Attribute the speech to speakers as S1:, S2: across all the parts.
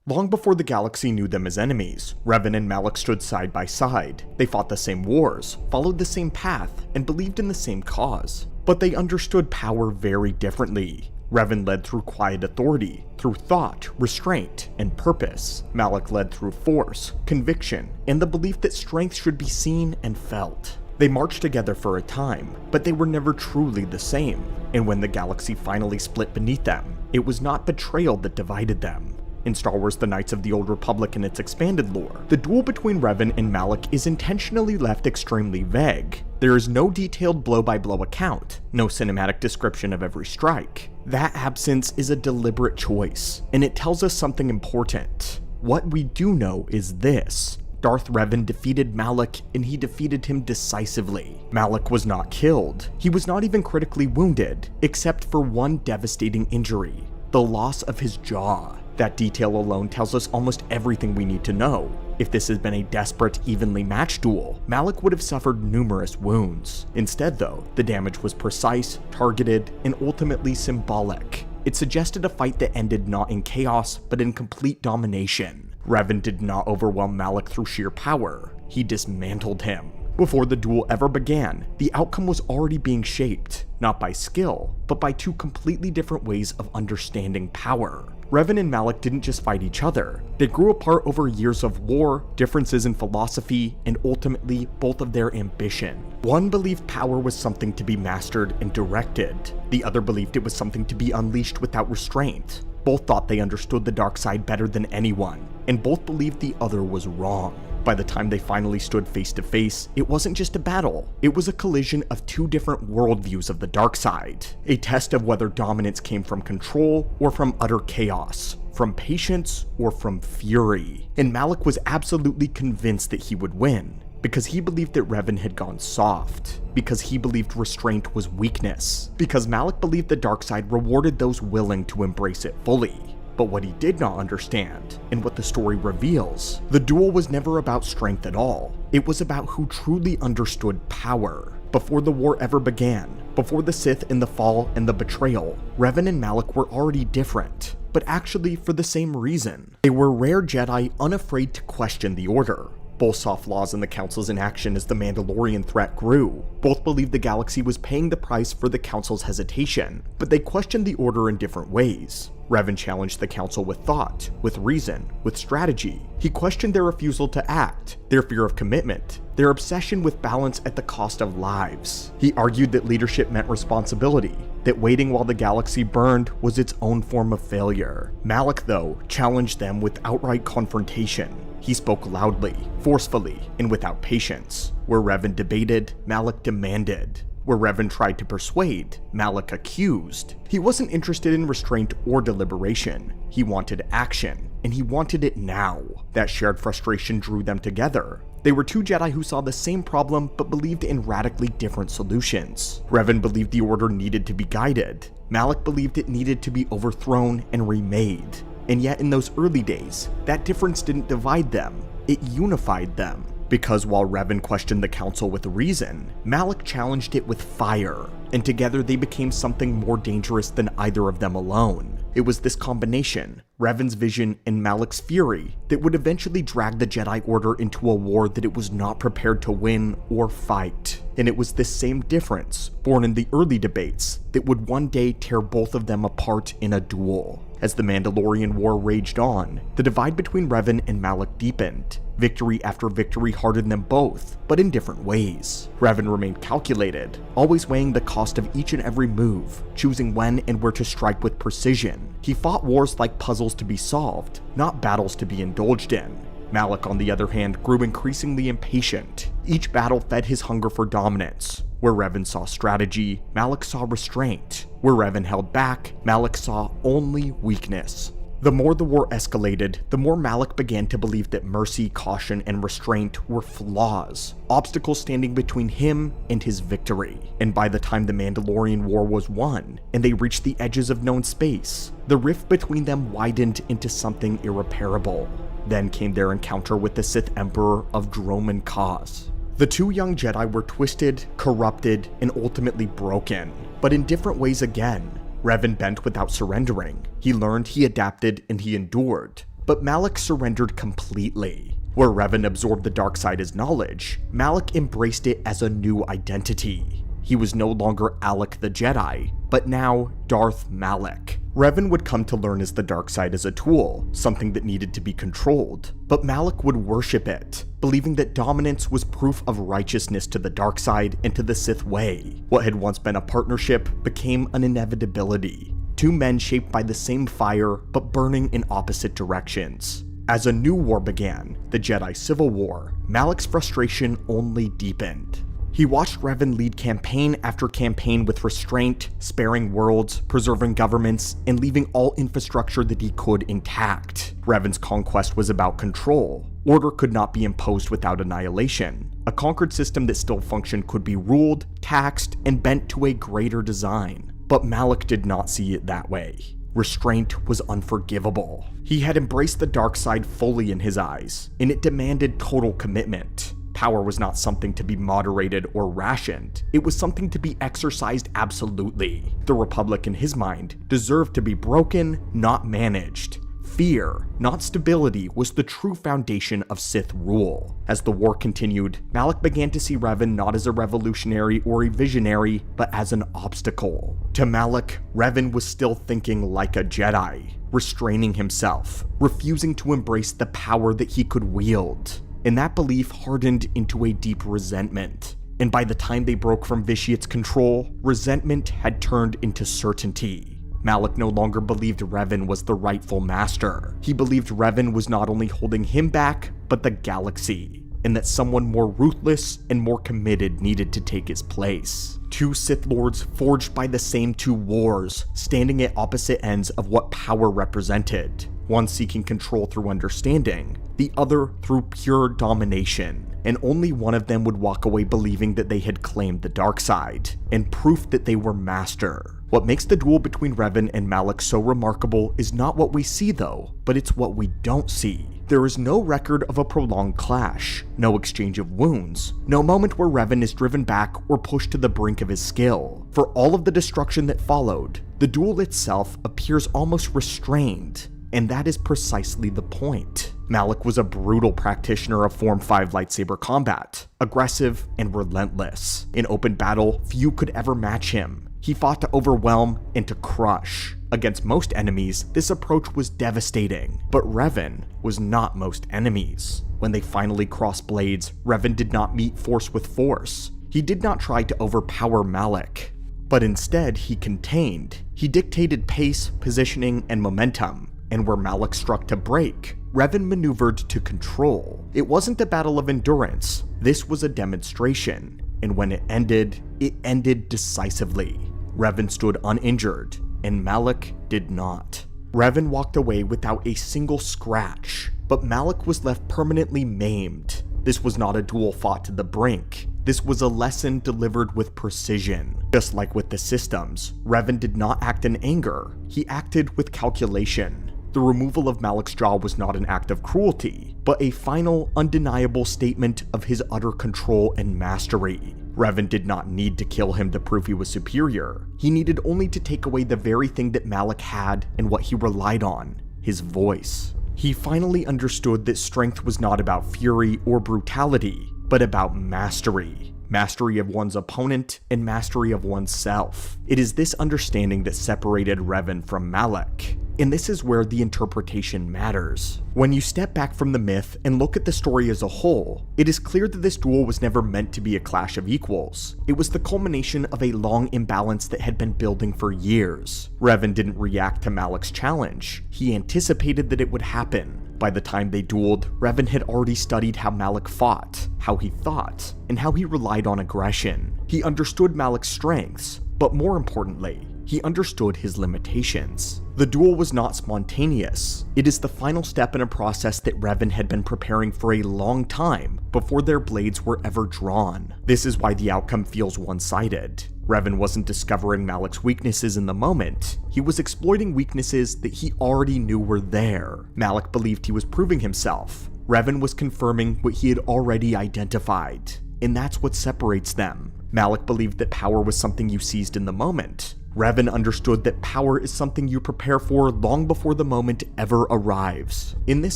S1: Long before the galaxy knew them as enemies, Revan and Malak stood side by side. They fought the same wars, followed the same path, and believed in the same cause. But they understood power very differently. Revan led through quiet authority, through thought, restraint, and purpose. Malak led through force, conviction, and the belief that strength should be seen and felt. They marched together for a time, but they were never truly the same. And when the galaxy finally split beneath them, it was not betrayal that divided them. In Star Wars: The Knights of the Old Republic and its expanded lore, the duel between Revan and Malak is intentionally left extremely vague. There is no detailed blow-by-blow account, no cinematic description of every strike. That absence is a deliberate choice, and it tells us something important. What we do know is this: Darth Revan defeated Malak, and he defeated him decisively. Malak was not killed. He was not even critically wounded, except for one devastating injury: the loss of his jaw. That detail alone tells us almost everything we need to know. If this had been a desperate, evenly matched duel, Malak would have suffered numerous wounds. Instead though, the damage was precise, targeted, and ultimately symbolic. It suggested a fight that ended not in chaos, but in complete domination. Revan did not overwhelm Malak through sheer power. He dismantled him. Before the duel ever began, the outcome was already being shaped, not by skill, but by two completely different ways of understanding power. Revan and Malak didn't just fight each other. They grew apart over years of war, differences in philosophy, and ultimately both of their ambition. One believed power was something to be mastered and directed. The other believed it was something to be unleashed without restraint. Both thought they understood the dark side better than anyone, and both believed the other was wrong. By the time they finally stood face to face, it wasn't just a battle. It was a collision of two different worldviews of the dark side. A test of whether dominance came from control or from utter chaos, from patience or from fury. And Malak was absolutely convinced that he would win, because he believed that Revan had gone soft, because he believed restraint was weakness, because Malak believed the dark side rewarded those willing to embrace it fully. But what he did not understand, and what the story reveals, the duel was never about strength at all. It was about who truly understood power. Before the war ever began, before the Sith and the fall and the betrayal, Revan and Malak were already different, but actually for the same reason. They were rare Jedi unafraid to question the Order. Both saw flaws in the Council's inaction as the Mandalorian threat grew. Both believed the galaxy was paying the price for the Council's hesitation, but they questioned the Order in different ways. Revan challenged the Council with thought, with reason, with strategy. He questioned their refusal to act, their fear of commitment, their obsession with balance at the cost of lives. He argued that leadership meant responsibility, that waiting while the galaxy burned was its own form of failure. Malak, though, challenged them with outright confrontation. He spoke loudly, forcefully, and without patience. Where Revan debated, Malak demanded. Where Revan tried to persuade, Malak accused. He wasn't interested in restraint or deliberation. He wanted action, and he wanted it now. That shared frustration drew them together. They were two Jedi who saw the same problem but believed in radically different solutions. Revan believed the Order needed to be guided. Malak believed it needed to be overthrown and remade. And yet in those early days, that difference didn't divide them, it unified them. Because while Revan questioned the Council with reason, Malak challenged it with fire, and together they became something more dangerous than either of them alone. It was this combination, Revan's vision and Malak's fury, that would eventually drag the Jedi Order into a war that it was not prepared to win or fight. And it was this same difference, born in the early debates, that would one day tear both of them apart in a duel. As the Mandalorian War raged on, the divide between Revan and Malak deepened. Victory after victory hardened them both, but in different ways. Revan remained calculated, always weighing the cost of each and every move, choosing when and where to strike with precision. He fought wars like puzzles to be solved, not battles to be indulged in. Malak, on the other hand, grew increasingly impatient. Each battle fed his hunger for dominance. Where Revan saw strategy, Malak saw restraint. Where Revan held back, Malak saw only weakness. The more the war escalated, the more Malak began to believe that mercy, caution, and restraint were flaws, obstacles standing between him and his victory. And by the time the Mandalorian War was won, and they reached the edges of known space, the rift between them widened into something irreparable. Then came their encounter with the Sith Emperor of Dromund Kaas. The two young Jedi were twisted, corrupted, and ultimately broken, but in different ways again. Revan bent without surrendering. He learned, he adapted, and he endured. but Malak surrendered completely. Where Revan absorbed the dark side as knowledge, Malak embraced it as a new identity. He was no longer Alec the Jedi, but now Darth Malak. Revan would come to learn as the dark side as a tool, something that needed to be controlled, but Malak would worship it, believing that dominance was proof of righteousness to the dark side and to the Sith way. What had once been a partnership became an inevitability. Two men shaped by the same fire, but burning in opposite directions. As a new war began, the Jedi Civil War, Malak's frustration only deepened. He watched Revan lead campaign after campaign with restraint, sparing worlds, preserving governments, and leaving all infrastructure that he could intact. Revan's conquest was about control. Order could not be imposed without annihilation. A conquered system that still functioned could be ruled, taxed, and bent to a greater design. But Malak did not see it that way. Restraint was unforgivable. He had embraced the dark side fully in his eyes, and it demanded total commitment. Power was not something to be moderated or rationed. It was something to be exercised absolutely. The Republic, in his mind, deserved to be broken, not managed. Fear, not stability, was the true foundation of Sith rule. As the war continued, Malak began to see Revan not as a revolutionary or a visionary, but as an obstacle. To Malak, Revan was still thinking like a Jedi, restraining himself, refusing to embrace the power that he could wield. And that belief hardened into a deep resentment. And by the time they broke from Vitiate's control, resentment had turned into certainty. Malak no longer believed Revan was the rightful master. He believed Revan was not only holding him back, but the galaxy, and that someone more ruthless and more committed needed to take his place. Two Sith Lords forged by the same two wars, standing at opposite ends of what power represented. One seeking control through understanding, the other through pure domination. And only one of them would walk away believing that they had claimed the dark side, and proof that they were master. What makes the duel between Revan and Malak so remarkable is not what we see though, but it's what we don't see. There is no record of a prolonged clash, no exchange of wounds, no moment where Revan is driven back or pushed to the brink of his skill. For all of the destruction that followed, the duel itself appears almost restrained, and that is precisely the point. Malak was a brutal practitioner of Form 5 lightsaber combat, aggressive and relentless. In open battle, few could ever match him. He fought to overwhelm and to crush. Against most enemies, this approach was devastating, but Revan was not most enemies. When they finally crossed blades, Revan did not meet force with force. He did not try to overpower Malak, but instead he contained. He dictated pace, positioning, and momentum, and where Malak struck to break, Revan maneuvered to control. It wasn't a battle of endurance, this was a demonstration, and when it ended decisively. Revan stood uninjured, and Malak did not. Revan walked away without a single scratch, but Malak was left permanently maimed. This was not a duel fought to the brink. This was a lesson delivered with precision. Just like with the systems, Revan did not act in anger, he acted with calculation. The removal of Malak's jaw was not an act of cruelty, but a final, undeniable statement of his utter control and mastery. Revan did not need to kill him to prove he was superior. He needed only to take away the very thing that Malak had and what he relied on, his voice. He finally understood that strength was not about fury or brutality, but about mastery. Mastery of one's opponent and mastery of oneself. It is this understanding that separated Revan from Malak. And this is where the interpretation matters. When you step back from the myth and look at the story as a whole, it is clear that this duel was never meant to be a clash of equals. It was the culmination of a long imbalance that had been building for years. Revan didn't react to Malak's challenge. He anticipated that it would happen. By the time they dueled, Revan had already studied how Malak fought, how he thought, and how he relied on aggression. He understood Malak's strengths, but more importantly, he understood his limitations. The duel was not spontaneous. It is the final step in a process that Revan had been preparing for a long time before their blades were ever drawn. This is why the outcome feels one-sided. Revan wasn't discovering Malak's weaknesses in the moment. He was exploiting weaknesses that he already knew were there. Malak believed he was proving himself. Revan was confirming what he had already identified. And that's what separates them. Malak believed that power was something you seized in the moment. Revan understood that power is something you prepare for long before the moment ever arrives. In this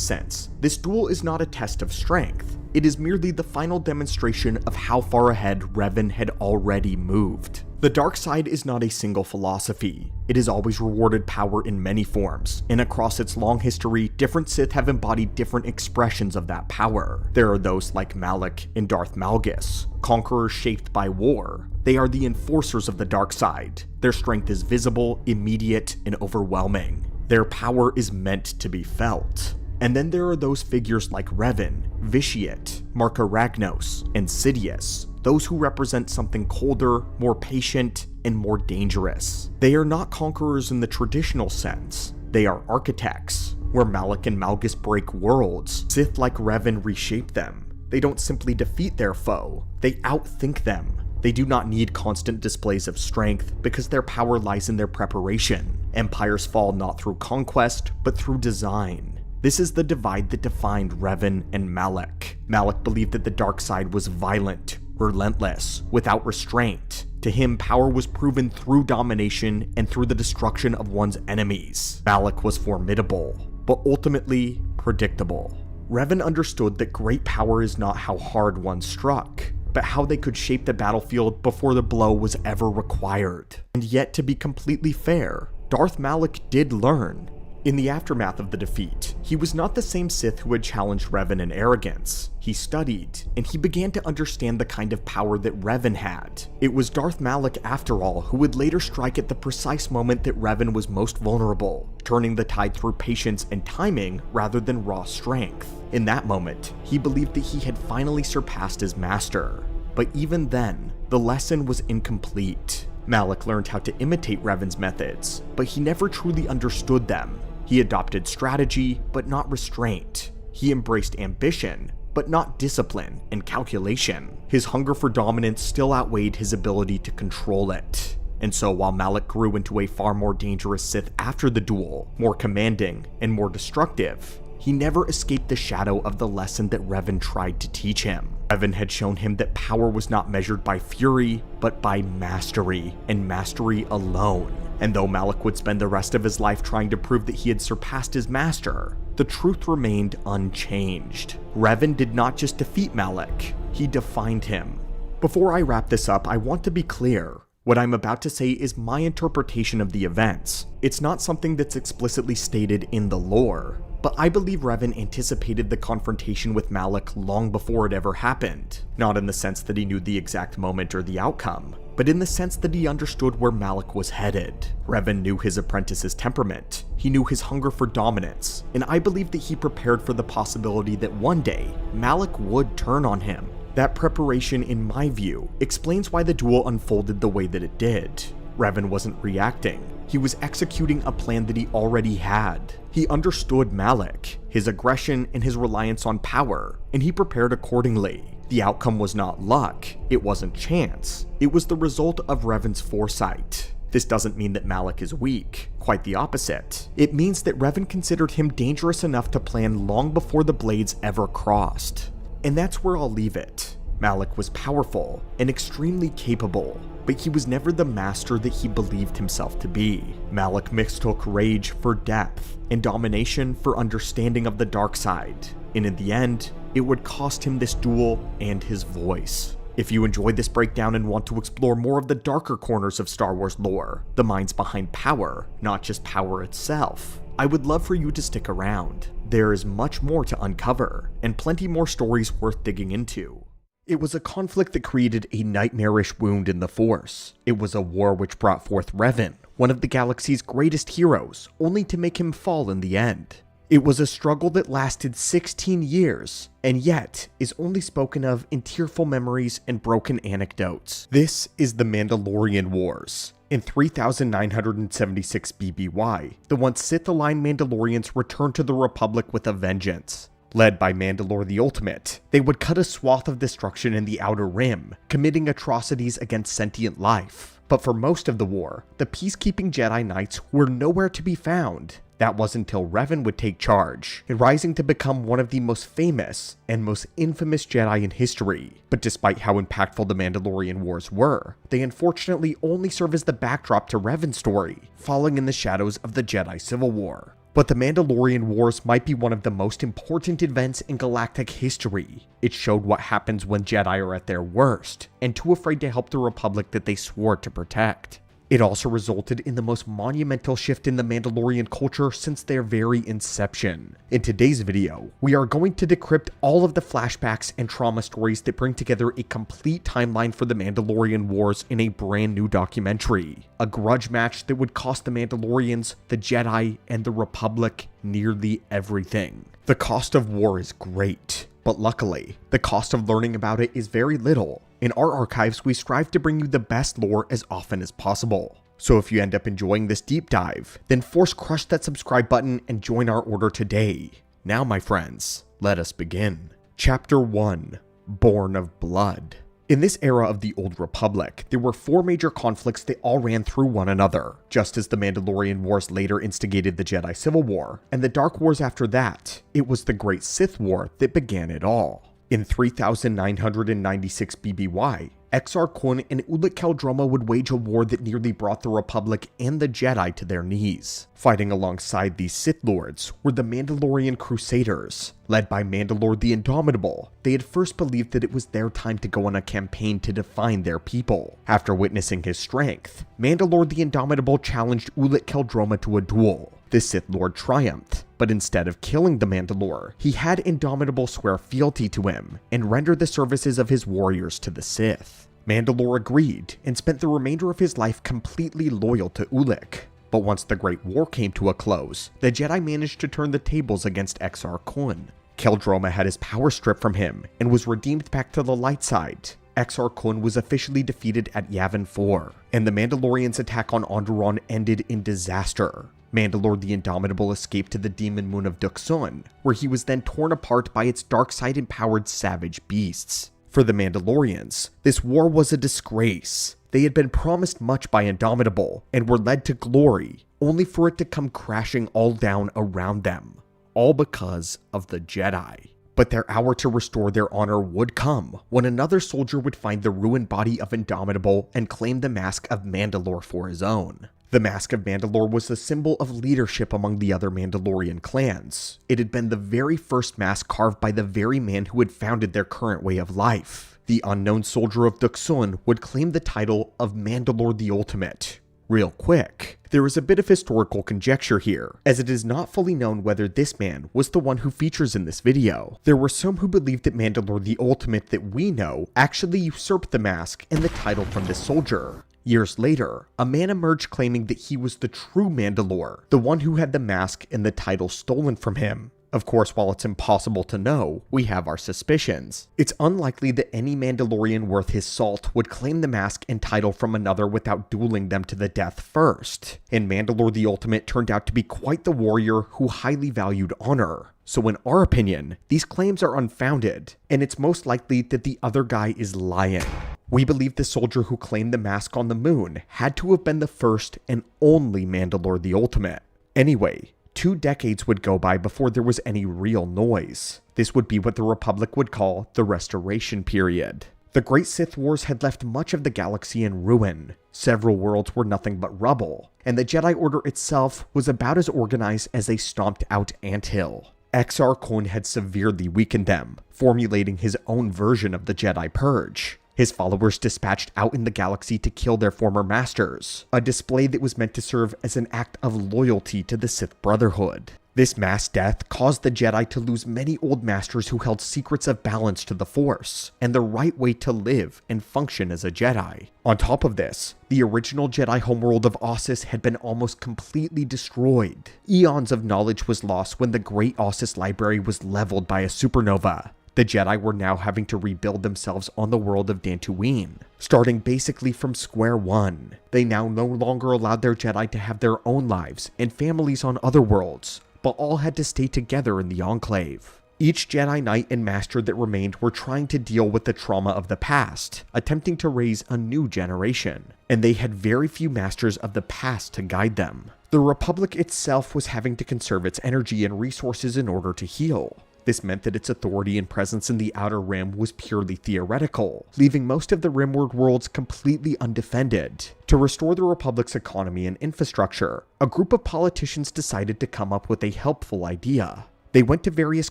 S1: sense, this duel is not a test of strength. It is merely the final demonstration of how far ahead Revan had already moved. The dark side is not a single philosophy. It has always rewarded power in many forms, and across its long history, different Sith have embodied different expressions of that power. There are those like Malak and Darth Malgus, conquerors shaped by war. They are the enforcers of the dark side. Their strength is visible, immediate, and overwhelming. Their power is meant to be felt. And then there are those figures like Revan, Vitiate, Marka Ragnos, and Sidious, those who represent something colder, more patient, and more dangerous. They are not conquerors in the traditional sense. They are architects. Where Malak and Malgus break worlds, Sith like Revan reshape them. They don't simply defeat their foe, they outthink them. They do not need constant displays of strength because their power lies in their preparation. Empires fall not through conquest, but through design. This is the divide that defined Revan and Malak. Malak believed that the dark side was violent, relentless, without restraint. To him, power was proven through domination and through the destruction of one's enemies. Malak was formidable, but ultimately predictable. Revan understood that great power is not how hard one struck, but how they could shape the battlefield before the blow was ever required. And yet, to be completely fair, Darth Malak did learn. In the aftermath of the defeat, he was not the same Sith who had challenged Revan in arrogance. He studied, and he began to understand the kind of power that Revan had. It was Darth Malak, after all, who would later strike at the precise moment that Revan was most vulnerable, turning the tide through patience and timing rather than raw strength. In that moment, he believed that he had finally surpassed his master. But even then, the lesson was incomplete. Malak learned how to imitate Revan's methods, but he never truly understood them. He adopted strategy, but not restraint. He embraced ambition, but not discipline and calculation. His hunger for dominance still outweighed his ability to control it. And so while Malak grew into a far more dangerous Sith after the duel, more commanding and more destructive, he never escaped the shadow of the lesson that Revan tried to teach him. Revan had shown him that power was not measured by fury, but by mastery, and mastery alone. And though Malak would spend the rest of his life trying to prove that he had surpassed his master, the truth remained unchanged. Revan did not just defeat Malak, he defined him. Before I wrap this up, I want to be clear. What I'm about to say is my interpretation of the events. It's not something that's explicitly stated in the lore, but I believe Revan anticipated the confrontation with Malak long before it ever happened. Not in the sense that he knew the exact moment or the outcome, but in the sense that he understood where Malak was headed. Revan knew his apprentice's temperament, he knew his hunger for dominance, and I believe that he prepared for the possibility that one day, Malak would turn on him. That preparation, in my view, explains why the duel unfolded the way that it did. Revan wasn't reacting. He was executing a plan that he already had. He understood Malak, his aggression, and his reliance on power, and he prepared accordingly. The outcome was not luck, it wasn't chance, it was the result of Revan's foresight. This doesn't mean that Malak is weak, quite the opposite. It means that Revan considered him dangerous enough to plan long before the blades ever crossed. And that's where I'll leave it. Malak was powerful and extremely capable, but he was never the master that he believed himself to be. Malak mistook rage for depth and domination for understanding of the dark side, and in the end, it would cost him this duel and his voice. If you enjoyed this breakdown and want to explore more of the darker corners of Star Wars lore, the minds behind power, not just power itself, I would love for you to stick around. There is much more to uncover, and plenty more stories worth digging into. It was a conflict that created a nightmarish wound in the Force. It was a war which brought forth Revan, one of the galaxy's greatest heroes, only to make him fall in the end. It was a struggle that lasted 16 years, and yet is only spoken of in tearful memories and broken anecdotes. This is the Mandalorian Wars. In 3976 BBY, the once Sith-aligned Mandalorians returned to the Republic with a vengeance. Led by Mandalore the Ultimate, they would cut a swath of destruction in the Outer Rim, committing atrocities against sentient life. But for most of the war, the peacekeeping Jedi Knights were nowhere to be found. That wasn't until Revan would take charge, rising to become one of the most famous and most infamous Jedi in history. But despite how impactful the Mandalorian Wars were, they unfortunately only serve as the backdrop to Revan's story, falling in the shadows of the Jedi Civil War. But the Mandalorian Wars might be one of the most important events in galactic history. It showed what happens when Jedi are at their worst, and too afraid to help the Republic that they swore to protect. It also resulted in the most monumental shift in the Mandalorian culture since their very inception. In today's video, we are going to decrypt all of the flashbacks and trauma stories that bring together a complete timeline for the Mandalorian Wars in a brand new documentary. A grudge match that would cost the Mandalorians, the Jedi, and the Republic nearly everything. The cost of war is great, but luckily, the cost of learning about it is very little. In our archives, we strive to bring you the best lore as often as possible. So if you end up enjoying this deep dive, then crush that subscribe button and join our order today. Now, my friends, let us begin. Chapter 1: Born of Blood. In this era of the Old Republic, there were 4 major conflicts that all ran through one another, just as the Mandalorian Wars later instigated the Jedi Civil War, and the Dark Wars after that. It was the Great Sith War that began it all. In 3996 BBY, Exar Kun and Ulic Qel-Droma would wage a war that nearly brought the Republic and the Jedi to their knees. Fighting alongside these Sith Lords were the Mandalorian Crusaders. Led by Mandalore the Indomitable, they had first believed that it was their time to go on a campaign to define their people. After witnessing his strength, Mandalore the Indomitable challenged Ulic Qel-Droma to a duel. The Sith Lord triumphed, but instead of killing the Mandalore, he had Indomitable swear fealty to him and render the services of his warriors to the Sith. Mandalore agreed and spent the remainder of his life completely loyal to Ulic. But once the Great War came to a close, the Jedi managed to turn the tables against Exar Kun. Qel-Droma had his power stripped from him and was redeemed back to the light side. Exar Kun was officially defeated at Yavin 4, and the Mandalorians' attack on Onderon ended in disaster. Mandalore the Indomitable escaped to the demon moon of Duxun, where he was then torn apart by its dark side-empowered savage beasts. For the Mandalorians, this war was a disgrace. They had been promised much by Indomitable, and were led to glory, only for it to come crashing all down around them. All because of the Jedi. But their hour to restore their honor would come, when another soldier would find the ruined body of Indomitable and claim the mask of Mandalore for his own. The Mask of Mandalore was a symbol of leadership among the other Mandalorian clans. It had been the very first mask carved by the very man who had founded their current way of life. The unknown soldier of Duxun would claim the title of Mandalore the Ultimate. Real quick, there is a bit of historical conjecture here, as it is not fully known whether this man was the one who features in this video. There were some who believed that Mandalore the Ultimate that we know actually usurped the mask and the title from this soldier. Years later, a man emerged claiming that he was the true Mandalore, the one who had the mask and the title stolen from him. Of course, while it's impossible to know, we have our suspicions. It's unlikely that any Mandalorian worth his salt would claim the mask and title from another without dueling them to the death first. And Mandalore the Ultimate turned out to be quite the warrior who highly valued honor. So in our opinion, these claims are unfounded, and it's most likely that the other guy is lying. We believe the soldier who claimed the mask on the moon had to have been the first and only Mandalore the Ultimate. Anyway, 2 decades would go by before there was any real noise. This would be what the Republic would call the Restoration Period. The Great Sith Wars had left much of the galaxy in ruin. Several worlds were nothing but rubble, and the Jedi Order itself was about as organized as a stomped-out anthill. Exar Kun had severely weakened them, formulating his own version of the Jedi Purge. His followers dispatched out in the galaxy to kill their former masters, a display that was meant to serve as an act of loyalty to the Sith Brotherhood. This mass death caused the Jedi to lose many old masters who held secrets of balance to the Force, and the right way to live and function as a Jedi. On top of this, the original Jedi homeworld of Ossus had been almost completely destroyed. Eons of knowledge was lost when the Great Ossus Library was leveled by a supernova. The Jedi were now having to rebuild themselves on the world of Dantooine, starting basically from square one. They now no longer allowed their Jedi to have their own lives and families on other worlds, but all had to stay together in the Enclave. Each Jedi Knight and Master that remained were trying to deal with the trauma of the past, attempting to raise a new generation, and they had very few Masters of the past to guide them. The Republic itself was having to conserve its energy and resources in order to heal. This meant that its authority and presence in the Outer Rim was purely theoretical, leaving most of the Rimworld worlds completely undefended. To restore the Republic's economy and infrastructure, a group of politicians decided to come up with a helpful idea. They went to various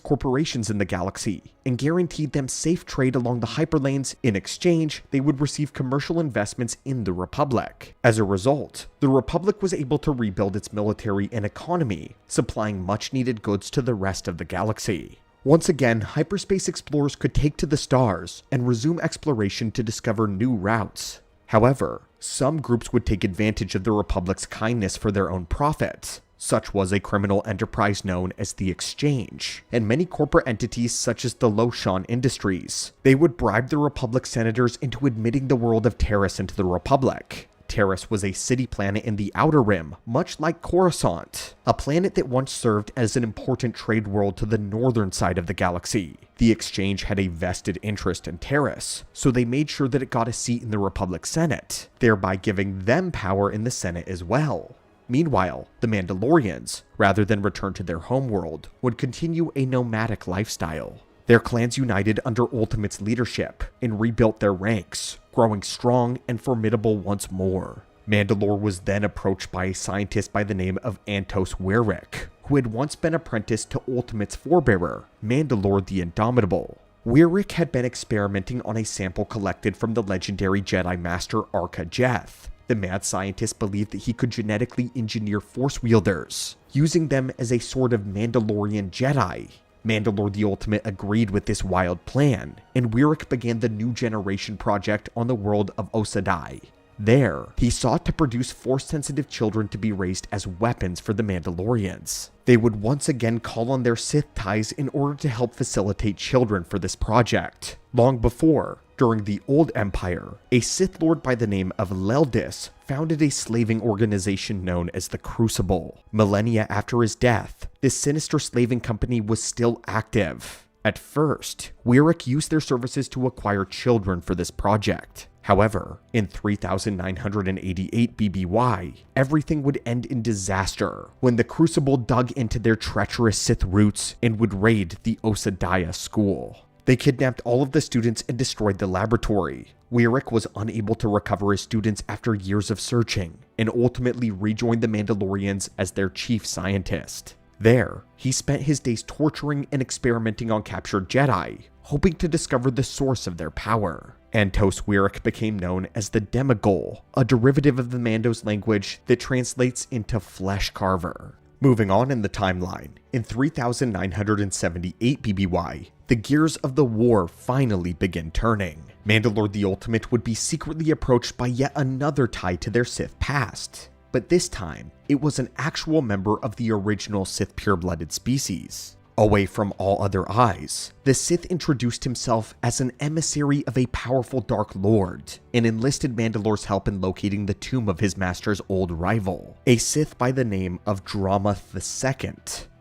S1: corporations in the galaxy and guaranteed them safe trade along the hyperlanes. In exchange, they would receive commercial investments in the Republic. As a result, the Republic was able to rebuild its military and economy, supplying much-needed goods to the rest of the galaxy. Once again, hyperspace explorers could take to the stars and resume exploration to discover new routes. However, some groups would take advantage of the Republic's kindness for their own profit. Such was a criminal enterprise known as the Exchange, and many corporate entities such as the Loshan Industries. They would bribe the Republic senators into admitting the world of Terrace into the Republic. Terrace was a city planet in the Outer Rim, much like Coruscant, a planet that once served as an important trade world to the northern side of the galaxy. The Exchange had a vested interest in Terrace, so they made sure that it got a seat in the Republic Senate, thereby giving them power in the Senate as well. Meanwhile, the Mandalorians, rather than return to their homeworld, would continue a nomadic lifestyle. Their clans united under Ultimate's leadership and rebuilt their ranks, growing strong and formidable once more. Mandalore was then approached by a scientist by the name of Antos Werik, who had once been apprenticed to Ultimate's forebearer, Mandalore the Indomitable. Werik had been experimenting on a sample collected from the legendary Jedi Master Arca Jeth. The mad scientist believed that he could genetically engineer Force wielders, using them as a sort of Mandalorian Jedi. Mandalore the Ultimate agreed with this wild plan, and Werik began the New Generation project on the world of Osadai. There, he sought to produce Force-sensitive children to be raised as weapons for the Mandalorians. They would once again call on their Sith ties in order to help facilitate children for this project. Long before, during the Old Empire, a Sith Lord by the name of Leldis founded a slaving organization known as the Crucible. Millennia after his death, this sinister slaving company was still active. At first, Werik used their services to acquire children for this project. However, in 3988 BBY, everything would end in disaster when the Crucible dug into their treacherous Sith roots and would raid the Osadaya school. They kidnapped all of the students and destroyed the laboratory. Werik was unable to recover his students after years of searching, and ultimately rejoined the Mandalorians as their chief scientist. There, he spent his days torturing and experimenting on captured Jedi, hoping to discover the source of their power. Antos Werik became known as the Demigol, a derivative of the Mando's language that translates into flesh carver. Moving on in the timeline, in 3978 BBY, the gears of the war finally begin turning. Mandalore the Ultimate would be secretly approached by yet another tie to their Sith past, but this time, it was an actual member of the original Sith pure-blooded species. Away from all other eyes, the Sith introduced himself as an emissary of a powerful Dark Lord, and enlisted Mandalore's help in locating the tomb of his master's old rival, a Sith by the name of Dramath II.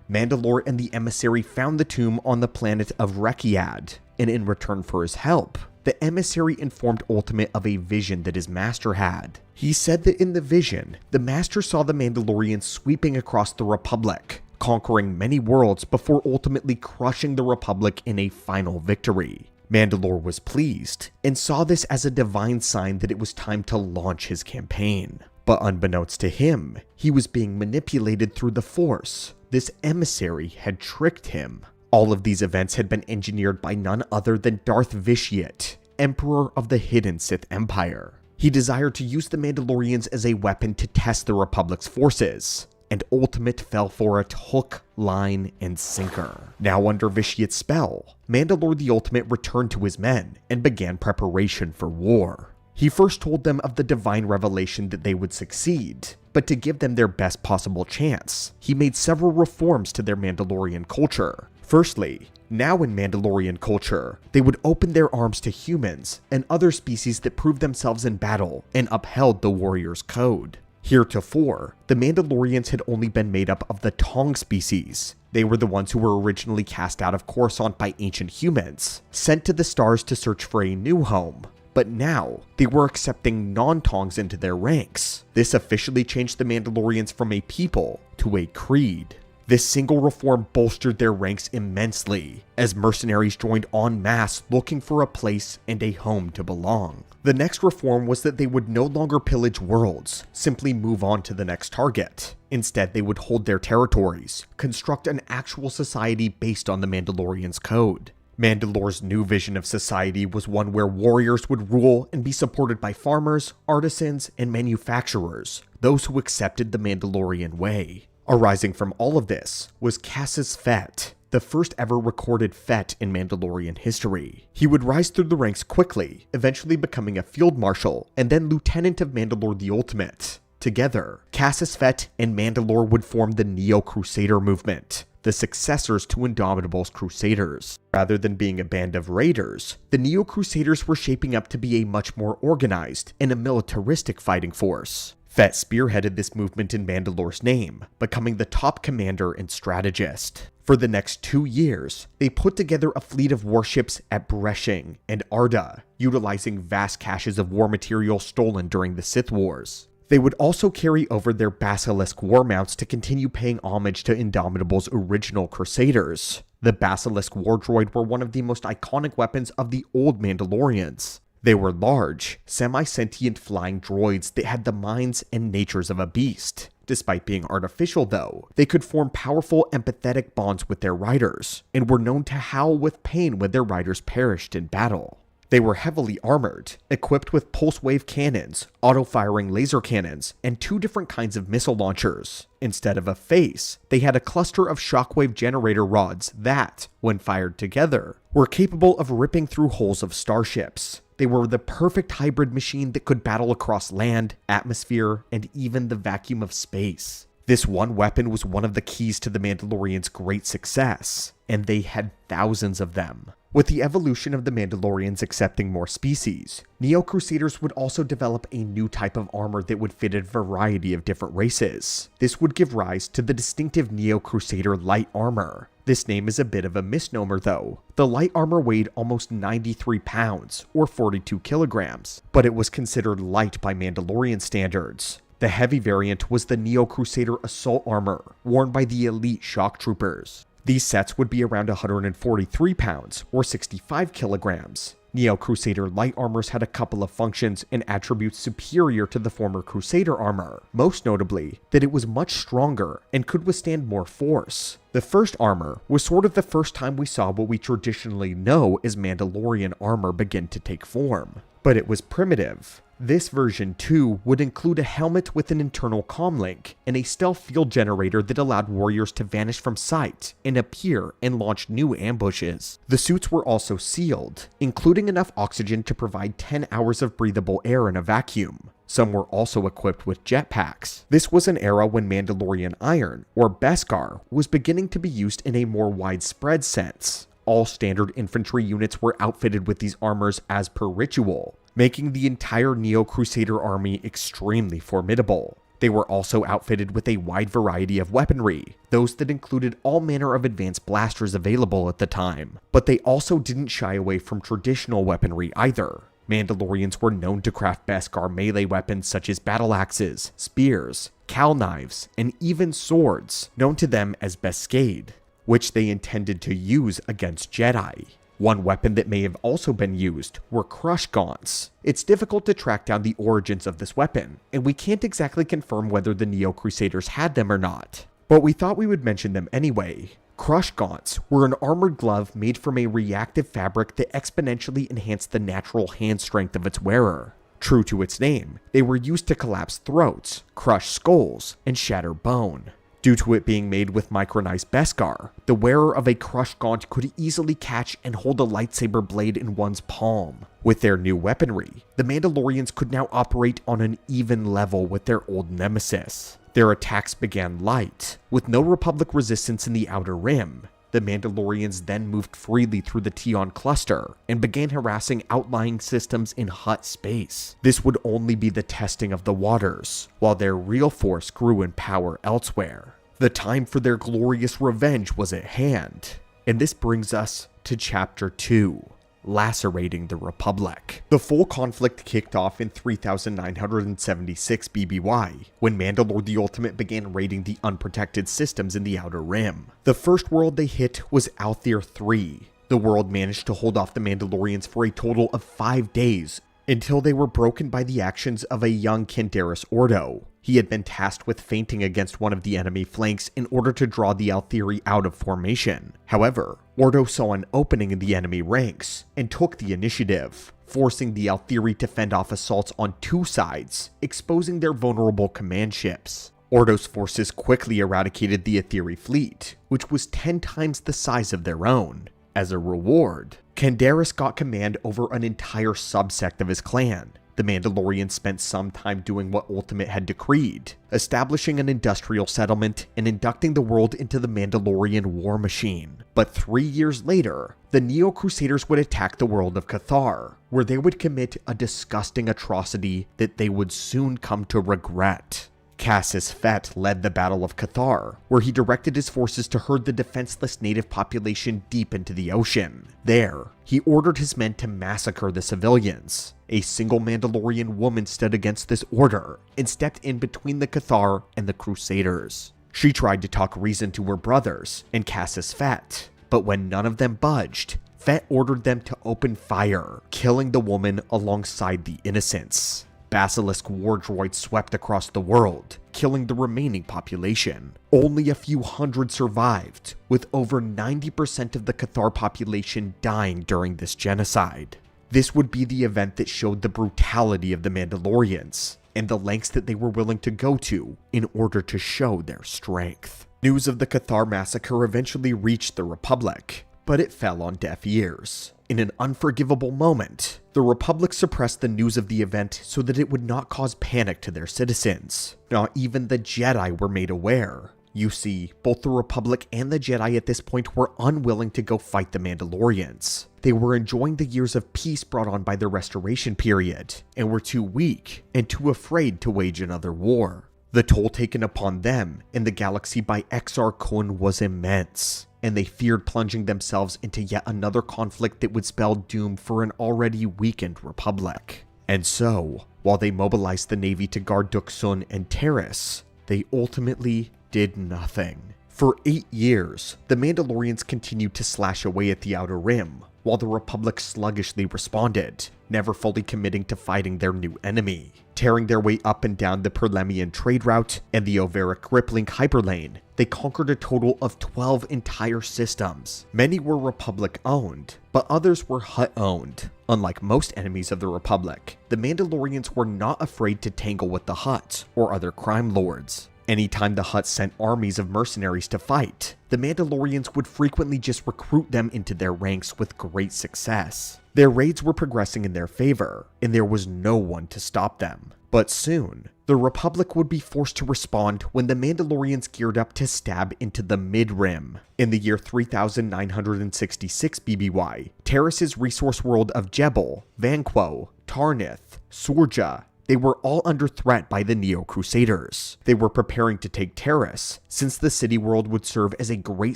S1: Mandalore and the emissary found the tomb on the planet of Rekiad, and in return for his help, the emissary informed Ultimate of a vision that his master had. He said that in the vision, the master saw the Mandalorians sweeping across the Republic, conquering many worlds before ultimately crushing the Republic in a final victory. Mandalore was pleased, and saw this as a divine sign that it was time to launch his campaign. But unbeknownst to him, he was being manipulated through the Force. This emissary had tricked him. All of these events had been engineered by none other than Darth Vitiate, Emperor of the Hidden Sith Empire. He desired to use the Mandalorians as a weapon to test the Republic's forces, and Ultimate fell for it hook, line, and sinker. Now under Vitiate's spell, Mandalore the Ultimate returned to his men and began preparation for war. He first told them of the divine revelation that they would succeed, but to give them their best possible chance, he made several reforms to their Mandalorian culture. Firstly, now in Mandalorian culture, they would open their arms to humans and other species that proved themselves in battle and upheld the warrior's code. Heretofore, the Mandalorians had only been made up of the Tong species. They were the ones who were originally cast out of Coruscant by ancient humans, sent to the stars to search for a new home. but now they were accepting non-Tongs into their ranks. This officially changed the Mandalorians from a people to a creed. This single reform bolstered their ranks immensely, as mercenaries joined en masse looking for a place and a home to belong. The next reform was that they would no longer pillage worlds, simply move on to the next target. Instead, they would hold their territories, construct an actual society based on the Mandalorians' code. Mandalore's new vision of society was one where warriors would rule and be supported by farmers, artisans, and manufacturers, those who accepted the Mandalorian way. Arising from all of this was Cassius Fett, the first ever recorded Fett in Mandalorian history. He would rise through the ranks quickly, eventually becoming a field marshal and then lieutenant of Mandalore the Ultimate. Together, Cassius Fett and Mandalore would form the Neo-Crusader movement, the successors to Indomitable's Crusaders. Rather than being a band of raiders, the Neo-Crusaders were shaping up to be a much more organized and a militaristic fighting force. Fett spearheaded this movement in Mandalore's name, becoming the top commander and strategist. For the next 2 years, they put together a fleet of warships at Breshing and Arda, utilizing vast caches of war material stolen during the Sith Wars. They would also carry over their Basilisk war mounts to continue paying homage to Indomitable's original Crusaders. The Basilisk war droid were one of the most iconic weapons of the old Mandalorians. They were large, semi-sentient flying droids that had the minds and natures of a beast. Despite being artificial though, they could form powerful empathetic bonds with their riders, and were known to howl with pain when their riders perished in battle. They were heavily armored, equipped with pulse wave cannons, auto-firing laser cannons, and 2 different kinds of missile launchers. Instead of a face, they had a cluster of shockwave generator rods that, when fired together, were capable of ripping through hulls of starships. They were the perfect hybrid machine that could battle across land, atmosphere, and even the vacuum of space. This one weapon was one of the keys to the Mandalorians' great success, and they had thousands of them. With the evolution of the Mandalorians accepting more species, Neo-Crusaders would also develop a new type of armor that would fit a variety of different races. This would give rise to the distinctive Neo-Crusader light armor. This name is a bit of a misnomer though. The light armor weighed almost 93 pounds, or 42 kilograms, but it was considered light by Mandalorian standards. The heavy variant was the Neo-Crusader assault armor, worn by the elite shock troopers. These sets would be around 143 pounds, or 65 kilograms. Neo-Crusader light armors had a couple of functions and attributes superior to the former Crusader armor, most notably that it was much stronger and could withstand more force. The first armor was sort of the first time we saw what we traditionally know as Mandalorian armor begin to take form, but it was primitive. This version too would include a helmet with an internal comlink and a stealth field generator that allowed warriors to vanish from sight and appear and launch new ambushes. The suits were also sealed, including enough oxygen to provide 10 hours of breathable air in a vacuum. Some were also equipped with jetpacks. This was an era when Mandalorian iron, or Beskar, was beginning to be used in a more widespread sense. All standard infantry units were outfitted with these armors as per ritual, making the entire Neo-Crusader army extremely formidable. They were also outfitted with a wide variety of weaponry, those that included all manner of advanced blasters available at the time. But they also didn't shy away from traditional weaponry either. Mandalorians were known to craft Beskar melee weapons such as battle axes, spears, cowl knives, and even swords, known to them as Beskade, which they intended to use against Jedi. One weapon that may have also been used were crush gaunts. It's difficult to track down the origins of this weapon, and we can't exactly confirm whether the Neo-Crusaders had them or not, but we thought we would mention them anyway. Crush gaunts were an armored glove made from a reactive fabric that exponentially enhanced the natural hand strength of its wearer. True to its name, they were used to collapse throats, crush skulls, and shatter bone. Due to it being made with micronized Beskar, the wearer of a crush gaunt could easily catch and hold a lightsaber blade in one's palm. With their new weaponry, the Mandalorians could now operate on an even level with their old nemesis. Their attacks began light, with no Republic resistance in the Outer Rim. The Mandalorians then moved freely through the Tion cluster and began harassing outlying systems in Hutt space. This would only be the testing of the waters, while their real force grew in power elsewhere. The time for their glorious revenge was at hand, and this brings us to Chapter 2, lacerating the Republic. The full conflict kicked off in 3976 BBY, when Mandalore the Ultimate began raiding the unprotected systems in the Outer Rim. The first world they hit was Althir 3. The world managed to hold off the Mandalorians for a total of 5 days, until they were broken by the actions of a young Candaris Ordo. He had been tasked with feinting against one of the enemy flanks in order to draw the Althiri out of formation. However, Ordo saw an opening in the enemy ranks and took the initiative, forcing the Althiri to fend off assaults on 2 sides, exposing their vulnerable command ships. Ordo's forces quickly eradicated the Aetheri fleet, which was 10 times the size of their own. As a reward, Candaris got command over an entire subsect of his clan. The Mandalorians spent some time doing what Ultimate had decreed, establishing an industrial settlement and inducting the world into the Mandalorian war machine. But 3 years later, the Neo-Crusaders would attack the world of Cathar, where they would commit a disgusting atrocity that they would soon come to regret. Cassius Fett led the Battle of Cathar, where he directed his forces to herd the defenseless native population deep into the ocean. There, he ordered his men to massacre the civilians. A single Mandalorian woman stood against this order and stepped in between the Cathar and the Crusaders. She tried to talk reason to her brothers and Cassius Fett, but when none of them budged, Fett ordered them to open fire, killing the woman alongside the innocents. Basilisk war droids swept across the world, killing the remaining population. Only a few hundred survived, with over 90% of the Cathar population dying during this genocide. This would be the event that showed the brutality of the Mandalorians, and the lengths that they were willing to go to in order to show their strength. News of the Cathar massacre eventually reached the Republic, but it fell on deaf ears. In an unforgivable moment, the Republic suppressed the news of the event so that it would not cause panic to their citizens. Not even the Jedi were made aware. You see, both the Republic and the Jedi at this point were unwilling to go fight the Mandalorians. They were enjoying the years of peace brought on by the Restoration period, and were too weak and too afraid to wage another war. The toll taken upon them and the galaxy by Exar Kun was immense, and they feared plunging themselves into yet another conflict that would spell doom for an already weakened Republic. And so, while they mobilized the Navy to guard Duxun and Terrace, they ultimately did nothing. For 8 years, the Mandalorians continued to slash away at the Outer Rim, while the Republic sluggishly responded, never fully committing to fighting their new enemy. Tearing their way up and down the Perlemian trade route and the Overic Griplink hyperlane, they conquered a total of 12 entire systems. Many were Republic-owned, but others were Hutt-owned. Unlike most enemies of the Republic, the Mandalorians were not afraid to tangle with the Hutt or other crime lords. Anytime the Hutt sent armies of mercenaries to fight, the Mandalorians would frequently just recruit them into their ranks with great success. Their raids were progressing in their favor, and there was no one to stop them. But soon, the Republic would be forced to respond when the Mandalorians geared up to stab into the Mid-Rim. In the year 3966 BBY, Terrace's resource world of Jebel, Vanquo, Tarnith, Surja, they were all under threat by the Neo-Crusaders. They were preparing to take Terrace, since the city world would serve as a great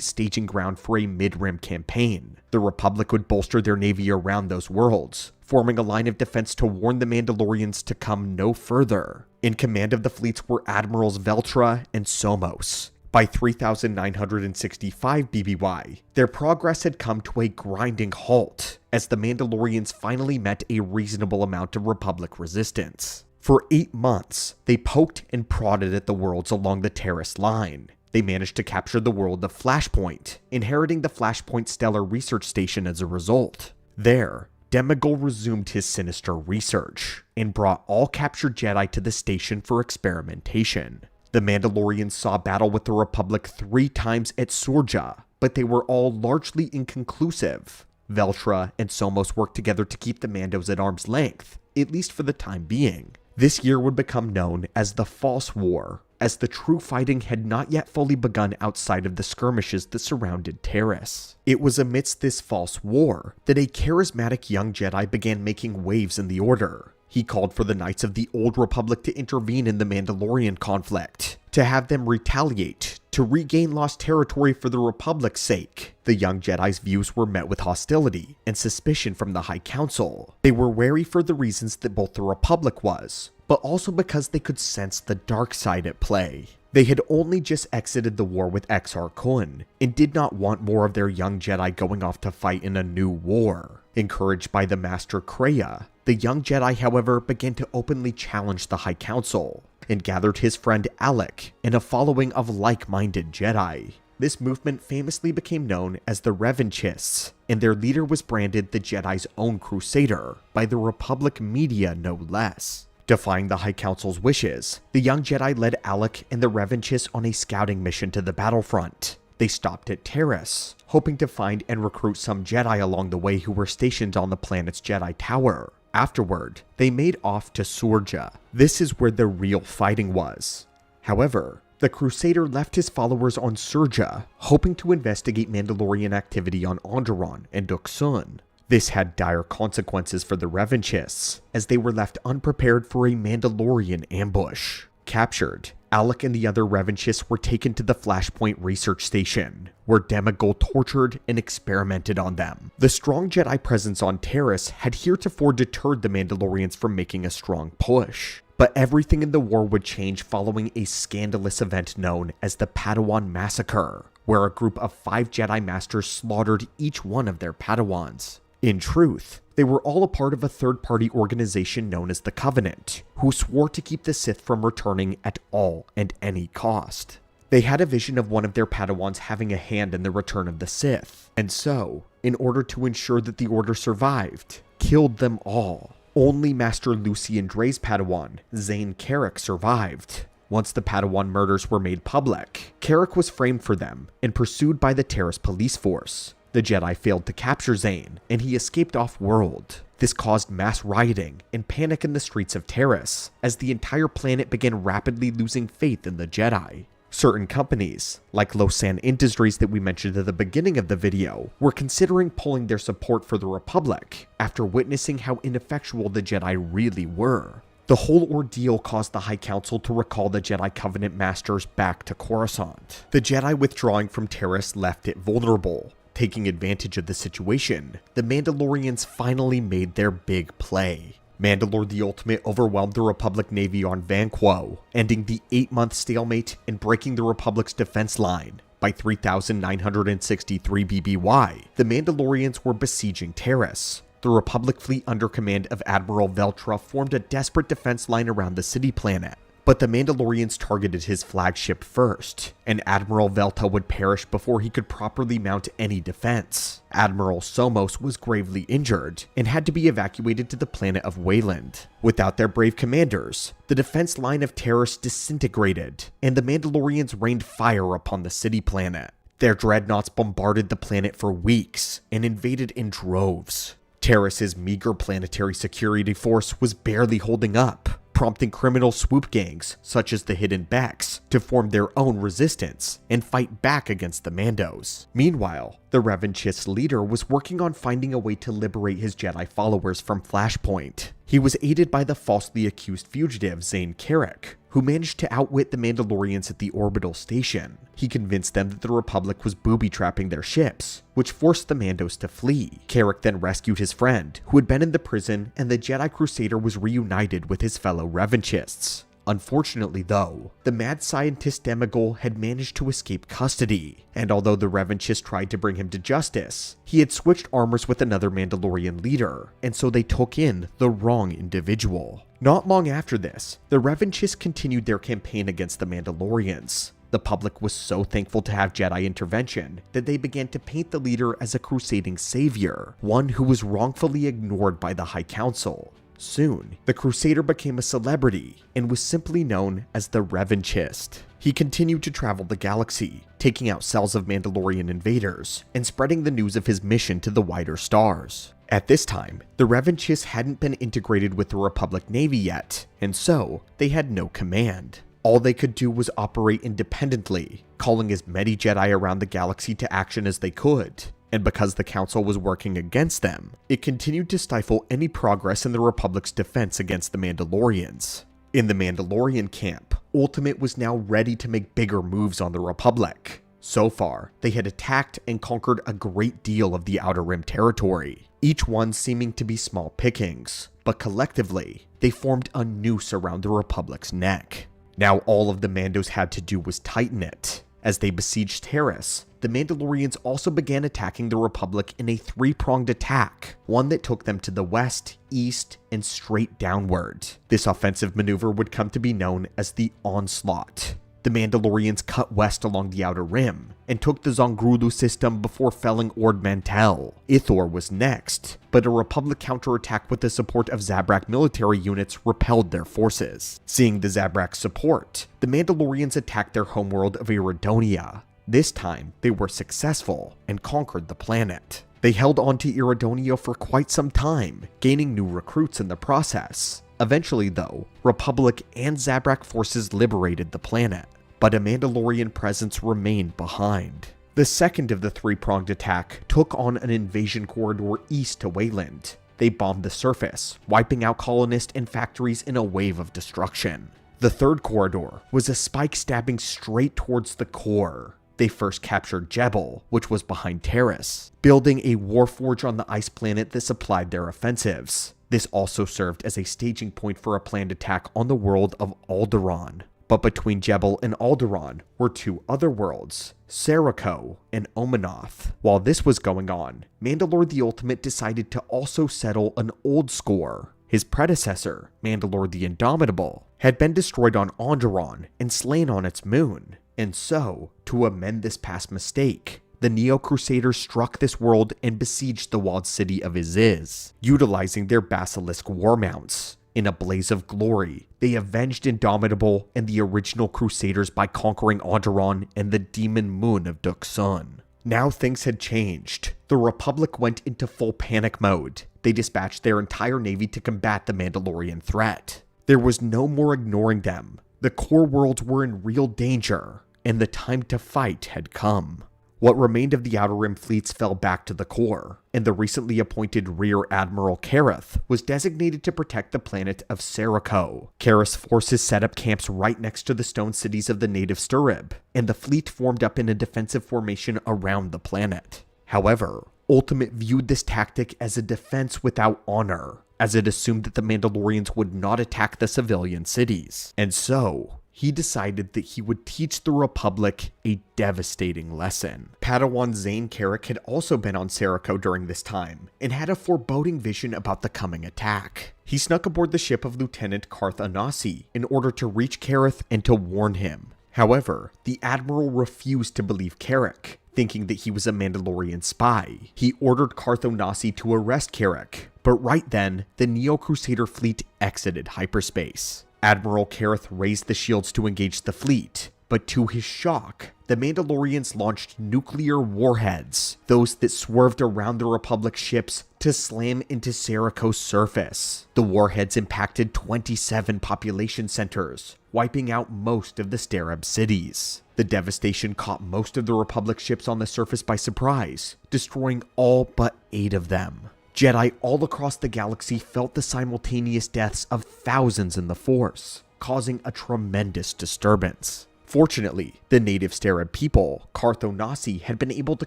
S1: staging ground for a mid-rim campaign. The Republic would bolster their navy around those worlds, forming a line of defense to warn the Mandalorians to come no further. In command of the fleets were Admirals Veltra and Somos. By 3965 BBY, their progress had come to a grinding halt, as the Mandalorians finally met a reasonable amount of Republic resistance. For 8 months, they poked and prodded at the worlds along the Terrace line. They managed to capture the world of Flashpoint, inheriting the Flashpoint Stellar Research Station as a result. There, Demigul resumed his sinister research, and brought all captured Jedi to the station for experimentation. The Mandalorians saw battle with the Republic 3 times at Surja, but they were all largely inconclusive. Veltra and Somos worked together to keep the Mandos at arm's length, at least for the time being. This year would become known as the False War, as the true fighting had not yet fully begun outside of the skirmishes that surrounded Terrace. It was amidst this false war that a charismatic young Jedi began making waves in the Order. He called for the Knights of the Old Republic to intervene in the Mandalorian conflict, to have them retaliate, to regain lost territory for the Republic's sake. The young Jedi's views were met with hostility and suspicion from the High Council. They were wary for the reasons that both the Republic was, but also because they could sense the dark side at play. They had only just exited the war with Exar Kun, and did not want more of their young Jedi going off to fight in a new war. Encouraged by the Master Traya, the young Jedi, however, began to openly challenge the High Council, and gathered his friend Malak and a following of like-minded Jedi. This movement famously became known as the Revanchists, and their leader was branded the Jedi's own Crusader, by the Republic media no less. Defying the High Council's wishes, the young Jedi led Malak and the Revanchists on a scouting mission to the battlefront. They stopped at Terminus, hoping to find and recruit some Jedi along the way who were stationed on the planet's Jedi Tower. Afterward, they made off to Surja. This is where the real fighting was. However, the Crusader left his followers on Surja, hoping to investigate Mandalorian activity on Onderon and Duxun. This had dire consequences for the Revanchists, as they were left unprepared for a Mandalorian ambush. Captured, Malak and the other Revanchists were taken to the Flashpoint Research Station, where Demagol tortured and experimented on them. The strong Jedi presence on Terminus had heretofore deterred the Mandalorians from making a strong push. But everything in the war would change following a scandalous event known as the Padawan Massacre, where a group of 5 Jedi Masters slaughtered each one of their Padawans. In truth, they were all a part of a third-party organization known as the Covenant, who swore to keep the Sith from returning at all and any cost. They had a vision of one of their Padawans having a hand in the return of the Sith, and so, in order to ensure that the Order survived, killed them all. Only Master Lucian Dre's Padawan, Zane Carrick, survived. Once the Padawan murders were made public, Carrick was framed for them and pursued by the Terminus police force. The Jedi failed to capture Zane, and he escaped off-world. This caused mass rioting and panic in the streets of Terminus, as the entire planet began rapidly losing faith in the Jedi. Certain companies, like Losan Industries that we mentioned at the beginning of the video, were considering pulling their support for the Republic after witnessing how ineffectual the Jedi really were. The whole ordeal caused the High Council to recall the Jedi Covenant Masters back to Coruscant. The Jedi withdrawing from Terminus left it vulnerable. Taking advantage of the situation, the Mandalorians finally made their big play. Mandalore the Ultimate overwhelmed the Republic Navy on Vanquo, ending the 8-month stalemate and breaking the Republic's defense line. By 3,963 BBY, the Mandalorians were besieging Terminus. The Republic fleet under command of Admiral Veltra formed a desperate defense line around the city planet. But the Mandalorians targeted his flagship first, and Admiral Velta would perish before he could properly mount any defense. Admiral Somos was gravely injured, and had to be evacuated to the planet of Wayland. Without their brave commanders, the defense line of Terminus disintegrated, and the Mandalorians rained fire upon the city planet. Their dreadnoughts bombarded the planet for weeks, and invaded in droves. Terminus's meager planetary security force was barely holding up, prompting criminal swoop gangs, such as the Hidden Becks, to form their own resistance and fight back against the Mandos. Meanwhile, the Revanchist leader was working on finding a way to liberate his Jedi followers from Flashpoint. He was aided by the falsely accused fugitive Zane Carrick, who managed to outwit the Mandalorians at the orbital station. He convinced them that the Republic was booby-trapping their ships, which forced the Mandos to flee. Carrick then rescued his friend, who had been in the prison, and the Jedi Crusader was reunited with his fellow Revanchists. Unfortunately though, the mad scientist Demagol had managed to escape custody, and although the Revanchists tried to bring him to justice, he had switched armors with another Mandalorian leader, and so they took in the wrong individual. Not long after this, the Revanchists continued their campaign against the Mandalorians. The public was so thankful to have Jedi intervention that they began to paint the leader as a crusading savior, one who was wrongfully ignored by the High Council. Soon, the Crusader became a celebrity and was simply known as the Revanchist. He continued to travel the galaxy, taking out cells of Mandalorian invaders and spreading the news of his mission to the wider stars. At this time, the Revanchists hadn't been integrated with the Republic Navy yet, and so they had no command. All they could do was operate independently, calling as many Jedi around the galaxy to action as they could. And because the Council was working against them, it continued to stifle any progress in the Republic's defense against the Mandalorians. In the Mandalorian camp, Ultimate was now ready to make bigger moves on the Republic. So far, they had attacked and conquered a great deal of the Outer Rim territory, each one seeming to be small pickings, but collectively, they formed a noose around the Republic's neck. Now all of the Mandos had to do was tighten it. As they besieged Terrace, the Mandalorians also began attacking the Republic in a three-pronged attack, one that took them to the west, east, and straight downward. This offensive maneuver would come to be known as the Onslaught. The Mandalorians cut west along the Outer Rim and took the Zongrulu system before felling Ord Mantell. Ithor was next, but a Republic counterattack with the support of Zabrak military units repelled their forces. Seeing the Zabrak support, the Mandalorians attacked their homeworld of Iridonia. This time, they were successful and conquered the planet. They held on to Iridonia for quite some time, gaining new recruits in the process. Eventually, though, Republic and Zabrak forces liberated the planet, but a Mandalorian presence remained behind. The second of the three-pronged attack took on an invasion corridor east to Wayland. They bombed the surface, wiping out colonists and factories in a wave of destruction. The third corridor was a spike stabbing straight towards the core. They first captured Jebel, which was behind Terrace, building a warforge on the ice planet that supplied their offensives. This also served as a staging point for a planned attack on the world of Alderaan. But between Jebel and Alderaan were two other worlds, Seriko and Omanoth. While this was going on, Mandalore the Ultimate decided to also settle an old score. His predecessor, Mandalore the Indomitable, had been destroyed on Onderon and slain on its moon. And so, to amend this past mistake, the Neo-Crusaders struck this world and besieged the walled city of Iziz, utilizing their basilisk war mounts. In a blaze of glory, they avenged Indomitable and the original Crusaders by conquering Onderon and the demon moon of Duxun. Now things had changed. The Republic went into full panic mode. They dispatched their entire navy to combat the Mandalorian threat. There was no more ignoring them. The core worlds were in real danger, and the time to fight had come. What remained of the Outer Rim fleets fell back to the core, and the recently appointed Rear Admiral Kareth was designated to protect the planet of Seriko. Kareth's forces set up camps right next to the stone cities of the native Sturib, and the fleet formed up in a defensive formation around the planet. However, Ultimate viewed this tactic as a defense without honor, as it assumed that the Mandalorians would not attack the civilian cities. And so, he decided that he would teach the Republic a devastating lesson. Padawan Zane Carrick had also been on Seriko during this time, and had a foreboding vision about the coming attack. He snuck aboard the ship of Lieutenant Carth Onasi in order to reach Kareth and to warn him. However, the Admiral refused to believe Carrick, thinking that he was a Mandalorian spy. He ordered Carth Onasi to arrest Carrick, but right then, the Neo-Crusader fleet exited hyperspace. Admiral Kareth raised the shields to engage the fleet, but to his shock, the Mandalorians launched nuclear warheads, those that swerved around the Republic ships to slam into Seriko's surface. The warheads impacted 27 population centers, wiping out most of the Stereb cities. The devastation caught most of the Republic ships on the surface by surprise, destroying all but 8 of them. Jedi all across the galaxy felt the simultaneous deaths of thousands in the Force, causing a tremendous disturbance. Fortunately, the native Stereb people, Carth Onasi, had been able to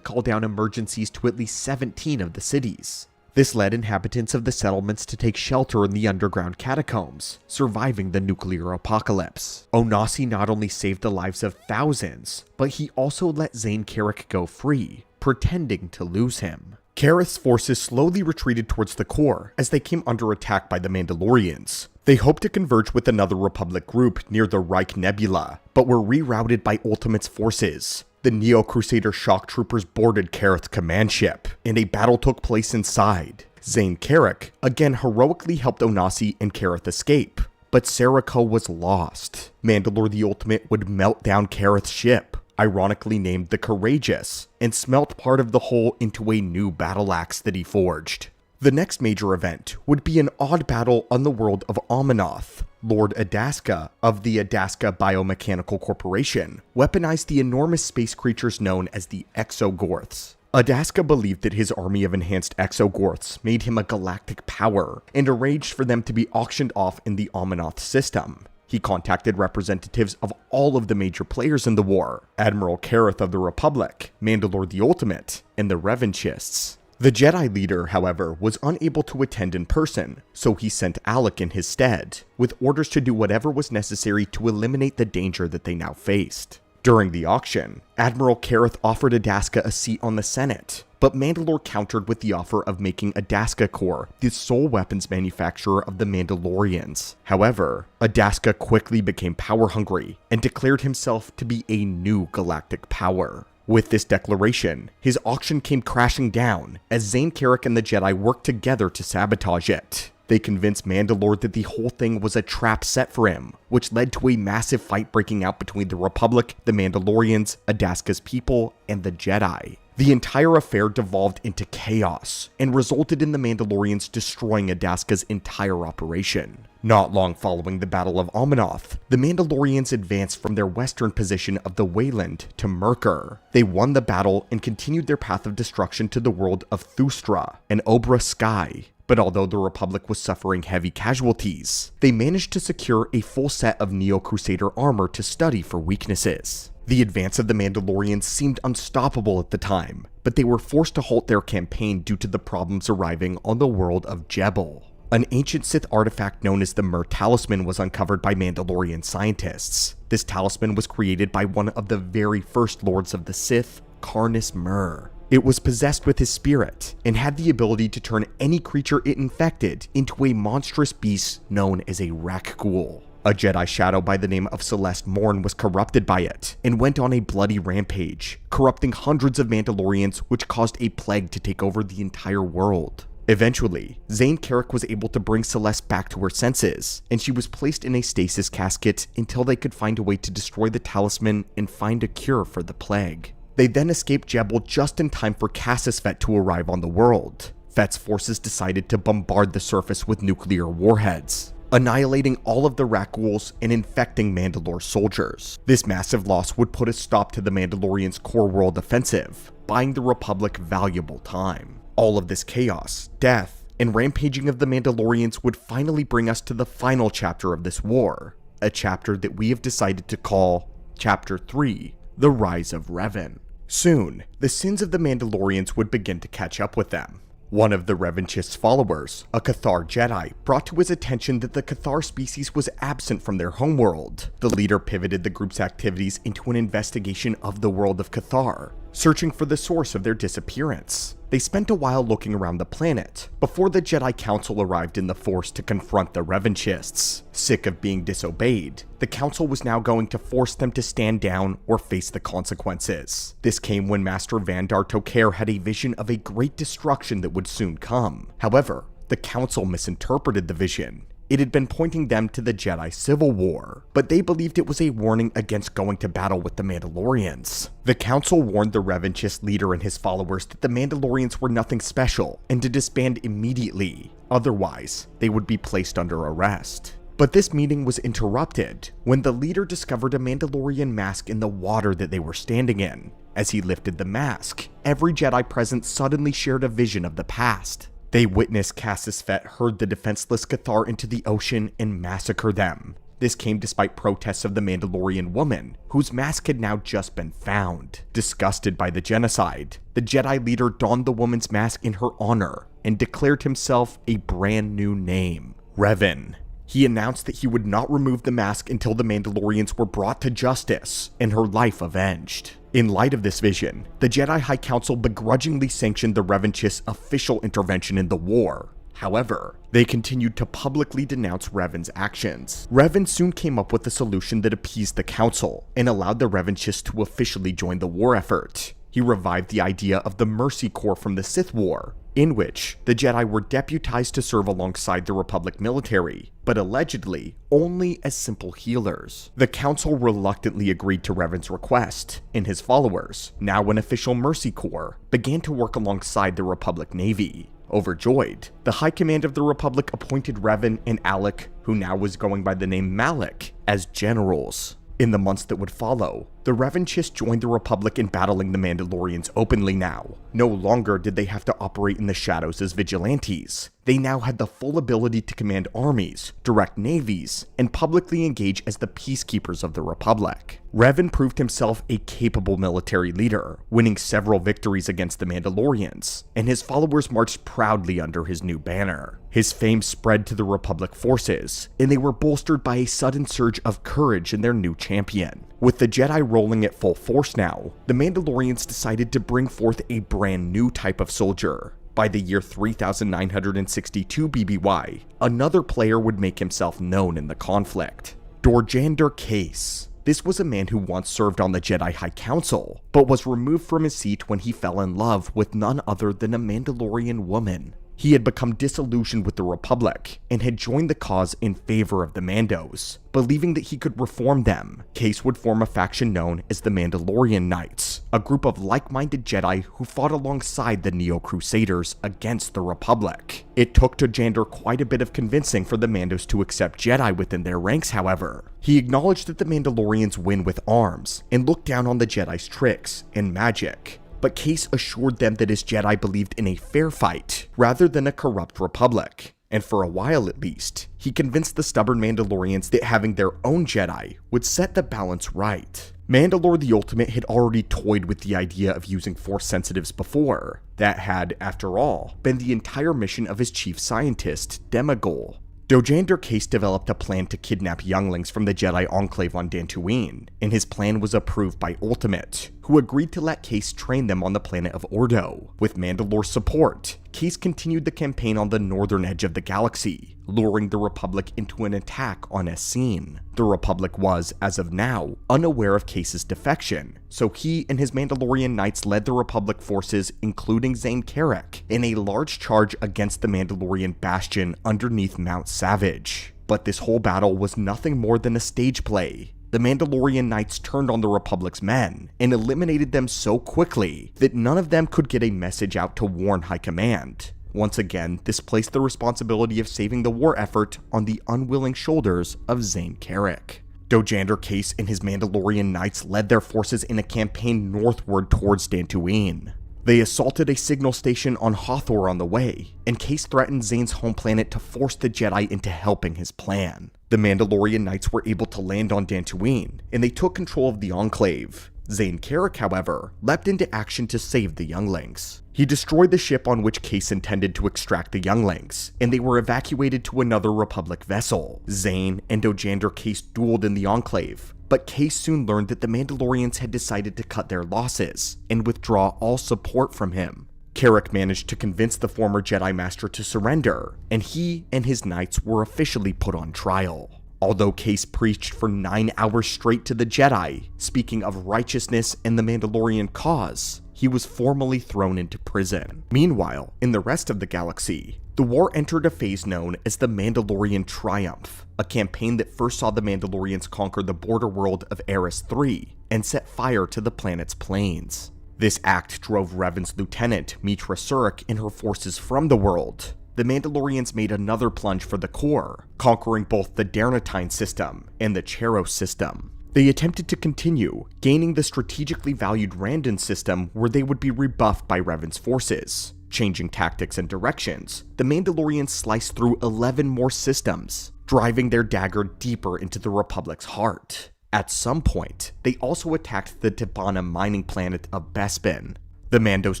S1: call down emergencies to at least 17 of the cities. This led inhabitants of the settlements to take shelter in the underground catacombs, surviving the nuclear apocalypse. Onasi not only saved the lives of thousands, but he also let Zane Carrick go free, pretending to lose him. Kareth's forces slowly retreated towards the core as they came under attack by the Mandalorians. They hoped to converge with another Republic group near the Reich Nebula, but were rerouted by Ultimate's forces. The Neo-Crusader shock troopers boarded Kareth's command ship, and a battle took place inside. Zane Carrick again heroically helped Onasi and Kareth escape, but Seriko was lost. Mandalore the Ultimate would melt down Kareth's ship, ironically named the Courageous, and smelt part of the hull into a new battle axe that he forged. The next major event would be an odd battle on the world of Omanoth. Lord Adaska of the Adaska Biomechanical Corporation weaponized the enormous space creatures known as the Exogorths. Adaska believed that his army of enhanced Exogorths made him a galactic power, and arranged for them to be auctioned off in the Omanoth system. He contacted representatives of all of the major players in the war, Admiral Kareth of the Republic, Mandalore the Ultimate, and the Revanchists. The Jedi leader, however, was unable to attend in person, so he sent Alec in his stead, with orders to do whatever was necessary to eliminate the danger that they now faced. During the auction, Admiral Kareth offered Adaska a seat on the Senate, but Mandalore countered with the offer of making Adaska Corps the sole weapons manufacturer of the Mandalorians. However, Adaska quickly became power-hungry and declared himself to be a new galactic power. With this declaration, his auction came crashing down as Zane Carrick and the Jedi worked together to sabotage it. They convinced Mandalore that the whole thing was a trap set for him, which led to a massive fight breaking out between the Republic, the Mandalorians, Adaska's people, and the Jedi. The entire affair devolved into chaos and resulted in the Mandalorians destroying Adaska's entire operation. Not long following the Battle of Amanoth, the Mandalorians advanced from their western position of the Wayland to Merkur. They won the battle and continued their path of destruction to the world of Thustra and Obra Sky. But although the Republic was suffering heavy casualties, they managed to secure a full set of Neo-Crusader armor to study for weaknesses. The advance of the Mandalorians seemed unstoppable at the time, but they were forced to halt their campaign due to the problems arriving on the world of Jebel. An ancient Sith artifact known as the Mur Talisman was uncovered by Mandalorian scientists. This talisman was created by one of the very first Lords of the Sith, Karnus Mur. It was possessed with his spirit, and had the ability to turn any creature it infected into a monstrous beast known as a Rakghoul. A Jedi Shadow by the name of Celeste Morn was corrupted by it, and went on a bloody rampage, corrupting hundreds of Mandalorians, which caused a plague to take over the entire world. Eventually, Zane Carrick was able to bring Celeste back to her senses, and she was placed in a stasis casket until they could find a way to destroy the talisman and find a cure for the plague. They then escaped Jebel just in time for Cassus Fett to arrive on the world. Fett's forces decided to bombard the surface with nuclear warheads, annihilating all of the Rakghouls and infecting Mandalore soldiers. This massive loss would put a stop to the Mandalorians' core world offensive, buying the Republic valuable time. All of this chaos, death, and rampaging of the Mandalorians would finally bring us to the final chapter of this war, a chapter that we have decided to call Chapter 3, The Rise of Revan. Soon, the sins of the Mandalorians would begin to catch up with them. One of the Revanchist's followers, a Cathar Jedi, brought to his attention that the Cathar species was absent from their homeworld. The leader pivoted the group's activities into an investigation of the world of Cathar, searching for the source of their disappearance. They spent a while looking around the planet, before the Jedi Council arrived in the Force to confront the Revanchists. Sick of being disobeyed, the Council was now going to force them to stand down or face the consequences. This came when Master Vandar Tokare had a vision of a great destruction that would soon come. However, the Council misinterpreted the vision. It had been pointing them to the Jedi Civil War, but they believed it was a warning against going to battle with the Mandalorians. The Council warned the Revanchist leader and his followers that the Mandalorians were nothing special and to disband immediately, otherwise they would be placed under arrest. But this meeting was interrupted when the leader discovered a Mandalorian mask in the water that they were standing in. As he lifted the mask, every Jedi present suddenly shared a vision of the past. They witnessed Cassus Fett herd the defenseless Cathar into the ocean and massacre them. This came despite protests of the Mandalorian woman, whose mask had now just been found. Disgusted by the genocide, the Jedi leader donned the woman's mask in her honor and declared himself a brand new name, Revan. He announced that he would not remove the mask until the Mandalorians were brought to justice and her life avenged. In light of this vision, the Jedi High Council begrudgingly sanctioned the Revanchists' official intervention in the war. However, they continued to publicly denounce Revan's actions. Revan soon came up with a solution that appeased the Council and allowed the Revanchists to officially join the war effort. He revived the idea of the Mercy Corps from the Sith War, in which the Jedi were deputized to serve alongside the Republic military, but allegedly only as simple healers. The Council reluctantly agreed to Revan's request, and his followers, now an official Mercy Corps, began to work alongside the Republic Navy. Overjoyed, the High Command of the Republic appointed Revan and Alec, who now was going by the name Malak, as generals. In the months that would follow, The Revanchists joined the Republic in battling the Mandalorians openly now. No longer did they have to operate in the shadows as vigilantes. They now had the full ability to command armies, direct navies, and publicly engage as the peacekeepers of the Republic. Revan proved himself a capable military leader, winning several victories against the Mandalorians, and his followers marched proudly under his new banner. His fame spread to the Republic forces, and they were bolstered by a sudden surge of courage in their new champion. With the Jedi rolling at full force now, the Mandalorians decided to bring forth a brand new type of soldier. By the year 3962 BBY, another player would make himself known in the conflict. Dorjander Case. This was a man who once served on the Jedi High Council, but was removed from his seat when he fell in love with none other than a Mandalorian woman. He had become disillusioned with the Republic and had joined the cause in favor of the Mandos. Believing that he could reform them, Case would form a faction known as the Mandalorian Knights, a group of like-minded Jedi who fought alongside the Neo-Crusaders against the Republic. It took Dorjander quite a bit of convincing for the Mandos to accept Jedi within their ranks, however. He acknowledged that the Mandalorians win with arms and looked down on the Jedi's tricks and magic. But Case assured them that his Jedi believed in a fair fight rather than a corrupt republic. And for a while at least, he convinced the stubborn Mandalorians that having their own Jedi would set the balance right. Mandalore the Ultimate had already toyed with the idea of using Force sensitives before. That had, after all, been the entire mission of his chief scientist, Demagol. Dorjander Case developed a plan to kidnap younglings from the Jedi Enclave on Dantooine, and his plan was approved by Ultimate, who agreed to let Case train them on the planet of Ordo. With Mandalore's support, Case continued the campaign on the northern edge of the galaxy, luring the Republic into an attack on Essene. The Republic was, as of now, unaware of Case's defection, so he and his Mandalorian Knights led the Republic forces, including Zayne Carrick, in a large charge against the Mandalorian bastion underneath Mount Savage. But this whole battle was nothing more than a stage play. The Mandalorian Knights turned on the Republic's men and eliminated them so quickly that none of them could get a message out to warn High Command. Once again, this placed the responsibility of saving the war effort on the unwilling shoulders of Zayne Carrick. Dorjander Case and his Mandalorian Knights led their forces in a campaign northward towards Dantooine. They assaulted a signal station on Hathor on the way, and Case threatened Zayne's home planet to force the Jedi into helping his plan. The Mandalorian Knights were able to land on Dantooine, and they took control of the Enclave. Zayne Carrick, however, leapt into action to save the younglings. He destroyed the ship on which Case intended to extract the younglings, and they were evacuated to another Republic vessel. Zayne and Dorjander Case dueled in the Enclave, but Case soon learned that the Mandalorians had decided to cut their losses and withdraw all support from him. Carrick managed to convince the former Jedi Master to surrender, and he and his knights were officially put on trial. Although Case preached for 9 hours straight to the Jedi, speaking of righteousness and the Mandalorian cause, he was formally thrown into prison. Meanwhile, in the rest of the galaxy, the war entered a phase known as the Mandalorian Triumph, a campaign that first saw the Mandalorians conquer the border world of Eris III and set fire to the planet's plains. This act drove Revan's lieutenant, Meetra Surik, and her forces from the world. The Mandalorians made another plunge for the core, conquering both the Darnatine system and the Cheros system. They attempted to continue, gaining the strategically valued Randon system where they would be rebuffed by Revan's forces. Changing tactics and directions, the Mandalorians sliced through 11 more systems, driving their dagger deeper into the Republic's heart. At some point, they also attacked the Tibanna mining planet of Bespin. The Mandos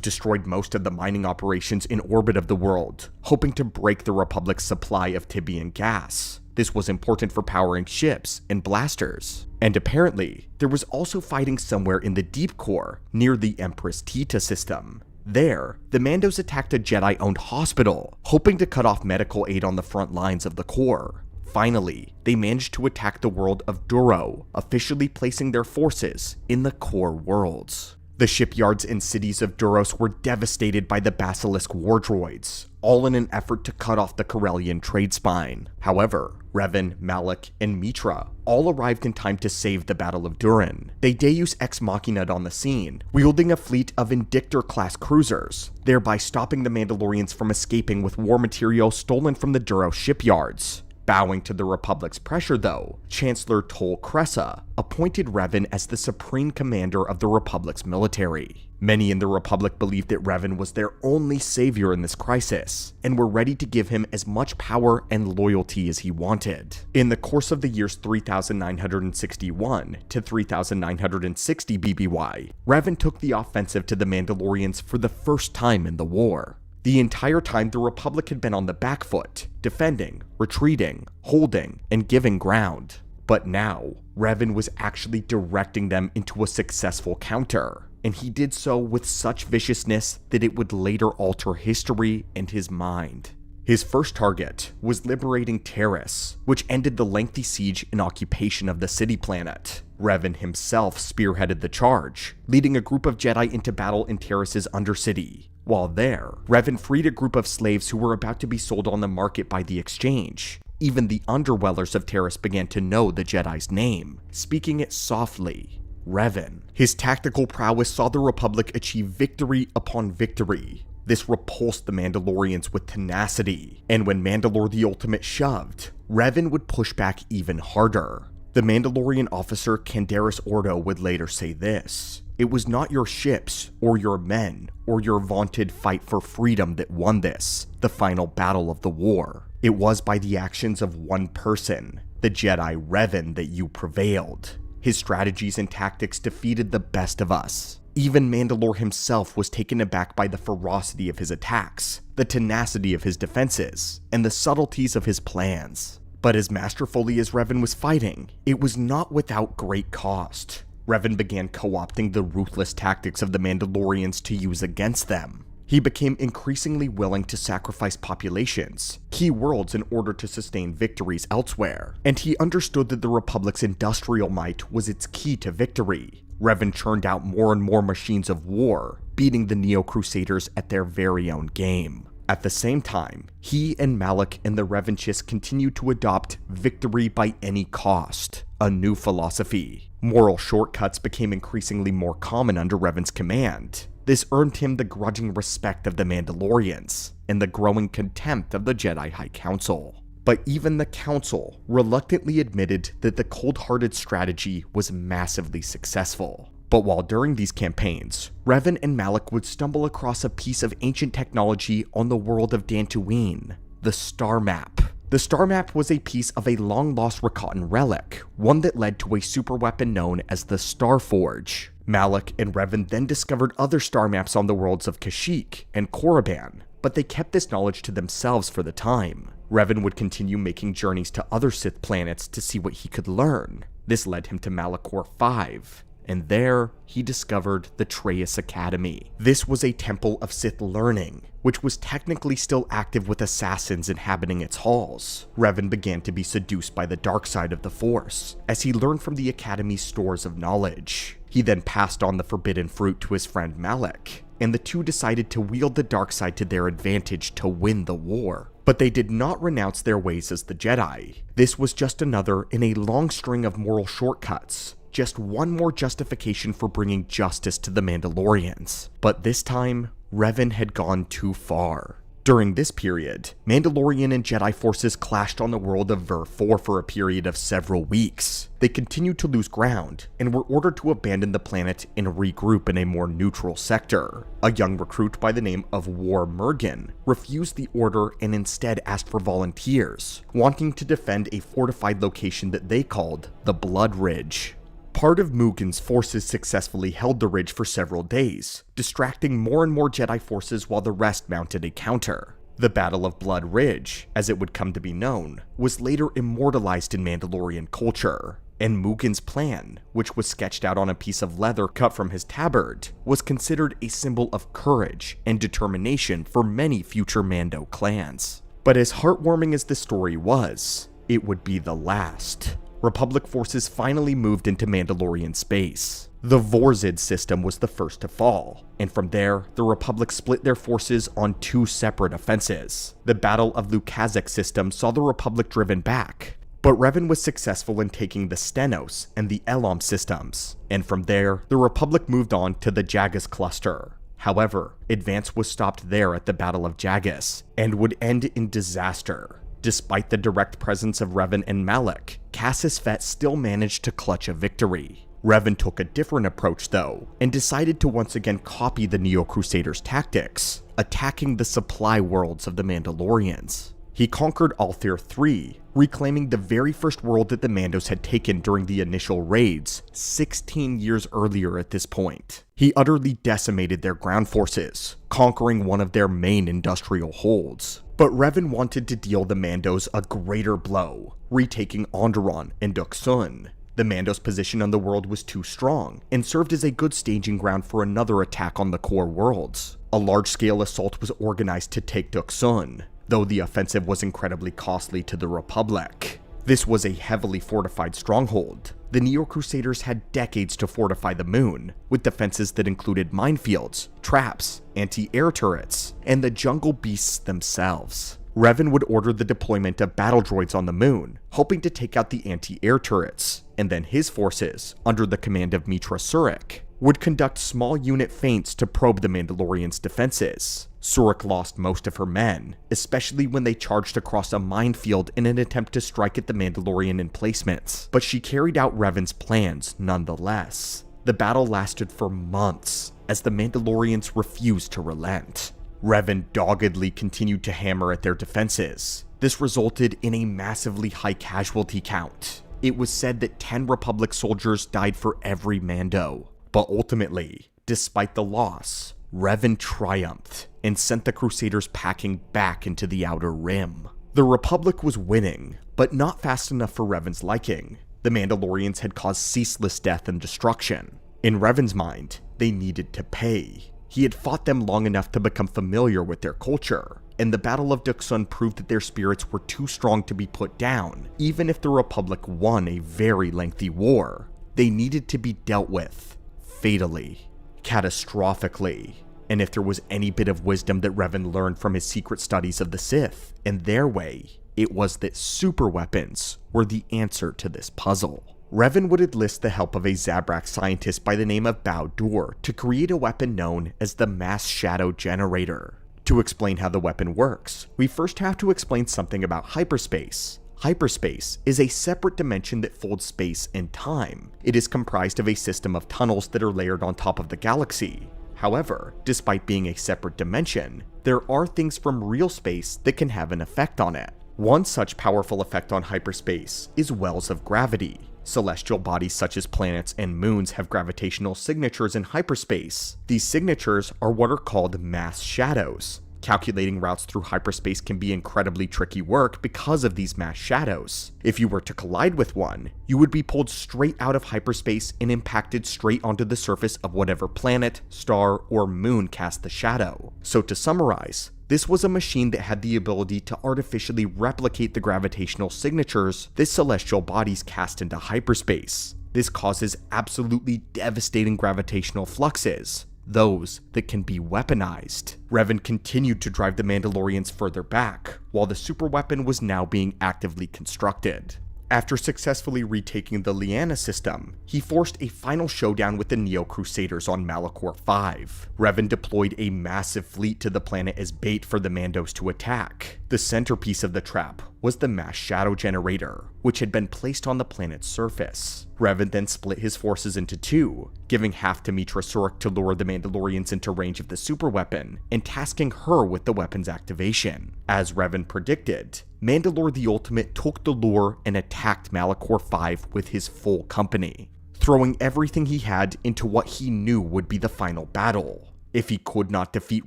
S1: destroyed most of the mining operations in orbit of the world, hoping to break the Republic's supply of Tibian gas. This was important for powering ships and blasters. And apparently, there was also fighting somewhere in the deep core, near the Empress Tita system. There, the Mandos attacked a Jedi-owned hospital, hoping to cut off medical aid on the front lines of the core. Finally, they managed to attack the world of Duro, officially placing their forces in the core worlds. The shipyards and cities of Duros were devastated by the Basilisk war droids, all in an effort to cut off the Corellian trade spine. However, Revan, Malak, and Meetra all arrived in time to save the Battle of Durin. They Deus Ex Machina'd on the scene, wielding a fleet of Indictor-class cruisers, thereby stopping the Mandalorians from escaping with war material stolen from the Duros shipyards. Bowing to the Republic's pressure though, Chancellor Tol Kressa appointed Revan as the supreme commander of the Republic's military. Many in the Republic believed that Revan was their only savior in this crisis, and were ready to give him as much power and loyalty as he wanted. In the course of the years 3961 to 3960 BBY, Revan took the offensive to the Mandalorians for the first time in the war. The entire time the Republic had been on the back foot, defending, retreating, holding, and giving ground. But now, Revan was actually directing them into a successful counter, and he did so with such viciousness that it would later alter history and his mind. His first target was liberating Taris, which ended the lengthy siege and occupation of the city planet. Revan himself spearheaded the charge, leading a group of Jedi into battle in Taris' Undercity. While there, Revan freed a group of slaves who were about to be sold on the market by the exchange. Even the underdwellers of Taris began to know the Jedi's name, speaking it softly: Revan. His tactical prowess saw the Republic achieve victory upon victory. This repulsed the Mandalorians with tenacity, and when Mandalore the Ultimate shoved, Revan would push back even harder. The Mandalorian officer Candaris Ordo would later say this: "It was not your ships, or your men, or your vaunted fight for freedom that won this, the final battle of the war. It was by the actions of one person, the Jedi Revan, that you prevailed. His strategies and tactics defeated the best of us. Even Mandalore himself was taken aback by the ferocity of his attacks, the tenacity of his defenses, and the subtleties of his plans. But as masterfully as Revan was fighting, it was not without great cost. Revan began co-opting the ruthless tactics of the Mandalorians to use against them. He became increasingly willing to sacrifice populations, key worlds in order to sustain victories elsewhere, and he understood that the Republic's industrial might was its key to victory. Revan churned out more and more machines of war, beating the Neo-Crusaders at their very own game. At the same time, he and Malak and the Revanchists continued to adopt victory by any cost, a new philosophy. Moral shortcuts became increasingly more common under Revan's command. This earned him the grudging respect of the Mandalorians, and the growing contempt of the Jedi High Council. But even the Council reluctantly admitted that the cold-hearted strategy was massively successful. But while during these campaigns, Revan and Malak would stumble across a piece of ancient technology on the world of Dantooine, the Star Map. The Star Map was a piece of a long-lost Rakatan relic, one that led to a superweapon known as the Star Forge. Malak and Revan then discovered other star maps on the worlds of Kashyyyk and Korriban, but they kept this knowledge to themselves for the time. Revan would continue making journeys to other Sith planets to see what he could learn. This led him to Malachor V, and there he discovered the Traya Academy. This was a temple of Sith learning, which was technically still active with assassins inhabiting its halls. Revan began to be seduced by the dark side of the Force, as he learned from the Academy's stores of knowledge. He then passed on the forbidden fruit to his friend Malak, and the two decided to wield the dark side to their advantage to win the war. But they did not renounce their ways as the Jedi. This was just another in a long string of moral shortcuts, just one more justification for bringing justice to the Mandalorians. But this time, Revan had gone too far. During this period, Mandalorian and Jedi forces clashed on the world of Ver 4 for a period of several weeks. They continued to lose ground, and were ordered to abandon the planet and regroup in a more neutral sector. A young recruit by the name of War Mergen refused the order and instead asked for volunteers, wanting to defend a fortified location that they called the Blood Ridge. Part of Mugen's forces successfully held the ridge for several days, distracting more and more Jedi forces while the rest mounted a counter. The Battle of Blood Ridge, as it would come to be known, was later immortalized in Mandalorian culture, and Mugen's plan, which was sketched out on a piece of leather cut from his tabard, was considered a symbol of courage and determination for many future Mando clans. But as heartwarming as the story was, it would be the last. Republic forces finally moved into Mandalorian space. The Vorzid system was the first to fall, and from there, the Republic split their forces on two separate offenses. The Battle of Lukazak system saw the Republic driven back, but Revan was successful in taking the Stenos and the Elam systems, and from there, the Republic moved on to the Jagus cluster. However, advance was stopped there at the Battle of Jagus, and would end in disaster. Despite the direct presence of Revan and Malak, Casus Fett still managed to clutch a victory. Revan took a different approach though, and decided to once again copy the Neo-Crusaders' tactics, attacking the supply worlds of the Mandalorians. He conquered Althir III, reclaiming the very first world that the Mandos had taken during the initial raids, 16 years earlier at this point. He utterly decimated their ground forces, conquering one of their main industrial holds. But Revan wanted to deal the Mandos a greater blow, retaking Onderon and Duxun. The Mandos' position on the world was too strong, and served as a good staging ground for another attack on the core worlds. A large-scale assault was organized to take Duxun, though the offensive was incredibly costly to the Republic. This was a heavily fortified stronghold. The Neo-Crusaders had decades to fortify the moon, with defenses that included minefields, traps, anti-air turrets, and the jungle beasts themselves. Revan would order the deployment of battle droids on the moon, hoping to take out the anti-air turrets, and then his forces, under the command of Mitra Surik, would conduct small unit feints to probe the Mandalorians' defenses. Surik lost most of her men, especially when they charged across a minefield in an attempt to strike at the Mandalorian emplacements, but she carried out Revan's plans nonetheless. The battle lasted for months, as the Mandalorians refused to relent. Revan doggedly continued to hammer at their defenses. This resulted in a massively high casualty count. It was said that 10 Republic soldiers died for every Mando. But ultimately, despite the loss, Revan triumphed and sent the Crusaders packing back into the Outer Rim. The Republic was winning, but not fast enough for Revan's liking. The Mandalorians had caused ceaseless death and destruction. In Revan's mind, they needed to pay. He had fought them long enough to become familiar with their culture, and the Battle of Duxun proved that their spirits were too strong to be put down, even if the Republic won a very lengthy war. They needed to be dealt with, fatally, catastrophically. And if there was any bit of wisdom that Revan learned from his secret studies of the Sith and their way, it was that super weapons were the answer to this puzzle. Revan would enlist the help of a Zabrak scientist by the name of Bao Dur to create a weapon known as the Mass Shadow Generator. To explain how the weapon works, we first have to explain something about hyperspace. Hyperspace is a separate dimension that folds space and time. It is comprised of a system of tunnels that are layered on top of the galaxy. However, despite being a separate dimension, there are things from real space that can have an effect on it. One such powerful effect on hyperspace is wells of gravity. Celestial bodies such as planets and moons have gravitational signatures in hyperspace. These signatures are what are called mass shadows. Calculating routes through hyperspace can be incredibly tricky work because of these mass shadows. If you were to collide with one, you would be pulled straight out of hyperspace and impacted straight onto the surface of whatever planet, star, or moon cast the shadow. So to summarize, this was a machine that had the ability to artificially replicate the gravitational signatures that celestial bodies cast into hyperspace. This causes absolutely devastating gravitational fluxes, those that can be weaponized. Revan continued to drive the Mandalorians further back, while the superweapon was now being actively constructed. After successfully retaking the Liana system, he forced a final showdown with the Neo-Crusaders on Malachor V. Revan deployed a massive fleet to the planet as bait for the Mandos to attack. The centerpiece of the trap was the Mass Shadow Generator, which had been placed on the planet's surface. Revan then split his forces into two, giving half to Mitra Surik to lure the Mandalorians into range of the superweapon, and tasking her with the weapon's activation. As Revan predicted, Mandalore the Ultimate took the lure and attacked Malachor V with his full company, throwing everything he had into what he knew would be the final battle. If he could not defeat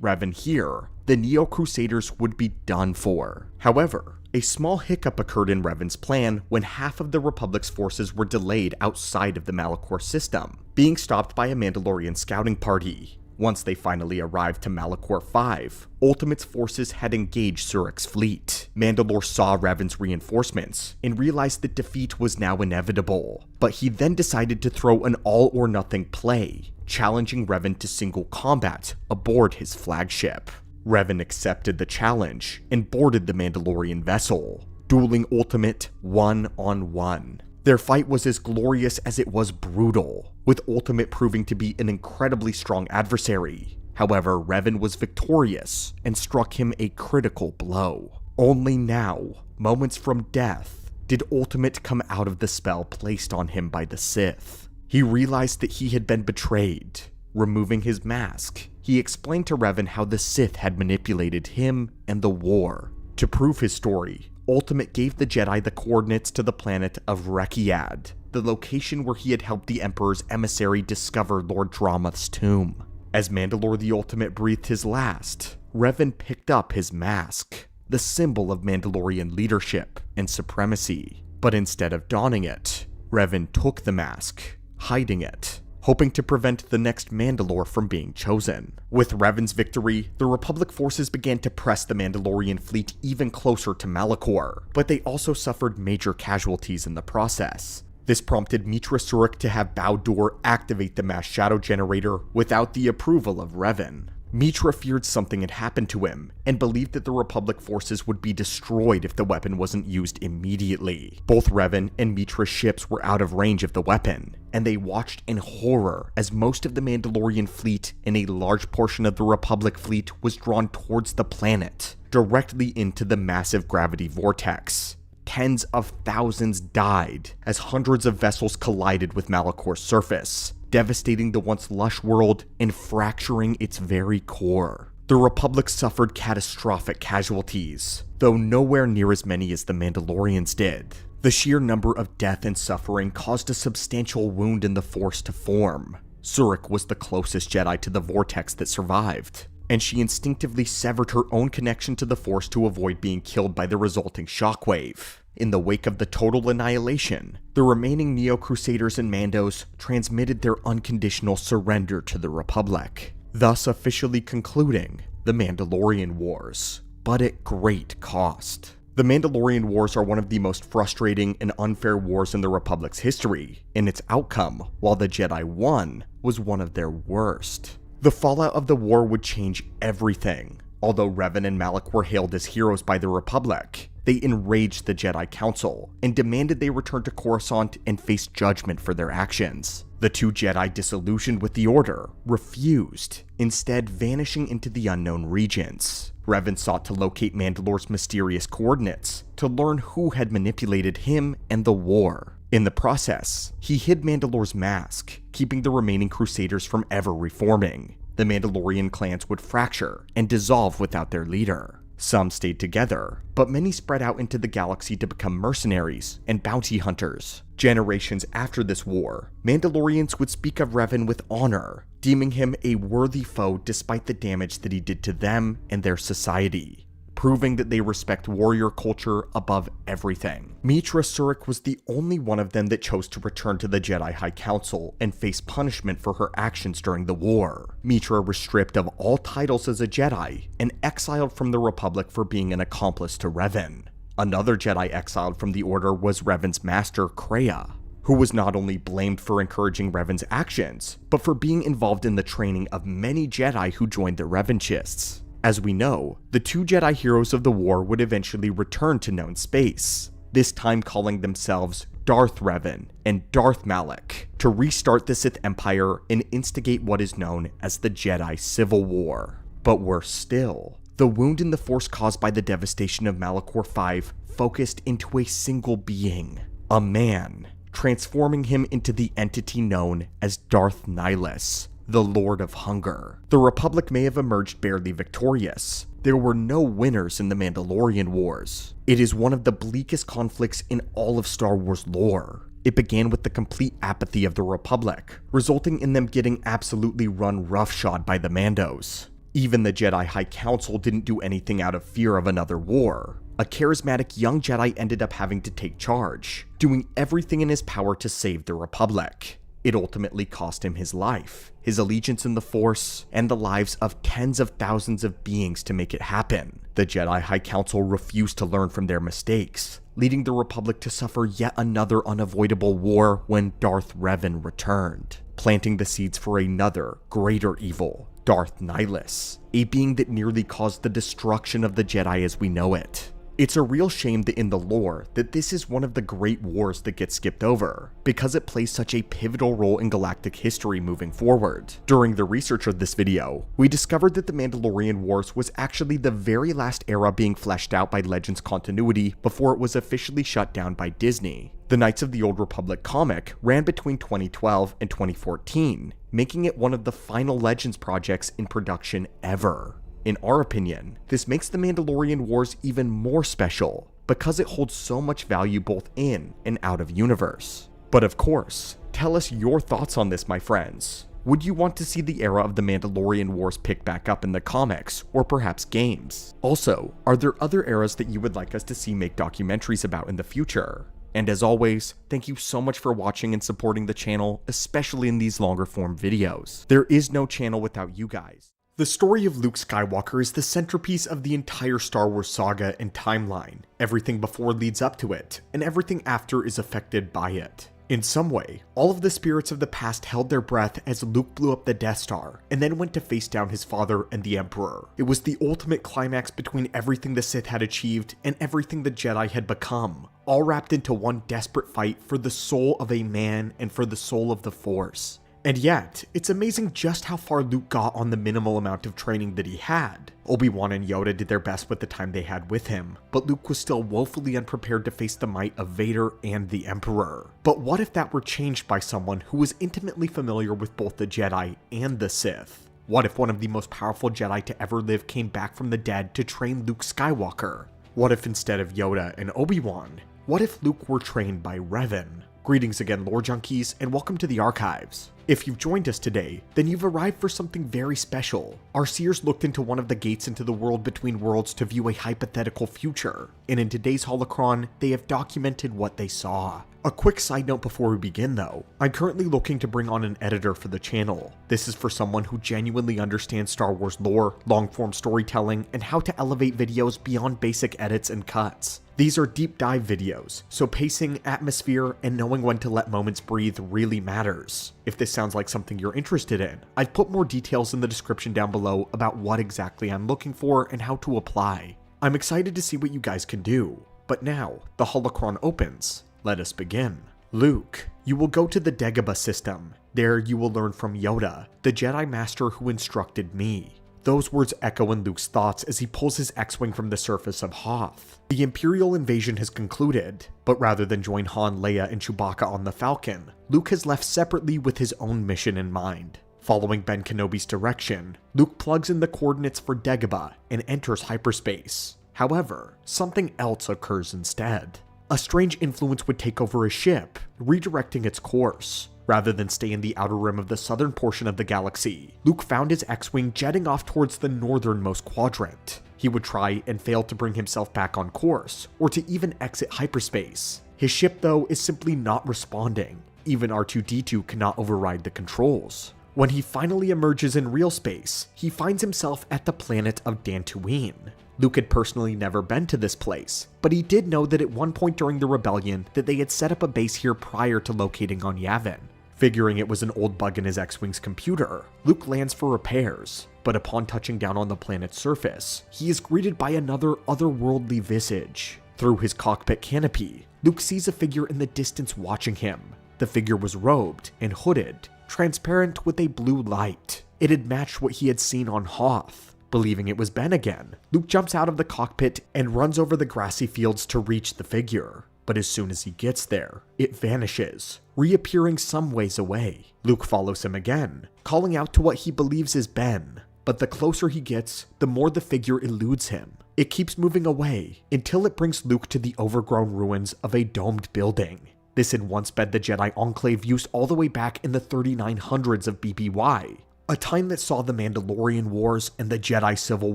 S1: Revan here, the Neo-Crusaders would be done for. However, a small hiccup occurred in Revan's plan when half of the Republic's forces were delayed outside of the Malachor system, being stopped by a Mandalorian scouting party. Once they finally arrived to Malachor V, Ultimate's forces had engaged Surik's fleet. Mandalore saw Revan's reinforcements and realized that defeat was now inevitable, but he then decided to throw an all-or-nothing play, challenging Revan to single combat aboard his flagship. Revan accepted the challenge and boarded the Mandalorian vessel, dueling Ultimate one-on-one. Their fight was as glorious as it was brutal, with Ultimate proving to be an incredibly strong adversary. However, Revan was victorious and struck him a critical blow. Only now moments from death, did Ultimate come out of the spell placed on him by the Sith. He realized that he had been betrayed. Removing his mask, he explained to Revan how the Sith had manipulated him and the war. To prove his story, Ultimate gave the Jedi the coordinates to the planet of Rekiad, the location where he had helped the Emperor's emissary discover Lord Dramath's tomb. As Mandalore the Ultimate breathed his last, Revan picked up his mask, the symbol of Mandalorian leadership and supremacy. But instead of donning it, Revan took the mask, hiding it, hoping to prevent the next Mandalore from being chosen. With Revan's victory, the Republic forces began to press the Mandalorian fleet even closer to Malachor, but they also suffered major casualties in the process. This prompted Meetra Surik to have Bao-Dur activate the mass shadow generator without the approval of Revan. Meetra feared something had happened to him, and believed that the Republic forces would be destroyed if the weapon wasn't used immediately. Both Revan and Meetra's ships were out of range of the weapon, and they watched in horror as most of the Mandalorian fleet and a large portion of the Republic fleet was drawn towards the planet, directly into the massive gravity vortex. Tens of thousands died as hundreds of vessels collided with Malachor's surface, devastating the once lush world and fracturing its very core. The Republic suffered catastrophic casualties, though nowhere near as many as the Mandalorians did. The sheer number of death and suffering caused a substantial wound in the Force to form. Surik was the closest Jedi to the vortex that survived, and she instinctively severed her own connection to the Force to avoid being killed by the resulting shockwave. In the wake of the total annihilation, the remaining Neo-Crusaders and Mandos transmitted their unconditional surrender to the Republic, thus officially concluding the Mandalorian Wars, but at great cost. The Mandalorian Wars are one of the most frustrating and unfair wars in the Republic's history, and its outcome, while the Jedi won, was one of their worst. The fallout of the war would change everything. Although Revan and Malak were hailed as heroes by the Republic, they enraged the Jedi Council and demanded they return to Coruscant and face judgment for their actions. The two Jedi, disillusioned with the Order, refused, instead vanishing into the unknown regions. Revan sought to locate Mandalore's mysterious coordinates to learn who had manipulated him and the war. In the process, he hid Mandalore's mask, keeping the remaining Crusaders from ever reforming. The Mandalorian clans would fracture and dissolve without their leader. Some stayed together, but many spread out into the galaxy to become mercenaries and bounty hunters. Generations after this war, Mandalorians would speak of Revan with honor, deeming him a worthy foe despite the damage that he did to them and their society, proving that they respect warrior culture above everything. Meetra Surik was the only one of them that chose to return to the Jedi High Council and face punishment for her actions during the war. Meetra was stripped of all titles as a Jedi and exiled from the Republic for being an accomplice to Revan. Another Jedi exiled from the Order was Revan's master, Traya, who was not only blamed for encouraging Revan's actions, but for being involved in the training of many Jedi who joined the Revanchists. As we know, the two Jedi heroes of the war would eventually return to known space, this time calling themselves Darth Revan and Darth Malak, to restart the Sith Empire and instigate what is known as the Jedi Civil War. But worse still, the wound in the Force caused by the devastation of Malachor V focused into a single being, a man, transforming him into the entity known as Darth Nihilus, the Lord of Hunger. The Republic may have emerged barely victorious. There were no winners in the Mandalorian Wars. It is one of the bleakest conflicts in all of Star Wars lore. It began with the complete apathy of the Republic, resulting in them getting absolutely run roughshod by the Mandos. Even the Jedi High Council didn't do anything out of fear of another war. A charismatic young Jedi ended up having to take charge, doing everything in his power to save the Republic. It ultimately cost him his life, his allegiance in the Force, and the lives of tens of thousands of beings to make it happen. The Jedi High Council refused to learn from their mistakes, leading the Republic to suffer yet another unavoidable war when Darth Revan returned, planting the seeds for another, greater evil, Darth Nihilus, a being that nearly caused the destruction of the Jedi as we know it. It's a real shame that in the lore that this is one of the great wars that gets skipped over, because it plays such a pivotal role in galactic history moving forward. During the research of this video, we discovered that the Mandalorian Wars was actually the very last era being fleshed out by Legends continuity before it was officially shut down by Disney. The Knights of the Old Republic comic ran between 2012 and 2014, making it one of the final Legends projects in production ever. In our opinion, this makes the Mandalorian Wars even more special, because it holds so much value both in and out of universe. But of course, tell us your thoughts on this, my friends. Would you want to see the era of the Mandalorian Wars pick back up in the comics, or perhaps games? Also, are there other eras that you would like us to see make documentaries about in the future? And as always, thank you so much for watching and supporting the channel, especially in these longer form videos. There is no channel without you guys. The story of Luke Skywalker is the centerpiece of the entire Star Wars saga and timeline. Everything before leads up to it, and everything after is affected by it. In some way, all of the spirits of the past held their breath as Luke blew up the Death Star, and then went to face down his father and the Emperor. It was the ultimate climax between everything the Sith had achieved and everything the Jedi had become, all wrapped into one desperate fight for the soul of a man and for the soul of the Force. And yet, it's amazing just how far Luke got on the minimal amount of training that he had. Obi-Wan and Yoda did their best with the time they had with him, but Luke was still woefully unprepared to face the might of Vader and the Emperor. But what if that were changed by someone who was intimately familiar with both the Jedi and the Sith? What if one of the most powerful Jedi to ever live came back from the dead to train Luke Skywalker? What if instead of Yoda and Obi-Wan, what if Luke were trained by Revan? Greetings again, lore junkies, and welcome to the archives. If you've joined us today, then you've arrived for something very special. Our seers looked into one of the gates into the world between worlds to view a hypothetical future, and in today's holocron, they have documented what they saw. A quick side note before we begin though, I'm currently looking to bring on an editor for the channel. This is for someone who genuinely understands Star Wars lore, long-form storytelling, and how to elevate videos beyond basic edits and cuts. These are deep dive videos, so pacing, atmosphere, and knowing when to let moments breathe really matters. If this sounds like something you're interested in, I've put more details in the description down below about what exactly I'm looking for and how to apply. I'm excited to see what you guys can do. But now, the holocron opens. Let us begin. Luke, you will go to the Dagobah system. There you will learn from Yoda, the Jedi Master who instructed me. Those words echo in Luke's thoughts as he pulls his X-Wing from the surface of Hoth. The Imperial invasion has concluded, but rather than join Han, Leia, and Chewbacca on the Falcon, Luke has left separately with his own mission in mind. Following Ben Kenobi's direction, Luke plugs in the coordinates for Dagobah and enters hyperspace. However, something else occurs instead. A strange influence would take over his ship, redirecting its course. Rather than stay in the outer rim of the southern portion of the galaxy, Luke found his X-Wing jetting off towards the northernmost quadrant. He would try and fail to bring himself back on course, or to even exit hyperspace. His ship, though, is simply not responding. Even R2-D2 cannot override the controls. When he finally emerges in real space, he finds himself at the planet of Dantooine. Luke had personally never been to this place, but he did know that at one point during the rebellion that they had set up a base here prior to locating on Yavin. Figuring it was an old bug in his X-Wing's computer, Luke lands for repairs, but upon touching down on the planet's surface, he is greeted by another otherworldly visage. Through his cockpit canopy, Luke sees a figure in the distance watching him. The figure was robed and hooded, transparent with a blue light. It had matched what he had seen on Hoth. Believing it was Ben again, Luke jumps out of the cockpit and runs over the grassy fields to reach the figure. But as soon as he gets there, it vanishes, reappearing some ways away. Luke follows him again, calling out to what he believes is Ben. But the closer he gets, the more the figure eludes him. It keeps moving away until it brings Luke to the overgrown ruins of a domed building. This had once been the Jedi Enclave used all the way back in the 3900s of BBY. A time that saw the Mandalorian Wars and the Jedi Civil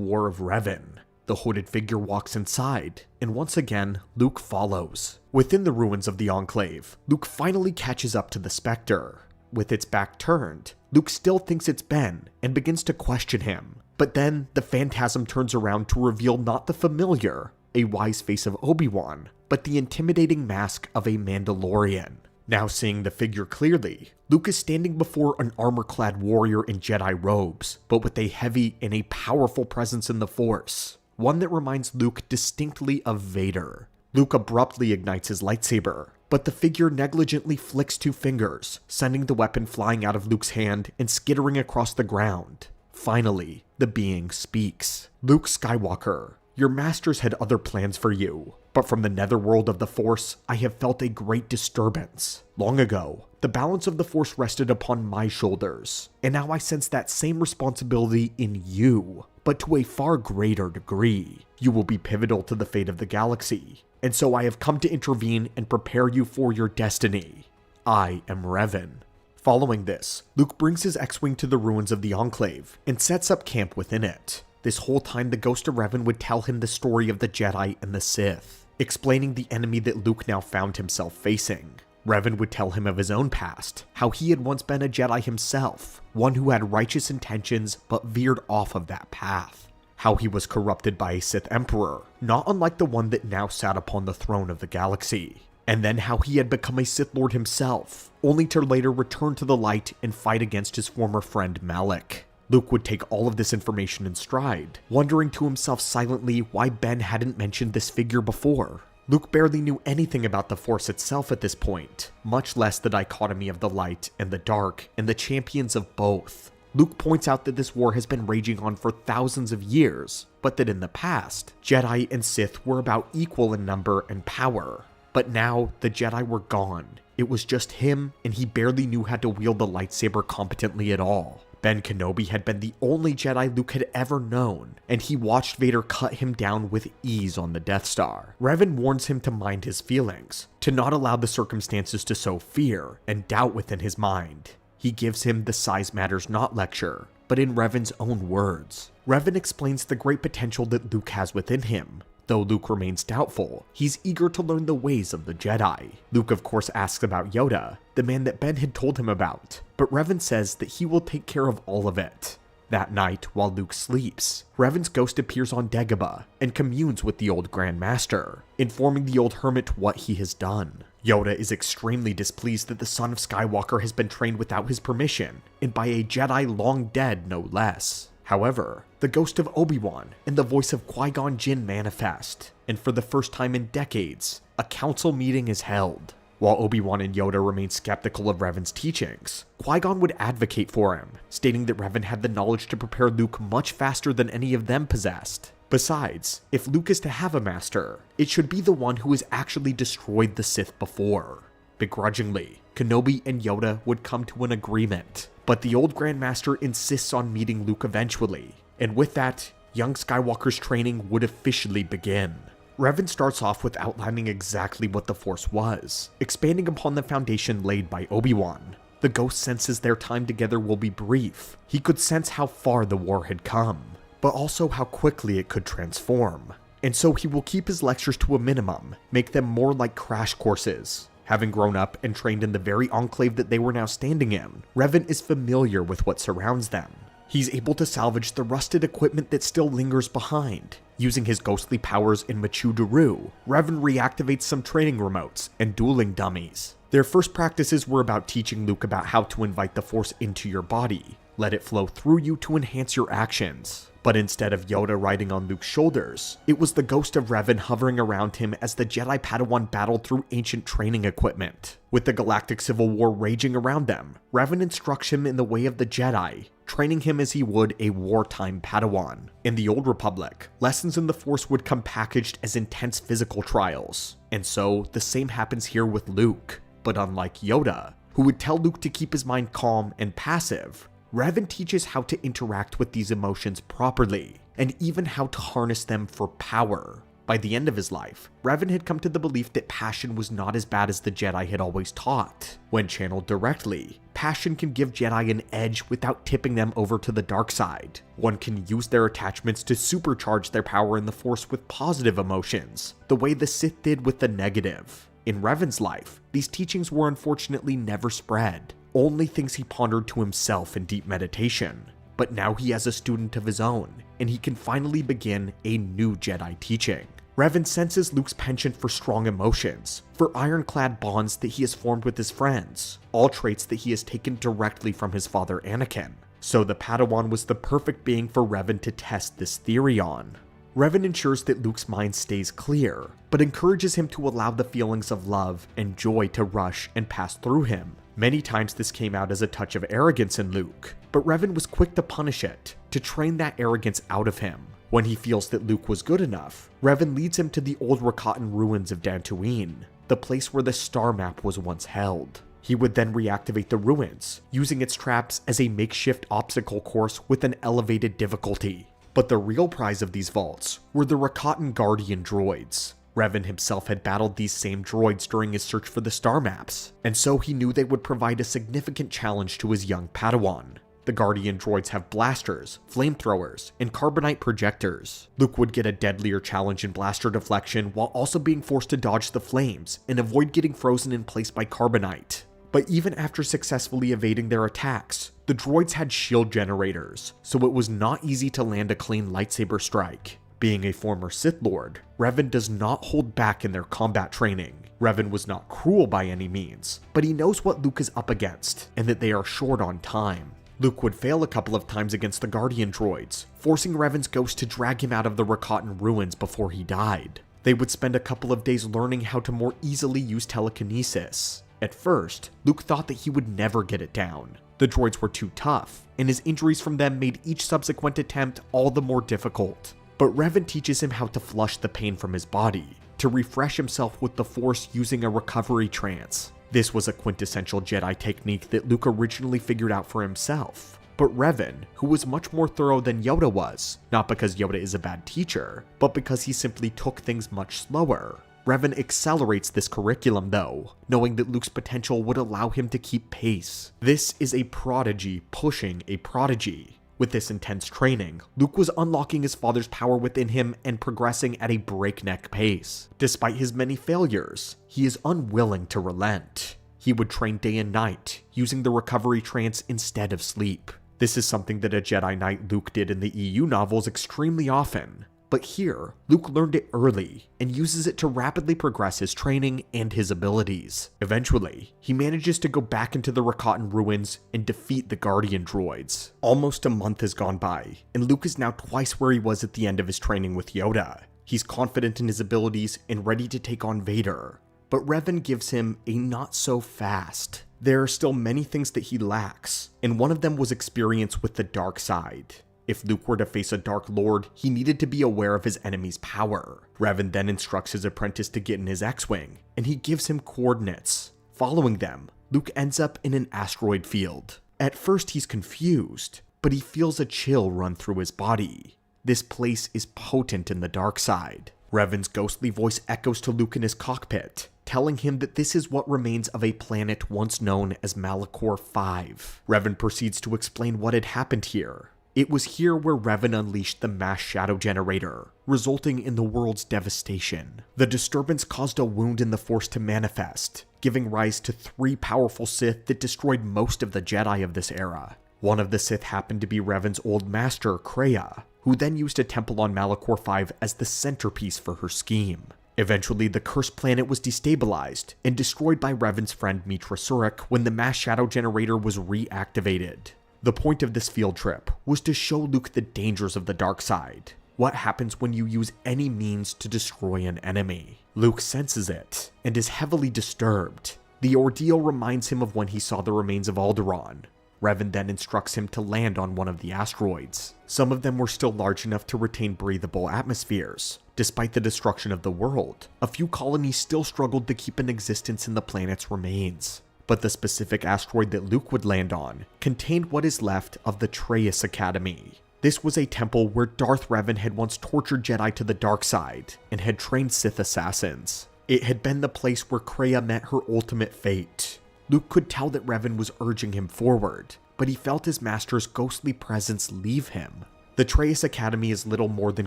S1: War of Revan. The hooded figure walks inside, and once again, Luke follows. Within the ruins of the Enclave, Luke finally catches up to the Spectre. With its back turned, Luke still thinks it's Ben and begins to question him. But then, the phantasm turns around to reveal not the familiar, a wise face of Obi-Wan, but the intimidating mask of a Mandalorian. Now seeing the figure clearly, Luke is standing before an armor-clad warrior in Jedi robes, but with a heavy and a powerful presence in the Force. one that reminds Luke distinctly of Vader. Luke abruptly ignites his lightsaber, but the figure negligently flicks 2 fingers, sending the weapon flying out of Luke's hand and skittering across the ground. Finally, the being speaks. Luke Skywalker, your masters had other plans for you, but from the netherworld of the Force, I have felt a great disturbance. Long ago, the balance of the Force rested upon my shoulders, and now I sense that same responsibility in you, but to a far greater degree. You will be pivotal to the fate of the galaxy, and so I have come to intervene and prepare you for your destiny. I am Revan. Following this, Luke brings his X-Wing to the ruins of the Enclave and sets up camp within it. This whole time, the ghost of Revan would tell him the story of the Jedi and the Sith, explaining the enemy that Luke now found himself facing. Revan would tell him of his own past, how he had once been a Jedi himself, one who had righteous intentions but veered off of that path. How he was corrupted by a Sith Emperor, not unlike the one that now sat upon the throne of the galaxy. And then how he had become a Sith Lord himself, only to later return to the light and fight against his former friend Malak. Luke would take all of this information in stride, wondering to himself silently why Ben hadn't mentioned this figure before. Luke barely knew anything about the Force itself at this point, much less the dichotomy of the light and the dark and the champions of both. Luke points out that this war has been raging on for thousands of years, but that in the past, Jedi and Sith were about equal in number and power. But now, the Jedi were gone. It was just him, and he barely knew how to wield the lightsaber competently at all. Ben Kenobi had been the only Jedi Luke had ever known, and he watched Vader cut him down with ease on the Death Star. Revan warns him to mind his feelings, to not allow the circumstances to sow fear and doubt within his mind. He gives him the size matters not lecture, but in Revan's own words. Revan explains the great potential that Luke has within him. Though Luke remains doubtful, he's eager to learn the ways of the Jedi. Luke of course asks about Yoda, the man that Ben had told him about, but Revan says that he will take care of all of it. That night, while Luke sleeps, Revan's ghost appears on Dagobah and communes with the old Grand Master, informing the old hermit what he has done. Yoda is extremely displeased that the son of Skywalker has been trained without his permission, and by a Jedi long dead no less. However, the ghost of Obi-Wan and the voice of Qui-Gon Jinn manifest, and for the first time in decades, a council meeting is held. While Obi-Wan and Yoda remain skeptical of Revan's teachings, Qui-Gon would advocate for him, stating that Revan had the knowledge to prepare Luke much faster than any of them possessed. Besides, if Luke is to have a master, it should be the one who has actually destroyed the Sith before. Begrudgingly, Kenobi and Yoda would come to an agreement, but the old Grand Master insists on meeting Luke eventually, and with that, young Skywalker's training would officially begin. Revan starts off with outlining exactly what the Force was, expanding upon the foundation laid by Obi-Wan. The ghost senses their time together will be brief. He could sense how far the war had come, but also how quickly it could transform. And so he will keep his lectures to a minimum, make them more like crash courses. Having grown up and trained in the very enclave that they were now standing in, Revan is familiar with what surrounds them. He's able to salvage the rusted equipment that still lingers behind. Using his ghostly powers in Machu Daru, Revan reactivates some training remotes and dueling dummies. Their first practices were about teaching Luke about how to invite the Force into your body, let it flow through you to enhance your actions. But instead of Yoda riding on Luke's shoulders, it was the ghost of Revan hovering around him as the Jedi Padawan battled through ancient training equipment. With the galactic civil war raging around them, Revan instructs him in the way of the Jedi, training him as he would a wartime Padawan. In the Old Republic, lessons in the Force would come packaged as intense physical trials, and so the same happens here with Luke. But unlike Yoda, who would tell Luke to keep his mind calm and passive, Revan teaches how to interact with these emotions properly, and even how to harness them for power. By the end of his life, Revan had come to the belief that passion was not as bad as the Jedi had always taught. When channeled directly, passion can give Jedi an edge without tipping them over to the dark side. One can use their attachments to supercharge their power in the Force with positive emotions, the way the Sith did with the negative. In Revan's life, these teachings were unfortunately never spread. Only things he pondered to himself in deep meditation. But now he has a student of his own, and he can finally begin a new Jedi teaching. Revan senses Luke's penchant for strong emotions, for ironclad bonds that he has formed with his friends, all traits that he has taken directly from his father Anakin. So the Padawan was the perfect being for Revan to test this theory on. Revan ensures that Luke's mind stays clear, but encourages him to allow the feelings of love and joy to rush and pass through him. Many times this came out as a touch of arrogance in Luke, but Revan was quick to punish it, to train that arrogance out of him. When he feels that Luke was good enough, Revan leads him to the old Rakatan ruins of Dantooine, the place where the star map was once held. He would then reactivate the ruins, using its traps as a makeshift obstacle course with an elevated difficulty. But the real prize of these vaults were the Rakatan Guardian droids. Revan himself had battled these same droids during his search for the star maps, and so he knew they would provide a significant challenge to his young Padawan. The Guardian droids have blasters, flamethrowers, and carbonite projectors. Luke would get a deadlier challenge in blaster deflection while also being forced to dodge the flames and avoid getting frozen in place by carbonite. But even after successfully evading their attacks, the droids had shield generators, so it was not easy to land a clean lightsaber strike. Being a former Sith Lord, Revan does not hold back in their combat training. Revan was not cruel by any means, but he knows what Luke is up against, and that they are short on time. Luke would fail a couple of times against the Guardian droids, forcing Revan's ghost to drag him out of the Rakatan ruins before he died. They would spend a couple of days learning how to more easily use telekinesis. At first, Luke thought that he would never get it down. The droids were too tough, and his injuries from them made each subsequent attempt all the more difficult. But Revan teaches him how to flush the pain from his body, to refresh himself with the Force using a recovery trance. This was a quintessential Jedi technique that Luke originally figured out for himself. But Revan, who was much more thorough than Yoda was, not because Yoda is a bad teacher, but because he simply took things much slower. Revan accelerates this curriculum though, knowing that Luke's potential would allow him to keep pace. This is a prodigy pushing a prodigy. With this intense training, Luke was unlocking his father's power within him and progressing at a breakneck pace. Despite his many failures, he is unwilling to relent. He would train day and night, using the recovery trance instead of sleep. This is something that a Jedi Knight Luke did in the EU novels extremely often. But here, Luke learned it early and uses it to rapidly progress his training and his abilities. Eventually, he manages to go back into the Rakatan ruins and defeat the Guardian droids. Almost a month has gone by, and Luke is now twice where he was at the end of his training with Yoda. He's confident in his abilities and ready to take on Vader. But Revan gives him a not so fast. There are still many things that he lacks, and one of them was experience with the dark side. If Luke were to face a Dark Lord, he needed to be aware of his enemy's power. Revan then instructs his apprentice to get in his X-Wing, and he gives him coordinates. Following them, Luke ends up in an asteroid field. At first he's confused, but he feels a chill run through his body. This place is potent in the dark side. Revan's ghostly voice echoes to Luke in his cockpit, telling him that this is what remains of a planet once known as Malachor 5. Revan proceeds to explain what had happened here. It was here where Revan unleashed the mass shadow generator, resulting in the world's devastation. The disturbance caused a wound in the Force to manifest, giving rise to 3 powerful Sith that destroyed most of the Jedi of this era. One of the Sith happened to be Revan's old master, Traya, who then used a temple on Malachor 5 as the centerpiece for her scheme. Eventually, the cursed planet was destabilized and destroyed by Revan's friend Mitra Surik when the mass shadow generator was reactivated. The point of this field trip was to show Luke the dangers of the dark side. What happens when you use any means to destroy an enemy? Luke senses it and is heavily disturbed. The ordeal reminds him of when he saw the remains of Alderaan. Revan then instructs him to land on one of the asteroids. Some of them were still large enough to retain breathable atmospheres. Despite the destruction of the world, a few colonies still struggled to keep an existence in the planet's remains. But the specific asteroid that Luke would land on contained what is left of the Traya Academy. This was a temple where Darth Revan had once tortured Jedi to the dark side and had trained Sith assassins. It had been the place where Traya met her ultimate fate. Luke could tell that Revan was urging him forward, but he felt his master's ghostly presence leave him. The Traya Academy is little more than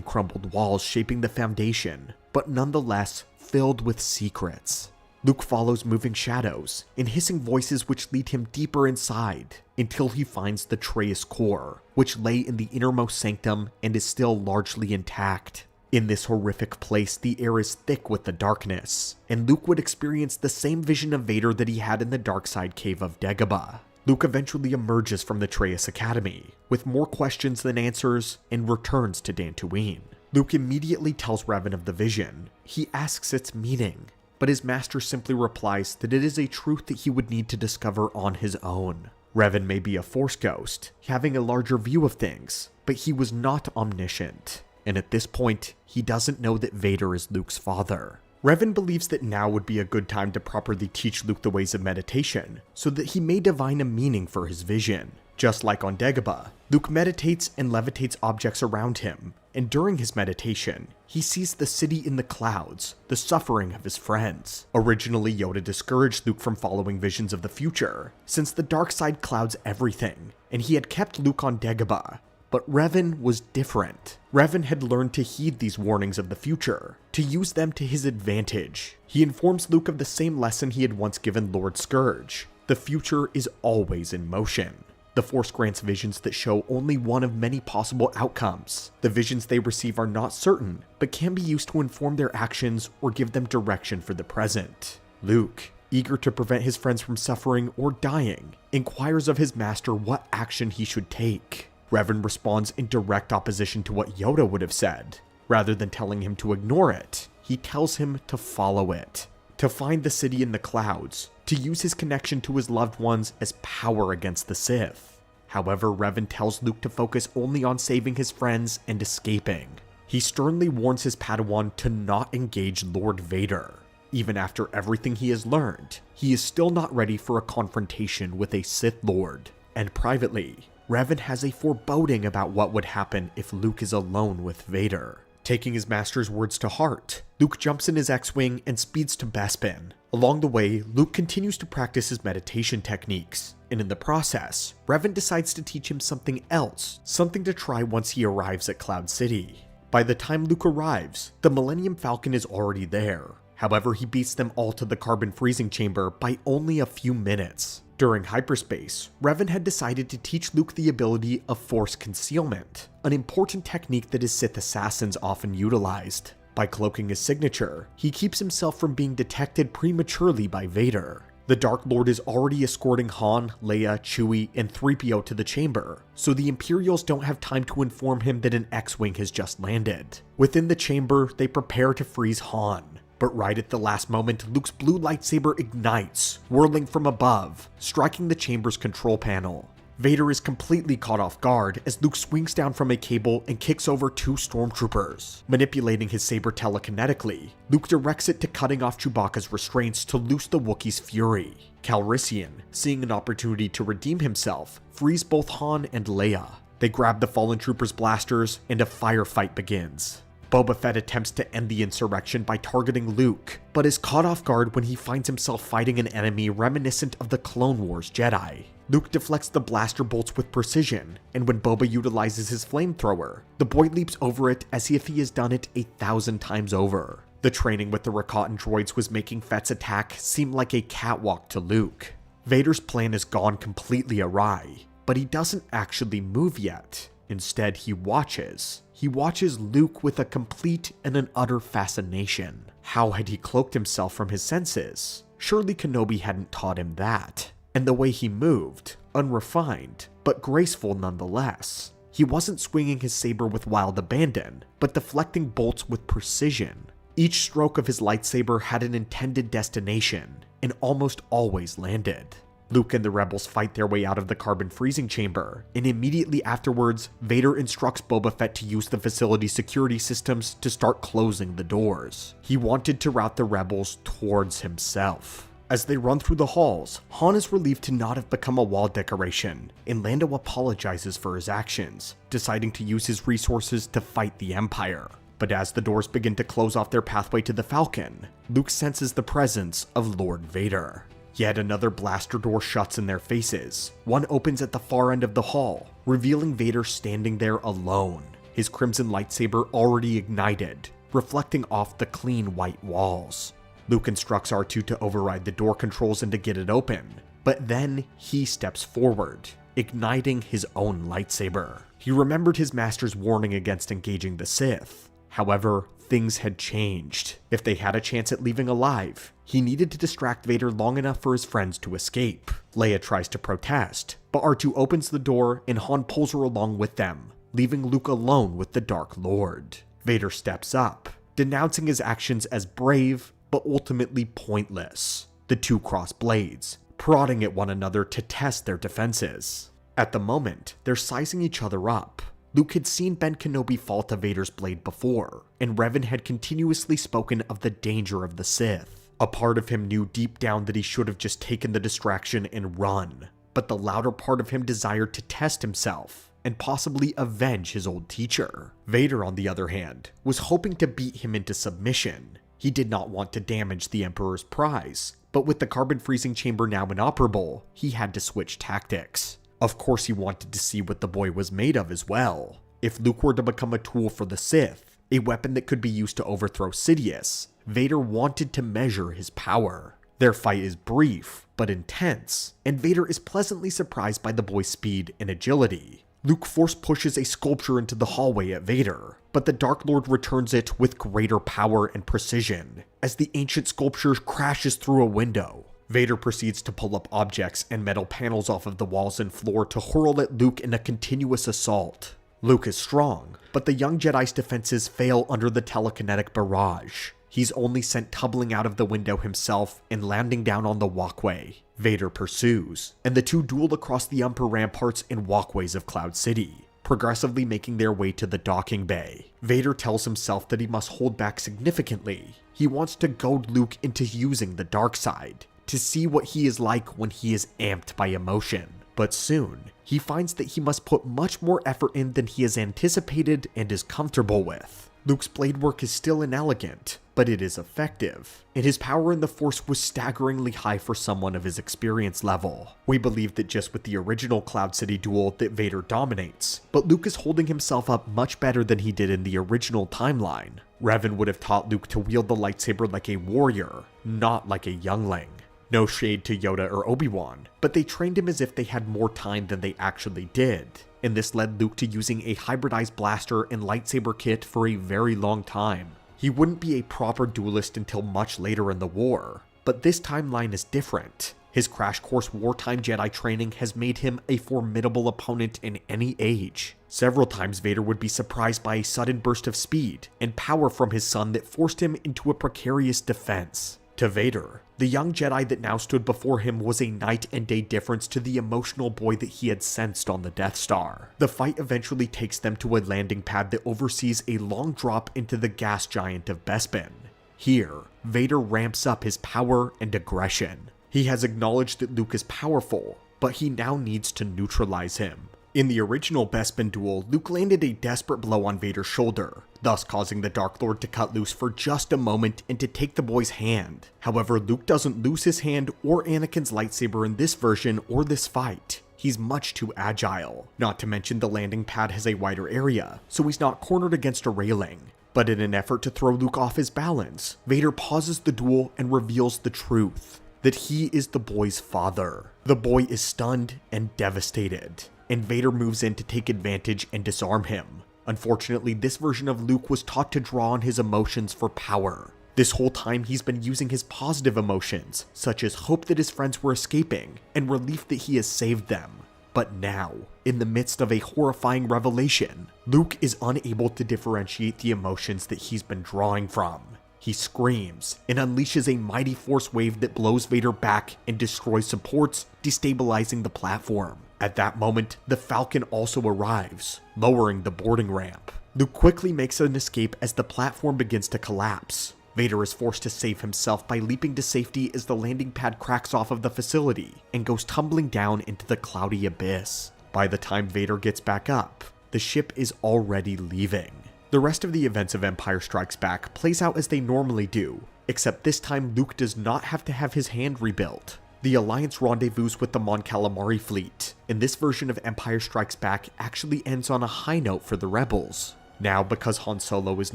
S1: crumbled walls shaping the foundation, but nonetheless filled with secrets. Luke follows moving shadows and hissing voices which lead him deeper inside until he finds the Traya's core, which lay in the innermost sanctum and is still largely intact. In this horrific place, the air is thick with the darkness, and Luke would experience the same vision of Vader that he had in the dark side cave of Dagobah. Luke eventually emerges from the Traya Academy, with more questions than answers, and returns to Dantooine. Luke immediately tells Revan of the vision. He asks its meaning, but his master simply replies that it is a truth that he would need to discover on his own. Revan may be a Force ghost, having a larger view of things, but he was not omniscient, and at this point, he doesn't know that Vader is Luke's father. Revan believes that now would be a good time to properly teach Luke the ways of meditation, so that he may divine a meaning for his vision. Just like on Dagobah, Luke meditates and levitates objects around him, and during his meditation, he sees the city in the clouds, the suffering of his friends. Originally, Yoda discouraged Luke from following visions of the future, since the dark side clouds everything, and he had kept Luke on Dagobah. But Revan was different. Revan had learned to heed these warnings of the future, to use them to his advantage. He informs Luke of the same lesson he had once given Lord Scourge. The future is always in motion. The Force grants visions that show only one of many possible outcomes. The visions they receive are not certain, but can be used to inform their actions or give them direction for the present. Luke, eager to prevent his friends from suffering or dying, inquires of his master what action he should take. Revan responds in direct opposition to what Yoda would have said. Rather than telling him to ignore it, he tells him to follow it, to find the city in the clouds, to use his connection to his loved ones as power against the Sith. However, Revan tells Luke to focus only on saving his friends and escaping. He sternly warns his Padawan to not engage Lord Vader. Even after everything he has learned, he is still not ready for a confrontation with a Sith Lord. And privately, Revan has a foreboding about what would happen if Luke is alone with Vader. Taking his master's words to heart, Luke jumps in his X-Wing and speeds to Bespin. Along the way, Luke continues to practice his meditation techniques, and in the process, Revan decides to teach him something else, something to try once he arrives at Cloud City. By the time Luke arrives, the Millennium Falcon is already there. However, he beats them all to the carbon freezing chamber by only a few minutes. During hyperspace, Revan had decided to teach Luke the ability of Force concealment, an important technique that his Sith assassins often utilized. By cloaking his signature, he keeps himself from being detected prematurely by Vader. The Dark Lord is already escorting Han, Leia, Chewie, and 3PO to the chamber, so the Imperials don't have time to inform him that an X-Wing has just landed. Within the chamber, they prepare to freeze Han. But right at the last moment, Luke's blue lightsaber ignites, whirling from above, striking the chamber's control panel. Vader is completely caught off guard as Luke swings down from a cable and kicks over 2 stormtroopers. Manipulating his saber telekinetically, Luke directs it to cutting off Chewbacca's restraints to loose the Wookiee's fury. Calrissian, seeing an opportunity to redeem himself, frees both Han and Leia. They grab the fallen troopers' blasters, and a firefight begins. Boba Fett attempts to end the insurrection by targeting Luke, but is caught off guard when he finds himself fighting an enemy reminiscent of the Clone Wars Jedi. Luke deflects the blaster bolts with precision, and when Boba utilizes his flamethrower, the boy leaps over it as if he has done it 1,000 times over. The training with the Rakatan droids was making Fett's attack seem like a catwalk to Luke. Vader's plan has gone completely awry, but he doesn't actually move yet. Instead, he watches. He watches Luke with a complete and an utter fascination. How had he cloaked himself from his senses? Surely Kenobi hadn't taught him that. And the way he moved, unrefined, but graceful nonetheless. He wasn't swinging his saber with wild abandon, but deflecting bolts with precision. Each stroke of his lightsaber had an intended destination, and almost always landed. Luke and the rebels fight their way out of the carbon freezing chamber, and immediately afterwards, Vader instructs Boba Fett to use the facility's security systems to start closing the doors. He wanted to route the rebels towards himself. As they run through the halls, Han is relieved to not have become a wall decoration, and Lando apologizes for his actions, deciding to use his resources to fight the Empire. But as the doors begin to close off their pathway to the Falcon, Luke senses the presence of Lord Vader. Yet another blaster door shuts in their faces. One opens at the far end of the hall, revealing Vader standing there alone, his crimson lightsaber already ignited, reflecting off the clean white walls. Luke instructs R2 to override the door controls and to get it open, but then he steps forward, igniting his own lightsaber. He remembered his master's warning against engaging the Sith. However, things had changed. If they had a chance at leaving alive, he needed to distract Vader long enough for his friends to escape. Leia tries to protest, but R2 opens the door and Han pulls her along with them, leaving Luke alone with the Dark Lord. Vader steps up, denouncing his actions as brave, but ultimately pointless. The two cross blades, prodding at one another to test their defenses. At the moment, they're sizing each other up. Luke had seen Ben Kenobi fall to Vader's blade before, and Revan had continuously spoken of the danger of the Sith. A part of him knew deep down that he should have just taken the distraction and run, but the louder part of him desired to test himself and possibly avenge his old teacher. Vader, on the other hand, was hoping to beat him into submission. He did not want to damage the Emperor's prize, but with the carbon freezing chamber now inoperable, he had to switch tactics. Of course, he wanted to see what the boy was made of as well. If Luke were to become a tool for the Sith, a weapon that could be used to overthrow Sidious, Vader wanted to measure his power. Their fight is brief, but intense, and Vader is pleasantly surprised by the boy's speed and agility. Luke force pushes a sculpture into the hallway at Vader, but the Dark Lord returns it with greater power and precision, as the ancient sculpture crashes through a window. Vader proceeds to pull up objects and metal panels off of the walls and floor to hurl at Luke in a continuous assault. Luke is strong, but the young Jedi's defenses fail under the telekinetic barrage. He's only sent tumbling out of the window himself and landing down on the walkway. Vader pursues, and the two duel across the upper ramparts and walkways of Cloud City, progressively making their way to the docking bay. Vader tells himself that he must hold back significantly. He wants to goad Luke into using the dark side, to see what he is like when he is amped by emotion. But soon, he finds that he must put much more effort in than he has anticipated and is comfortable with. Luke's blade work is still inelegant, but it is effective, and his power in the Force was staggeringly high for someone of his experience level. We believe that just with the original Cloud City duel that Vader dominates, but Luke is holding himself up much better than he did in the original timeline. Revan would have taught Luke to wield the lightsaber like a warrior, not like a youngling. No shade to Yoda or Obi-Wan, but they trained him as if they had more time than they actually did, and this led Luke to using a hybridized blaster and lightsaber kit for a very long time. He wouldn't be a proper duelist until much later in the war, but this timeline is different. His crash course wartime Jedi training has made him a formidable opponent in any age. Several times Vader would be surprised by a sudden burst of speed and power from his son that forced him into a precarious defense. To Vader, the young Jedi that now stood before him was a night and day difference to the emotional boy that he had sensed on the Death Star. The fight eventually takes them to a landing pad that oversees a long drop into the gas giant of Bespin. Here, Vader ramps up his power and aggression. He has acknowledged that Luke is powerful, but he now needs to neutralize him. In the original Bespin duel, Luke landed a desperate blow on Vader's shoulder, thus causing the Dark Lord to cut loose for just a moment and to take the boy's hand. However, Luke doesn't lose his hand or Anakin's lightsaber in this version or this fight. He's much too agile. Not to mention the landing pad has a wider area, so he's not cornered against a railing. But in an effort to throw Luke off his balance, Vader pauses the duel and reveals the truth, that he is the boy's father. The boy is stunned and devastated, and Vader moves in to take advantage and disarm him. Unfortunately, this version of Luke was taught to draw on his emotions for power. This whole time he's been using his positive emotions, such as hope that his friends were escaping, and relief that he has saved them. But now, in the midst of a horrifying revelation, Luke is unable to differentiate the emotions that he's been drawing from. He screams and unleashes a mighty force wave that blows Vader back and destroys supports, destabilizing the platform. At that moment, the Falcon also arrives, lowering the boarding ramp. Luke quickly makes an escape as the platform begins to collapse. Vader is forced to save himself by leaping to safety as the landing pad cracks off of the facility and goes tumbling down into the cloudy abyss. By the time Vader gets back up, the ship is already leaving. The rest of the events of Empire Strikes Back plays out as they normally do, except this time Luke does not have to have his hand rebuilt. The Alliance rendezvous with the Mon Calamari fleet, and this version of Empire Strikes Back actually ends on a high note for the rebels. Now, because Han Solo is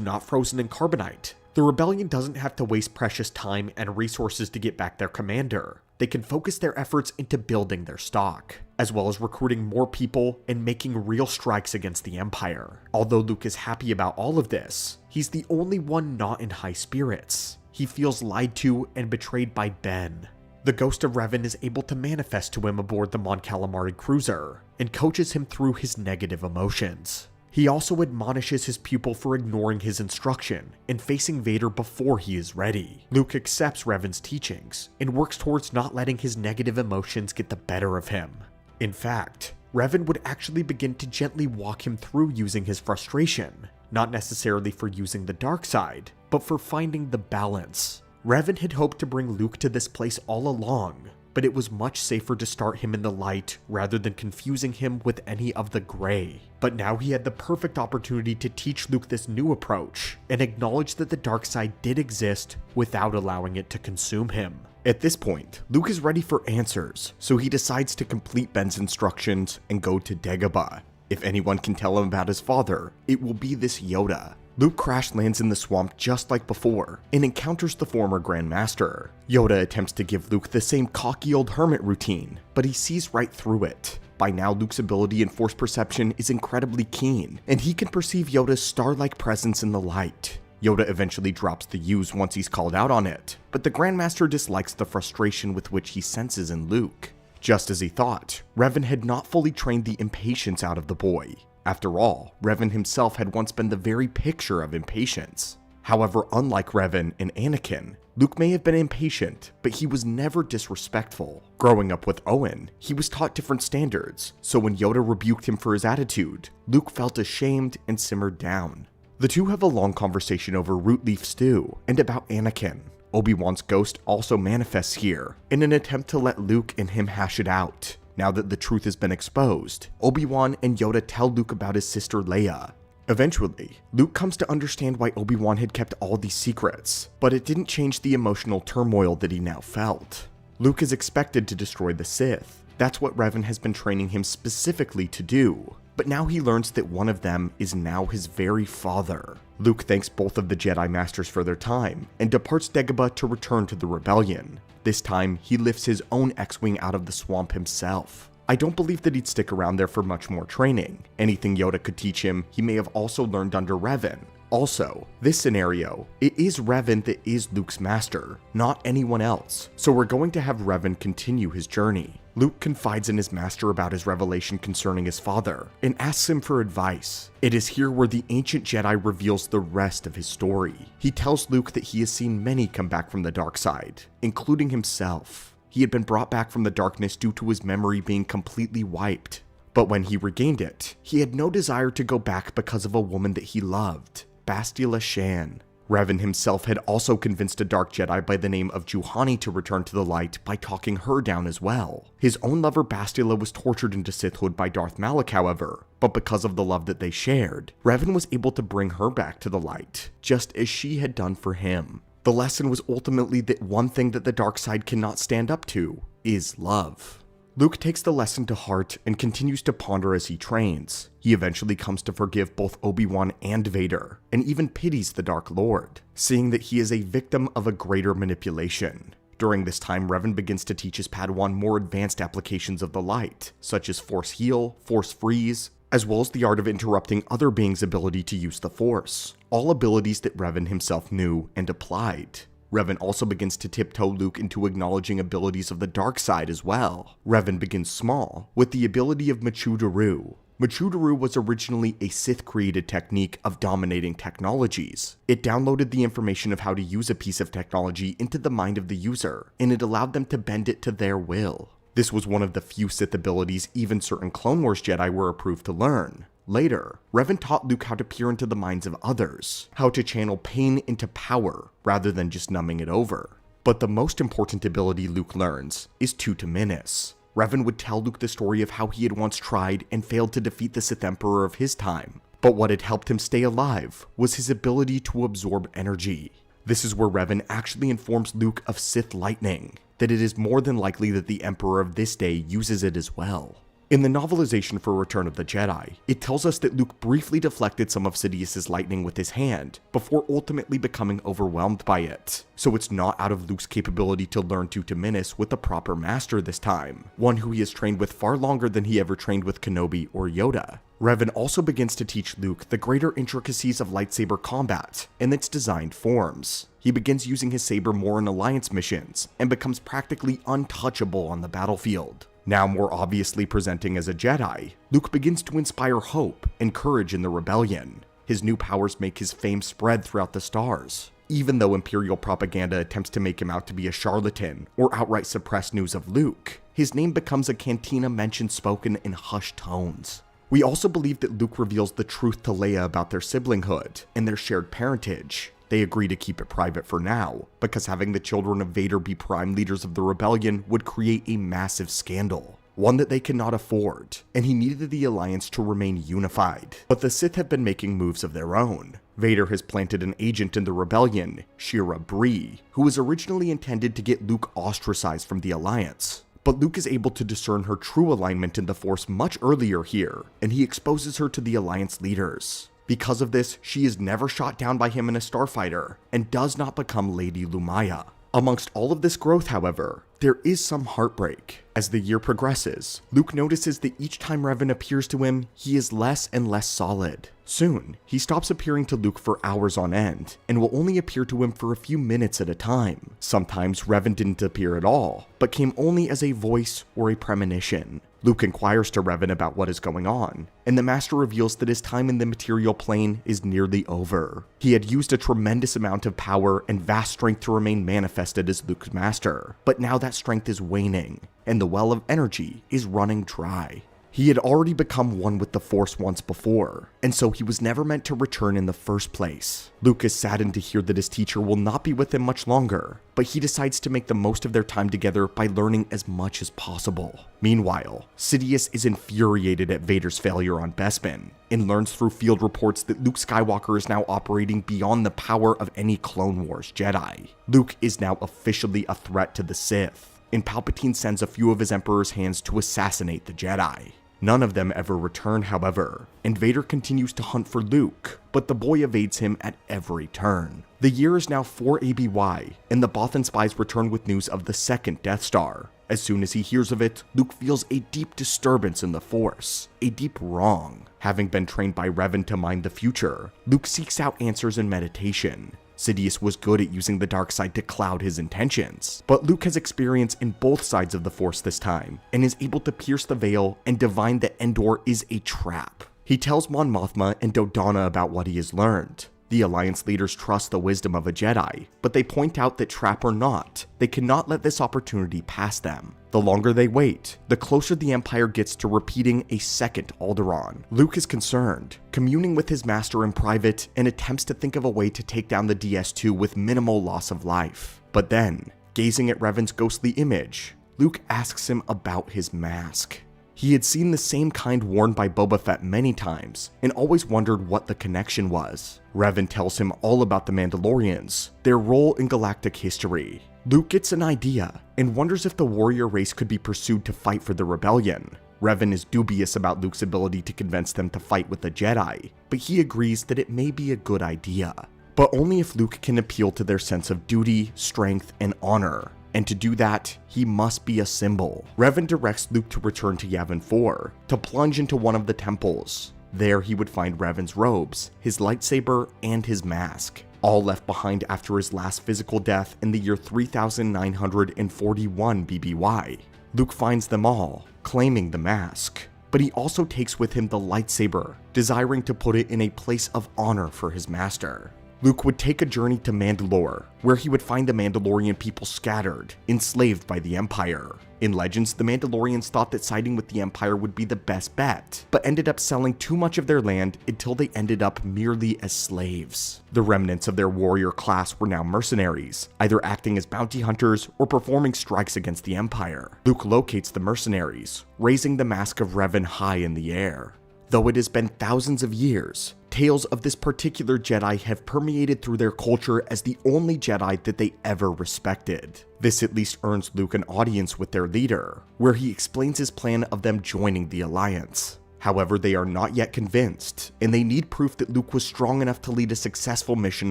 S1: not frozen in carbonite, the rebellion doesn't have to waste precious time and resources to get back their commander. They can focus their efforts into building their stock, as well as recruiting more people and making real strikes against the Empire. Although Luke is happy about all of this, he's the only one not in high spirits. He feels lied to and betrayed by Ben. The ghost of Revan is able to manifest to him aboard the Mon Calamari cruiser, and coaches him through his negative emotions. He also admonishes his pupil for ignoring his instruction and facing Vader before he is ready. Luke accepts Revan's teachings and works towards not letting his negative emotions get the better of him. In fact, Revan would actually begin to gently walk him through using his frustration, not necessarily for using the dark side, but for finding the balance. Revan had hoped to bring Luke to this place all along, but it was much safer to start him in the light rather than confusing him with any of the gray. But now he had the perfect opportunity to teach Luke this new approach and acknowledge that the dark side did exist without allowing it to consume him. At this point, Luke is ready for answers, so he decides to complete Ben's instructions and go to Dagobah. If anyone can tell him about his father, it will be this Yoda. Luke crash lands in the swamp just like before and encounters the former Grand Master. Yoda attempts to give Luke the same cocky old hermit routine, but he sees right through it. By now, Luke's ability in force perception is incredibly keen, and he can perceive Yoda's star-like presence in the light. Yoda eventually drops the use once he's called out on it, but the Grandmaster dislikes the frustration with which he senses in Luke. Just as he thought, Revan had not fully trained the impatience out of the boy. After all, Revan himself had once been the very picture of impatience. However, unlike Revan and Anakin, Luke may have been impatient, but he was never disrespectful. Growing up with Owen, he was taught different standards, so when Yoda rebuked him for his attitude, Luke felt ashamed and simmered down. The two have a long conversation over root leaf stew and about Anakin. Obi-Wan's ghost also manifests here in an attempt to let Luke and him hash it out. Now that the truth has been exposed, Obi-Wan and Yoda tell Luke about his sister Leia. Eventually, Luke comes to understand why Obi-Wan had kept all these secrets, but it didn't change the emotional turmoil that he now felt. Luke is expected to destroy the Sith. That's what Revan has been training him specifically to do. But now he learns that one of them is now his very father. Luke thanks both of the Jedi Masters for their time and departs Dagobah to return to the rebellion. This time, he lifts his own X-Wing out of the swamp himself. I don't believe that he'd stick around there for much more training. Anything Yoda could teach him, he may have also learned under Revan. Also, this scenario, it is Revan that is Luke's master, not anyone else, so we're going to have Revan continue his journey. Luke confides in his master about his revelation concerning his father, and asks him for advice. It is here where the ancient Jedi reveals the rest of his story. He tells Luke that he has seen many come back from the dark side, including himself. He had been brought back from the darkness due to his memory being completely wiped. But when he regained it, he had no desire to go back because of a woman that he loved, Bastila Shan. Revan himself had also convinced a dark Jedi by the name of Juhani to return to the light by talking her down as well. His own lover Bastila was tortured into Sithhood by Darth Malak, however, but because of the love that they shared, Revan was able to bring her back to the light, just as she had done for him. The lesson was ultimately that one thing that the dark side cannot stand up to is love. Luke takes the lesson to heart and continues to ponder as he trains. He eventually comes to forgive both Obi-Wan and Vader, and even pities the Dark Lord, seeing that he is a victim of a greater manipulation. During this time, Revan begins to teach his Padawan more advanced applications of the light, such as Force Heal, Force Freeze, as well as the art of interrupting other beings' ability to use the Force, all abilities that Revan himself knew and applied. Revan also begins to tiptoe Luke into acknowledging abilities of the dark side as well. Revan begins small, with the ability of Machudaru. Machudaru was originally a Sith-created technique of dominating technologies. It downloaded the information of how to use a piece of technology into the mind of the user, and it allowed them to bend it to their will. This was one of the few Sith abilities even certain Clone Wars Jedi were approved to learn. Later, Revan taught Luke how to peer into the minds of others, how to channel pain into power, rather than just numbing it over. But the most important ability Luke learns is Terminus. Revan would tell Luke the story of how he had once tried and failed to defeat the Sith Emperor of his time, but what had helped him stay alive was his ability to absorb energy. This is where Revan actually informs Luke of Sith lightning, that it is more than likely that the Emperor of this day uses it as well. In the novelization for Return of the Jedi, it tells us that Luke briefly deflected some of Sidious's lightning with his hand, before ultimately becoming overwhelmed by it. So it's not out of Luke's capability to learn Terminus with a proper master this time, one who he has trained with far longer than he ever trained with Kenobi or Yoda. Revan also begins to teach Luke the greater intricacies of lightsaber combat and its designed forms. He begins using his saber more in alliance missions, and becomes practically untouchable on the battlefield. Now more obviously presenting as a Jedi, Luke begins to inspire hope and courage in the rebellion. His new powers make his fame spread throughout the stars. Even though Imperial propaganda attempts to make him out to be a charlatan or outright suppress news of Luke, his name becomes a cantina mention spoken in hushed tones. We also believe that Luke reveals the truth to Leia about their siblinghood and their shared parentage. They agree to keep it private for now, because having the children of Vader be prime leaders of the rebellion would create a massive scandal, one that they cannot afford, and he needed the Alliance to remain unified. But the Sith have been making moves of their own. Vader has planted an agent in the rebellion, Shira Bree, who was originally intended to get Luke ostracized from the Alliance. But Luke is able to discern her true alignment in the Force much earlier here, and he exposes her to the Alliance leaders. Because of this, she is never shot down by him in a starfighter, and does not become Lady Lumaya. Amongst all of this growth, however, there is some heartbreak. As the year progresses, Luke notices that each time Revan appears to him, he is less and less solid. Soon, he stops appearing to Luke for hours on end, and will only appear to him for a few minutes at a time. Sometimes Revan didn't appear at all, but came only as a voice or a premonition. Luke inquires to Revan about what is going on, and the Master reveals that his time in the material plane is nearly over. He had used a tremendous amount of power and vast strength to remain manifested as Luke's master, but now that strength is waning, and the well of energy is running dry. He had already become one with the Force once before, and so he was never meant to return in the first place. Luke is saddened to hear that his teacher will not be with him much longer, but he decides to make the most of their time together by learning as much as possible. Meanwhile, Sidious is infuriated at Vader's failure on Bespin, and learns through field reports that Luke Skywalker is now operating beyond the power of any Clone Wars Jedi. Luke is now officially a threat to the Sith, and Palpatine sends a few of his Emperor's hands to assassinate the Jedi. None of them ever return, however, and Vader continues to hunt for Luke, but the boy evades him at every turn. The year is now 4 ABY, and the Bothan spies return with news of the second Death Star. As soon as he hears of it, Luke feels a deep disturbance in the Force, a deep wrong. Having been trained by Revan to mine the future, Luke seeks out answers in meditation. Sidious was good at using the dark side to cloud his intentions, but Luke has experience in both sides of the Force this time, and is able to pierce the veil and divine that Endor is a trap. He tells Mon Mothma and Dodonna about what he has learned. The Alliance leaders trust the wisdom of a Jedi, but they point out that trap or not, they cannot let this opportunity pass them. The longer they wait, the closer the Empire gets to repeating a second Alderaan. Luke is concerned, communing with his master in private, and attempts to think of a way to take down the DS2 with minimal loss of life. But then, gazing at Revan's ghostly image, Luke asks him about his mask. He had seen the same kind worn by Boba Fett many times, and always wondered what the connection was. Revan tells him all about the Mandalorians, their role in galactic history. Luke gets an idea, and wonders if the warrior race could be pursued to fight for the rebellion. Revan is dubious about Luke's ability to convince them to fight with the Jedi, but he agrees that it may be a good idea. But only if Luke can appeal to their sense of duty, strength, and honor. And to do that, he must be a symbol. Revan directs Luke to return to Yavin 4, to plunge into one of the temples. There he would find Revan's robes, his lightsaber, and his mask, all left behind after his last physical death in the year 3941 BBY. Luke finds them all, claiming the mask, but he also takes with him the lightsaber, desiring to put it in a place of honor for his master. Luke would take a journey to Mandalore, where he would find the Mandalorian people scattered, enslaved by the Empire. In Legends, the Mandalorians thought that siding with the Empire would be the best bet, but ended up selling too much of their land until they ended up merely as slaves. The remnants of their warrior class were now mercenaries, either acting as bounty hunters or performing strikes against the Empire. Luke locates the mercenaries, raising the mask of Revan high in the air. Though it has been thousands of years, tales of this particular Jedi have permeated through their culture as the only Jedi that they ever respected. This at least earns Luke an audience with their leader, where he explains his plan of them joining the Alliance. However, they are not yet convinced, and they need proof that Luke was strong enough to lead a successful mission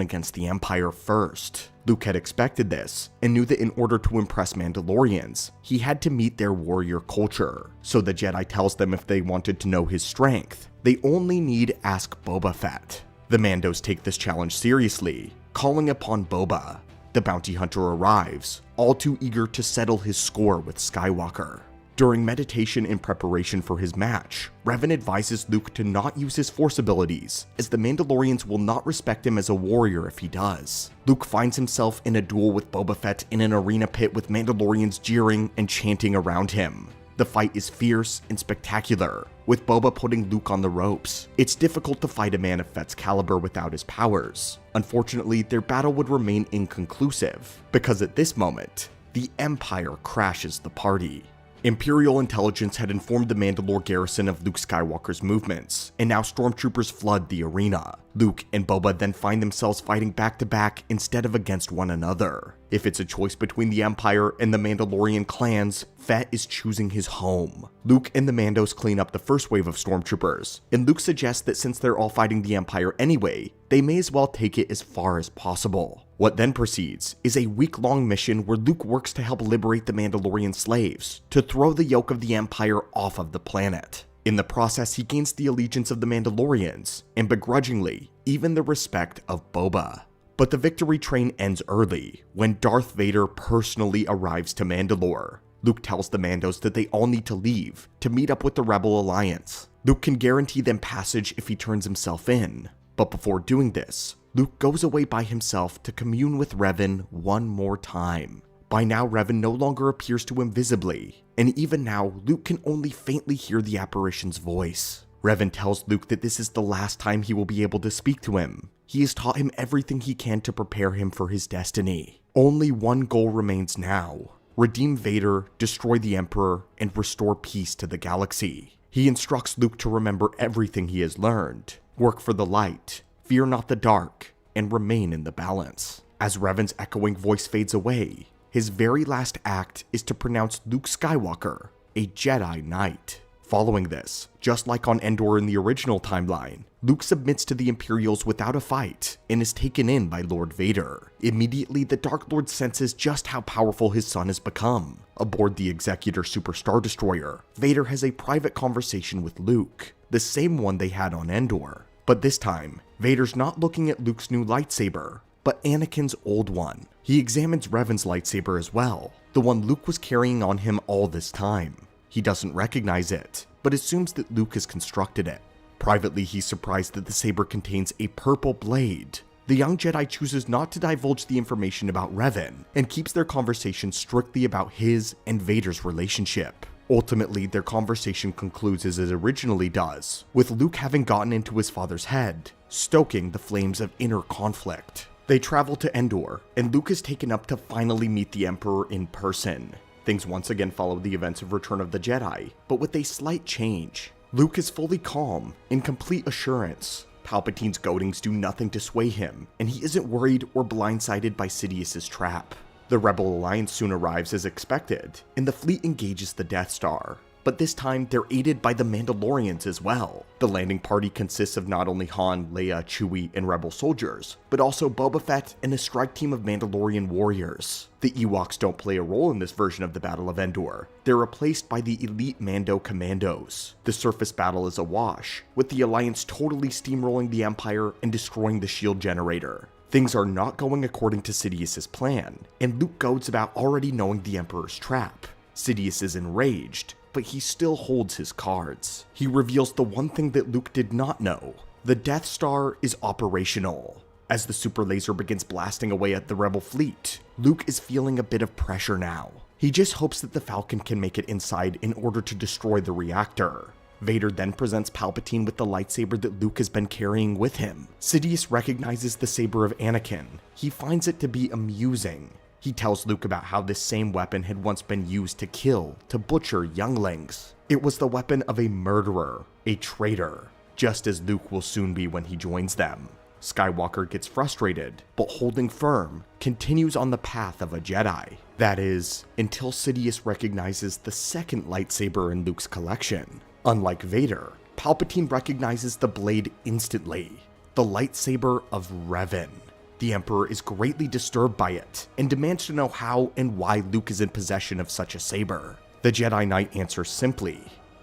S1: against the Empire first. Luke had expected this, and knew that in order to impress Mandalorians, he had to meet their warrior culture. So the Jedi tells them if they wanted to know his strength, they only need ask Boba Fett. The Mandos take this challenge seriously, calling upon Boba. The bounty hunter arrives, all too eager to settle his score with Skywalker. During meditation in preparation for his match, Revan advises Luke to not use his Force abilities, as the Mandalorians will not respect him as a warrior if he does. Luke finds himself in a duel with Boba Fett in an arena pit with Mandalorians jeering and chanting around him. The fight is fierce and spectacular, with Boba putting Luke on the ropes. It's difficult to fight a man of Fett's caliber without his powers. Unfortunately, their battle would remain inconclusive, because at this moment, the Empire crashes the party. Imperial intelligence had informed the Mandalore garrison of Luke Skywalker's movements, and now stormtroopers flood the arena. Luke and Boba then find themselves fighting back to back instead of against one another. If it's a choice between the Empire and the Mandalorian clans, Fett is choosing his home. Luke and the Mandos clean up the first wave of stormtroopers, and Luke suggests that since they're all fighting the Empire anyway, they may as well take it as far as possible. What then proceeds is a week-long mission where Luke works to help liberate the Mandalorian slaves, to throw the yoke of the Empire off of the planet. In the process, he gains the allegiance of the Mandalorians, and begrudgingly, even the respect of Boba. But the victory train ends early, when Darth Vader personally arrives to Mandalore. Luke tells the Mandos that they all need to leave, to meet up with the Rebel Alliance. Luke can guarantee them passage if he turns himself in. But before doing this, Luke goes away by himself to commune with Revan one more time. By now, Revan no longer appears to him visibly, and even now, Luke can only faintly hear the apparition's voice. Revan tells Luke that this is the last time he will be able to speak to him. He has taught him everything he can to prepare him for his destiny. Only one goal remains now: redeem Vader, destroy the Emperor, and restore peace to the galaxy. He instructs Luke to remember everything he has learned, work for the light, fear not the dark, and remain in the balance. As Revan's echoing voice fades away, his very last act is to pronounce Luke Skywalker a Jedi Knight. Following this, just like on Endor in the original timeline, Luke submits to the Imperials without a fight and is taken in by Lord Vader. Immediately, the Dark Lord senses just how powerful his son has become. Aboard the Executor Super Star Destroyer, Vader has a private conversation with Luke, the same one they had on Endor. But this time, Vader's not looking at Luke's new lightsaber, but Anakin's old one. He examines Revan's lightsaber as well, the one Luke was carrying on him all this time. He doesn't recognize it, but assumes that Luke has constructed it. Privately, he's surprised that the saber contains a purple blade. The young Jedi chooses not to divulge the information about Revan, and keeps their conversation strictly about his and Vader's relationship. Ultimately, their conversation concludes as it originally does, with Luke having gotten into his father's head, stoking the flames of inner conflict. They travel to Endor, and Luke is taken up to finally meet the Emperor in person. Things once again follow the events of Return of the Jedi, but with a slight change. Luke is fully calm, in complete assurance. Palpatine's goadings do nothing to sway him, and he isn't worried or blindsided by Sidious's trap. The Rebel Alliance soon arrives as expected, and the fleet engages the Death Star. But this time, they're aided by the Mandalorians as well. The landing party consists of not only Han, Leia, Chewie, and Rebel soldiers, but also Boba Fett and a strike team of Mandalorian warriors. The Ewoks don't play a role in this version of the Battle of Endor. They're replaced by the elite Mando commandos. The surface battle is a wash, with the Alliance totally steamrolling the Empire and destroying the shield generator. Things are not going according to Sidious's plan, and Luke goads about already knowing the Emperor's trap. Sidious is enraged, but he still holds his cards. He reveals the one thing that Luke did not know: the Death Star is operational. As the super laser begins blasting away at the Rebel fleet, Luke is feeling a bit of pressure now. He just hopes that the Falcon can make it inside in order to destroy the reactor. Vader then presents Palpatine with the lightsaber that Luke has been carrying with him. Sidious recognizes the saber of Anakin. He finds it to be amusing. He tells Luke about how this same weapon had once been used to kill, to butcher younglings. It was the weapon of a murderer, a traitor, just as Luke will soon be when he joins them. Skywalker gets frustrated, but holding firm, continues on the path of a Jedi. That is, until Sidious recognizes the second lightsaber in Luke's collection. Unlike Vader, Palpatine recognizes the blade instantly, the lightsaber of Revan. The Emperor is greatly disturbed by it, and demands to know how and why Luke is in possession of such a saber. The Jedi Knight answers simply,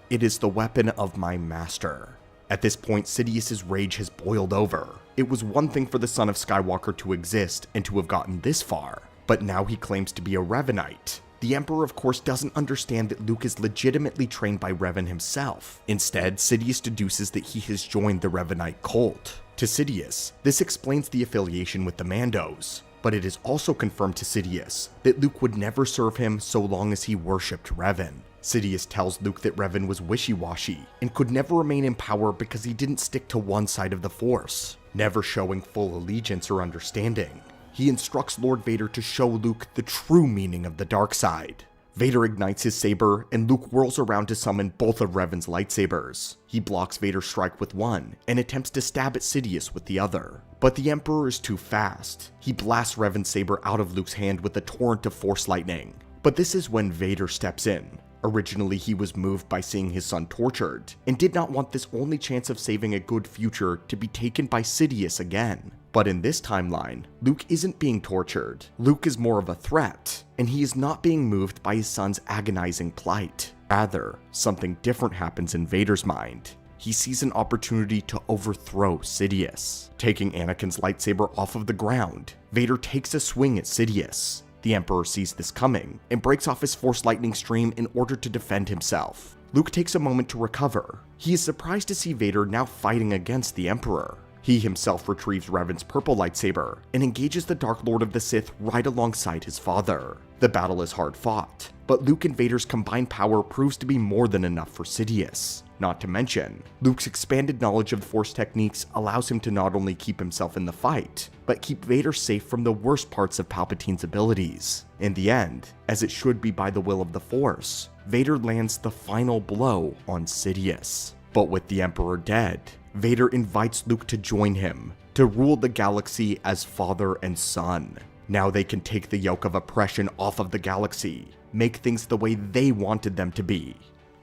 S1: "It is the weapon of my master." At this point, Sidious's rage has boiled over. It was one thing for the son of Skywalker to exist and to have gotten this far, but now he claims to be a Revanite. The Emperor of course doesn't understand that Luke is legitimately trained by Revan himself. Instead, Sidious deduces that he has joined the Revanite cult. To Sidious, this explains the affiliation with the Mandos, but it is also confirmed to Sidious that Luke would never serve him so long as he worshipped Revan. Sidious tells Luke that Revan was wishy-washy and could never remain in power because he didn't stick to one side of the Force, never showing full allegiance or understanding. He instructs Lord Vader to show Luke the true meaning of the dark side. Vader ignites his saber, and Luke whirls around to summon both of Revan's lightsabers. He blocks Vader's strike with one, and attempts to stab at Sidious with the other. But the Emperor is too fast. He blasts Revan's saber out of Luke's hand with a torrent of Force lightning. But this is when Vader steps in. Originally, he was moved by seeing his son tortured, and did not want this only chance of saving a good future to be taken by Sidious again. But in this timeline, Luke isn't being tortured. Luke is more of a threat, and he is not being moved by his son's agonizing plight. Rather, something different happens in Vader's mind. He sees an opportunity to overthrow Sidious. Taking Anakin's lightsaber off of the ground, Vader takes a swing at Sidious. The Emperor sees this coming, and breaks off his Force lightning stream in order to defend himself. Luke takes a moment to recover. He is surprised to see Vader now fighting against the Emperor. He himself retrieves Revan's purple lightsaber, and engages the Dark Lord of the Sith right alongside his father. The battle is hard fought, but Luke and Vader's combined power proves to be more than enough for Sidious. Not to mention, Luke's expanded knowledge of Force techniques allows him to not only keep himself in the fight, but keep Vader safe from the worst parts of Palpatine's abilities. In the end, as it should be by the will of the Force, Vader lands the final blow on Sidious. But with the Emperor dead, Vader invites Luke to join him, to rule the galaxy as father and son. Now they can take the yoke of oppression off of the galaxy, make things the way they wanted them to be.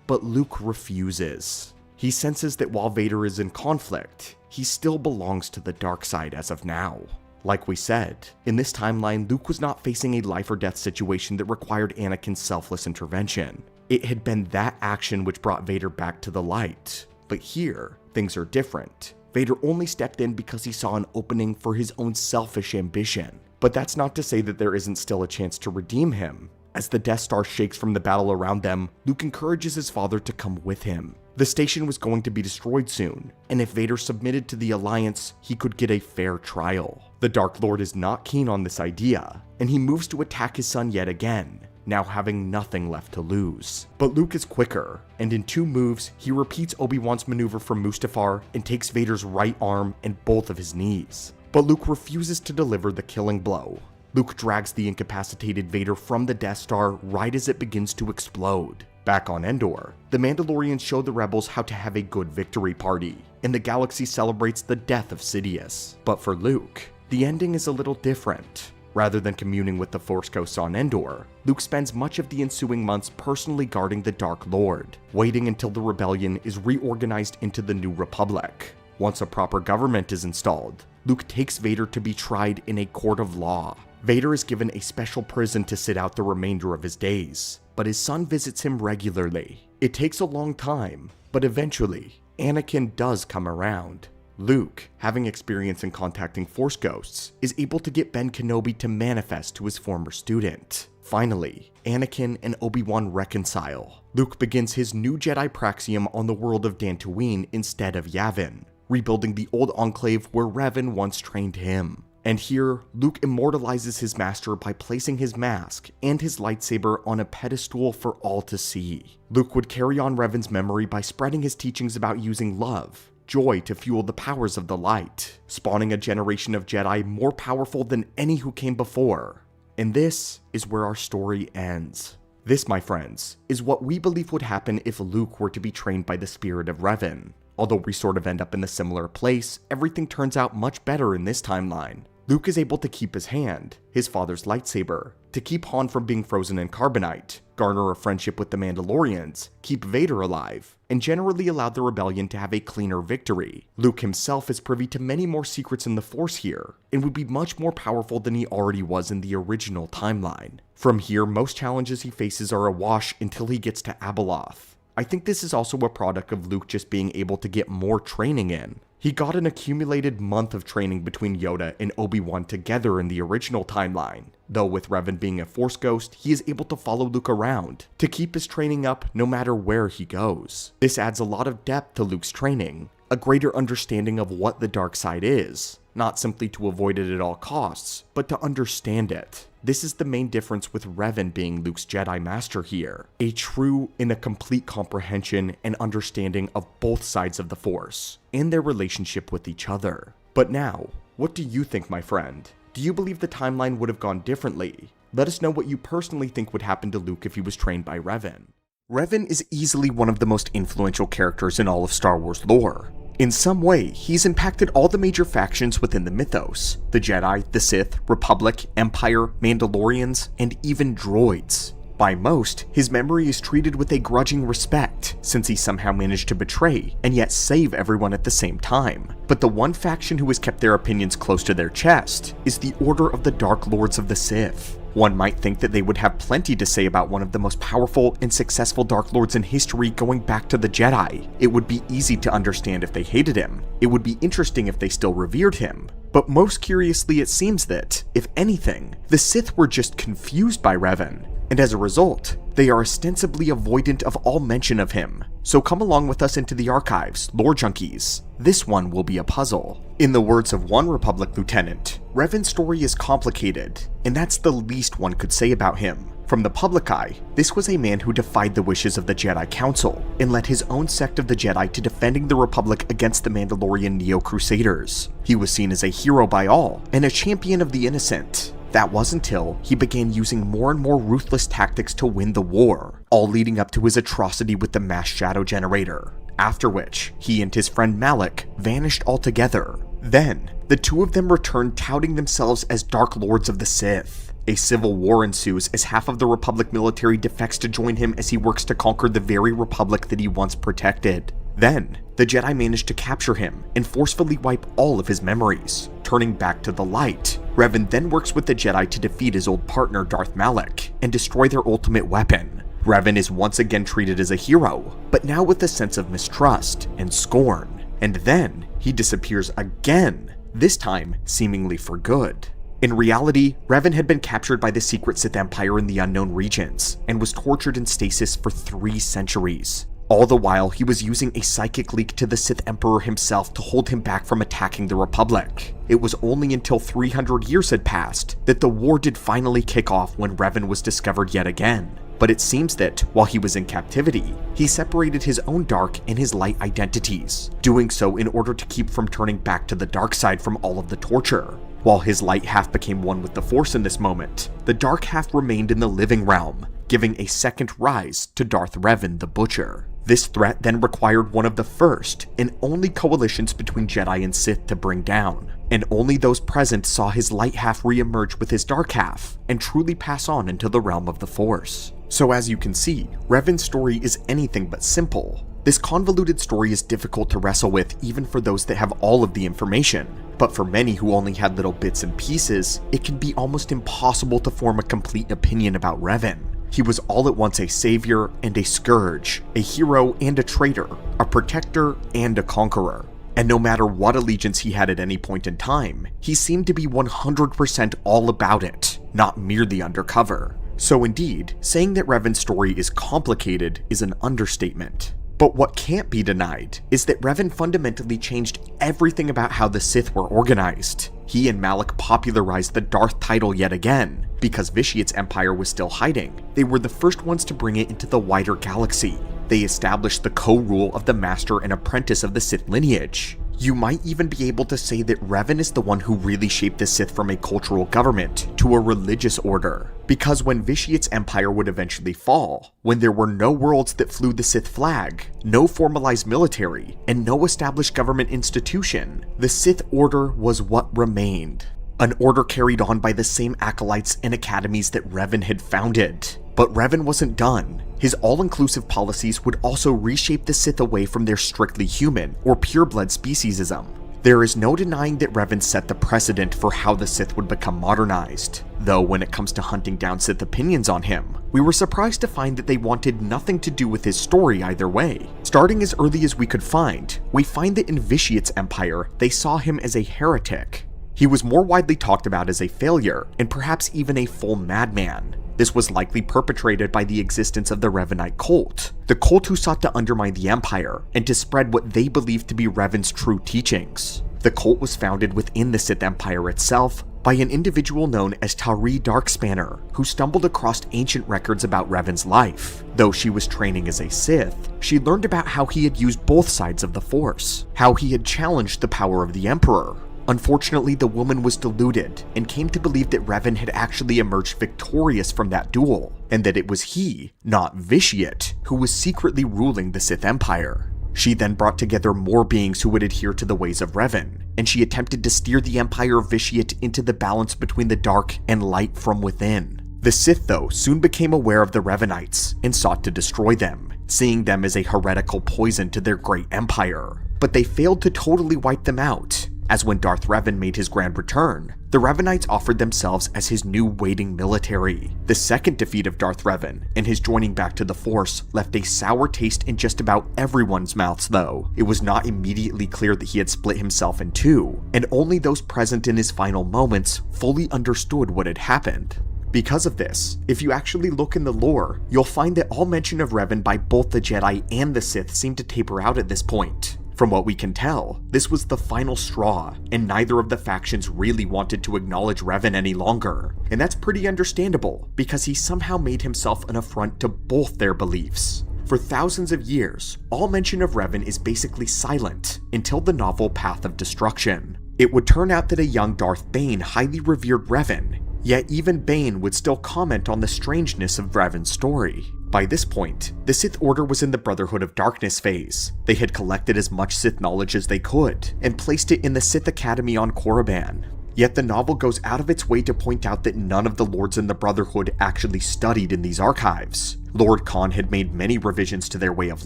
S1: But Luke refuses. He senses that while Vader is in conflict, he still belongs to the dark side as of now. Like we said, in this timeline, Luke was not facing a life or death situation that required Anakin's selfless intervention. It had been that action which brought Vader back to the light. But here, things are different. Vader only stepped in because he saw an opening for his own selfish ambition. But that's not to say that there isn't still a chance to redeem him. As the Death Star shakes from the battle around them, Luke encourages his father to come with him. The station was going to be destroyed soon, and if Vader submitted to the Alliance, he could get a fair trial. The Dark Lord is not keen on this idea, and he moves to attack his son yet again, now having nothing left to lose. But Luke is quicker, and in 2 moves, he repeats Obi-Wan's maneuver from Mustafar and takes Vader's right arm and both of his knees. But Luke refuses to deliver the killing blow. Luke drags the incapacitated Vader from the Death Star right as it begins to explode. Back on Endor, the Mandalorians show the rebels how to have a good victory party, and the galaxy celebrates the death of Sidious. But for Luke, the ending is a little different. Rather than communing with the Force ghosts on Endor, Luke spends much of the ensuing months personally guarding the Dark Lord, waiting until the rebellion is reorganized into the New Republic. Once a proper government is installed, Luke takes Vader to be tried in a court of law. Vader is given a special prison to sit out the remainder of his days, but his son visits him regularly. It takes a long time, but eventually, Anakin does come around. Luke, having experience in contacting Force ghosts, is able to get Ben Kenobi to manifest to his former student. Finally, Anakin and Obi-Wan reconcile. Luke begins his new Jedi praxium on the world of Dantooine instead of Yavin, rebuilding the old enclave where Revan once trained him. And here, Luke immortalizes his master by placing his mask and his lightsaber on a pedestal for all to see. Luke would carry on Revan's memory by spreading his teachings about using love, joy to fuel the powers of the light, spawning a generation of Jedi more powerful than any who came before. And this is where our story ends. This, my friends, is what we believe would happen if Luke were to be trained by the spirit of Revan. Although we sort of end up in a similar place, everything turns out much better in this timeline. Luke is able to keep his hand, his father's lightsaber, to keep Han from being frozen in carbonite, garner a friendship with the Mandalorians, keep Vader alive, and generally allow the rebellion to have a cleaner victory. Luke himself is privy to many more secrets in the Force here, and would be much more powerful than he already was in the original timeline. From here, most challenges he faces are a wash until he gets to Abeloth. I think this is also a product of Luke just being able to get more training in. He got an accumulated month of training between Yoda and Obi-Wan together in the original timeline, though with Revan being a Force ghost, he is able to follow Luke around to keep his training up no matter where he goes. This adds a lot of depth to Luke's training, a greater understanding of what the dark side is, not simply to avoid it at all costs, but to understand it. This is the main difference with Revan being Luke's Jedi Master here, a true and a complete comprehension and understanding of both sides of the Force, and their relationship with each other. But now, what do you think, my friend? Do you believe the timeline would have gone differently? Let us know what you personally think would happen to Luke if he was trained by Revan. Revan is easily one of the most influential characters in all of Star Wars lore. In some way, he's impacted all the major factions within the mythos: the Jedi, the Sith, Republic, Empire, Mandalorians, and even droids. By most, his memory is treated with a grudging respect, since he somehow managed to betray and yet save everyone at the same time. But the one faction who has kept their opinions close to their chest is the Order of the Dark Lords of the Sith. One might think that they would have plenty to say about one of the most powerful and successful Dark Lords in history going back to the Jedi. It would be easy to understand if they hated him. It would be interesting if they still revered him. But most curiously, it seems that, if anything, the Sith were just confused by Revan, and as a result, they are ostensibly avoidant of all mention of him. So come along with us into the archives, lore junkies. This one will be a puzzle. In the words of one Republic lieutenant, Revan's story is complicated, and that's the least one could say about him. From the public eye, this was a man who defied the wishes of the Jedi Council and led his own sect of the Jedi to defending the Republic against the Mandalorian Neo-Crusaders. He was seen as a hero by all and a champion of the innocent. That was until he began using more and more ruthless tactics to win the war, all leading up to his atrocity with the mass shadow generator, after which he and his friend Malak vanished altogether. Then, the two of them returned touting themselves as Dark Lords of the Sith. A civil war ensues as half of the Republic military defects to join him as he works to conquer the very Republic that he once protected. Then, the Jedi manage to capture him and forcefully wipe all of his memories, turning back to the light. Revan then works with the Jedi to defeat his old partner Darth Malak and destroy their ultimate weapon. Revan is once again treated as a hero, but now with a sense of mistrust and scorn. And then, he disappears again, this time seemingly for good. In reality, Revan had been captured by the secret Sith Empire in the unknown regions, and was tortured in stasis for 3 centuries. All the while, he was using a psychic leak to the Sith Emperor himself to hold him back from attacking the Republic. It was only until 300 years had passed that the war did finally kick off when Revan was discovered yet again. But it seems that, while he was in captivity, he separated his own dark and his light identities, doing so in order to keep from turning back to the dark side from all of the torture. While his light half became one with the Force in this moment, the dark half remained in the living realm, giving a second rise to Darth Revan the Butcher. This threat then required one of the first and only coalitions between Jedi and Sith to bring down, and only those present saw his light half re-emerge with his dark half and truly pass on into the realm of the Force. So as you can see, Revan's story is anything but simple. This convoluted story is difficult to wrestle with even for those that have all of the information, but for many who only had little bits and pieces, it can be almost impossible to form a complete opinion about Revan. He was all at once a savior and a scourge, a hero and a traitor, a protector and a conqueror. And no matter what allegiance he had at any point in time, he seemed to be 100% all about it, not merely undercover. So indeed, saying that Revan's story is complicated is an understatement. But what can't be denied is that Revan fundamentally changed everything about how the Sith were organized. He and Malak popularized the Darth title yet again. Because Vitiate's empire was still hiding, they were the first ones to bring it into the wider galaxy. They established the co-rule of the master and apprentice of the Sith lineage. You might even be able to say that Revan is the one who really shaped the Sith from a cultural government to a religious order. Because when Vitiate's empire would eventually fall, when there were no worlds that flew the Sith flag, no formalized military, and no established government institution, the Sith Order was what remained. An order carried on by the same acolytes and academies that Revan had founded. But Revan wasn't done. His all-inclusive policies would also reshape the Sith away from their strictly human or pureblood speciesism. There is no denying that Revan set the precedent for how the Sith would become modernized. Though when it comes to hunting down Sith opinions on him, we were surprised to find that they wanted nothing to do with his story either way. Starting as early as we could find, we find that in Vitiate's empire, they saw him as a heretic. He was more widely talked about as a failure, and perhaps even a full madman. This was likely perpetrated by the existence of the Revanite cult, the cult who sought to undermine the Empire and to spread what they believed to be Revan's true teachings. The cult was founded within the Sith Empire itself by an individual known as Tari Darkspanner, who stumbled across ancient records about Revan's life. Though she was training as a Sith, she learned about how he had used both sides of the Force, how he had challenged the power of the Emperor. Unfortunately, the woman was deluded and came to believe that Revan had actually emerged victorious from that duel, and that it was he, not Vitiate, who was secretly ruling the Sith Empire. She then brought together more beings who would adhere to the ways of Revan, and she attempted to steer the Empire of Vitiate into the balance between the dark and light from within. The Sith, though, soon became aware of the Revanites and sought to destroy them, seeing them as a heretical poison to their great empire. But they failed to totally wipe them out, as when Darth Revan made his grand return, the Revanites offered themselves as his new waiting military. The second defeat of Darth Revan and his joining back to the Force left a sour taste in just about everyone's mouths though. It was not immediately clear that he had split himself in two, and only those present in his final moments fully understood what had happened. Because of this, if you actually look in the lore, you'll find that all mention of Revan by both the Jedi and the Sith seem to taper out at this point. From what we can tell, this was the final straw, and neither of the factions really wanted to acknowledge Revan any longer. And that's pretty understandable, because he somehow made himself an affront to both their beliefs. For thousands of years, all mention of Revan is basically silent, until the novel Path of Destruction. It would turn out that a young Darth Bane highly revered Revan, yet even Bane would still comment on the strangeness of Revan's story. By this point, the Sith Order was in the Brotherhood of Darkness phase. They had collected as much Sith knowledge as they could, and placed it in the Sith Academy on Korriban. Yet the novel goes out of its way to point out that none of the Lords in the Brotherhood actually studied in these archives. Lord Khan had made many revisions to their way of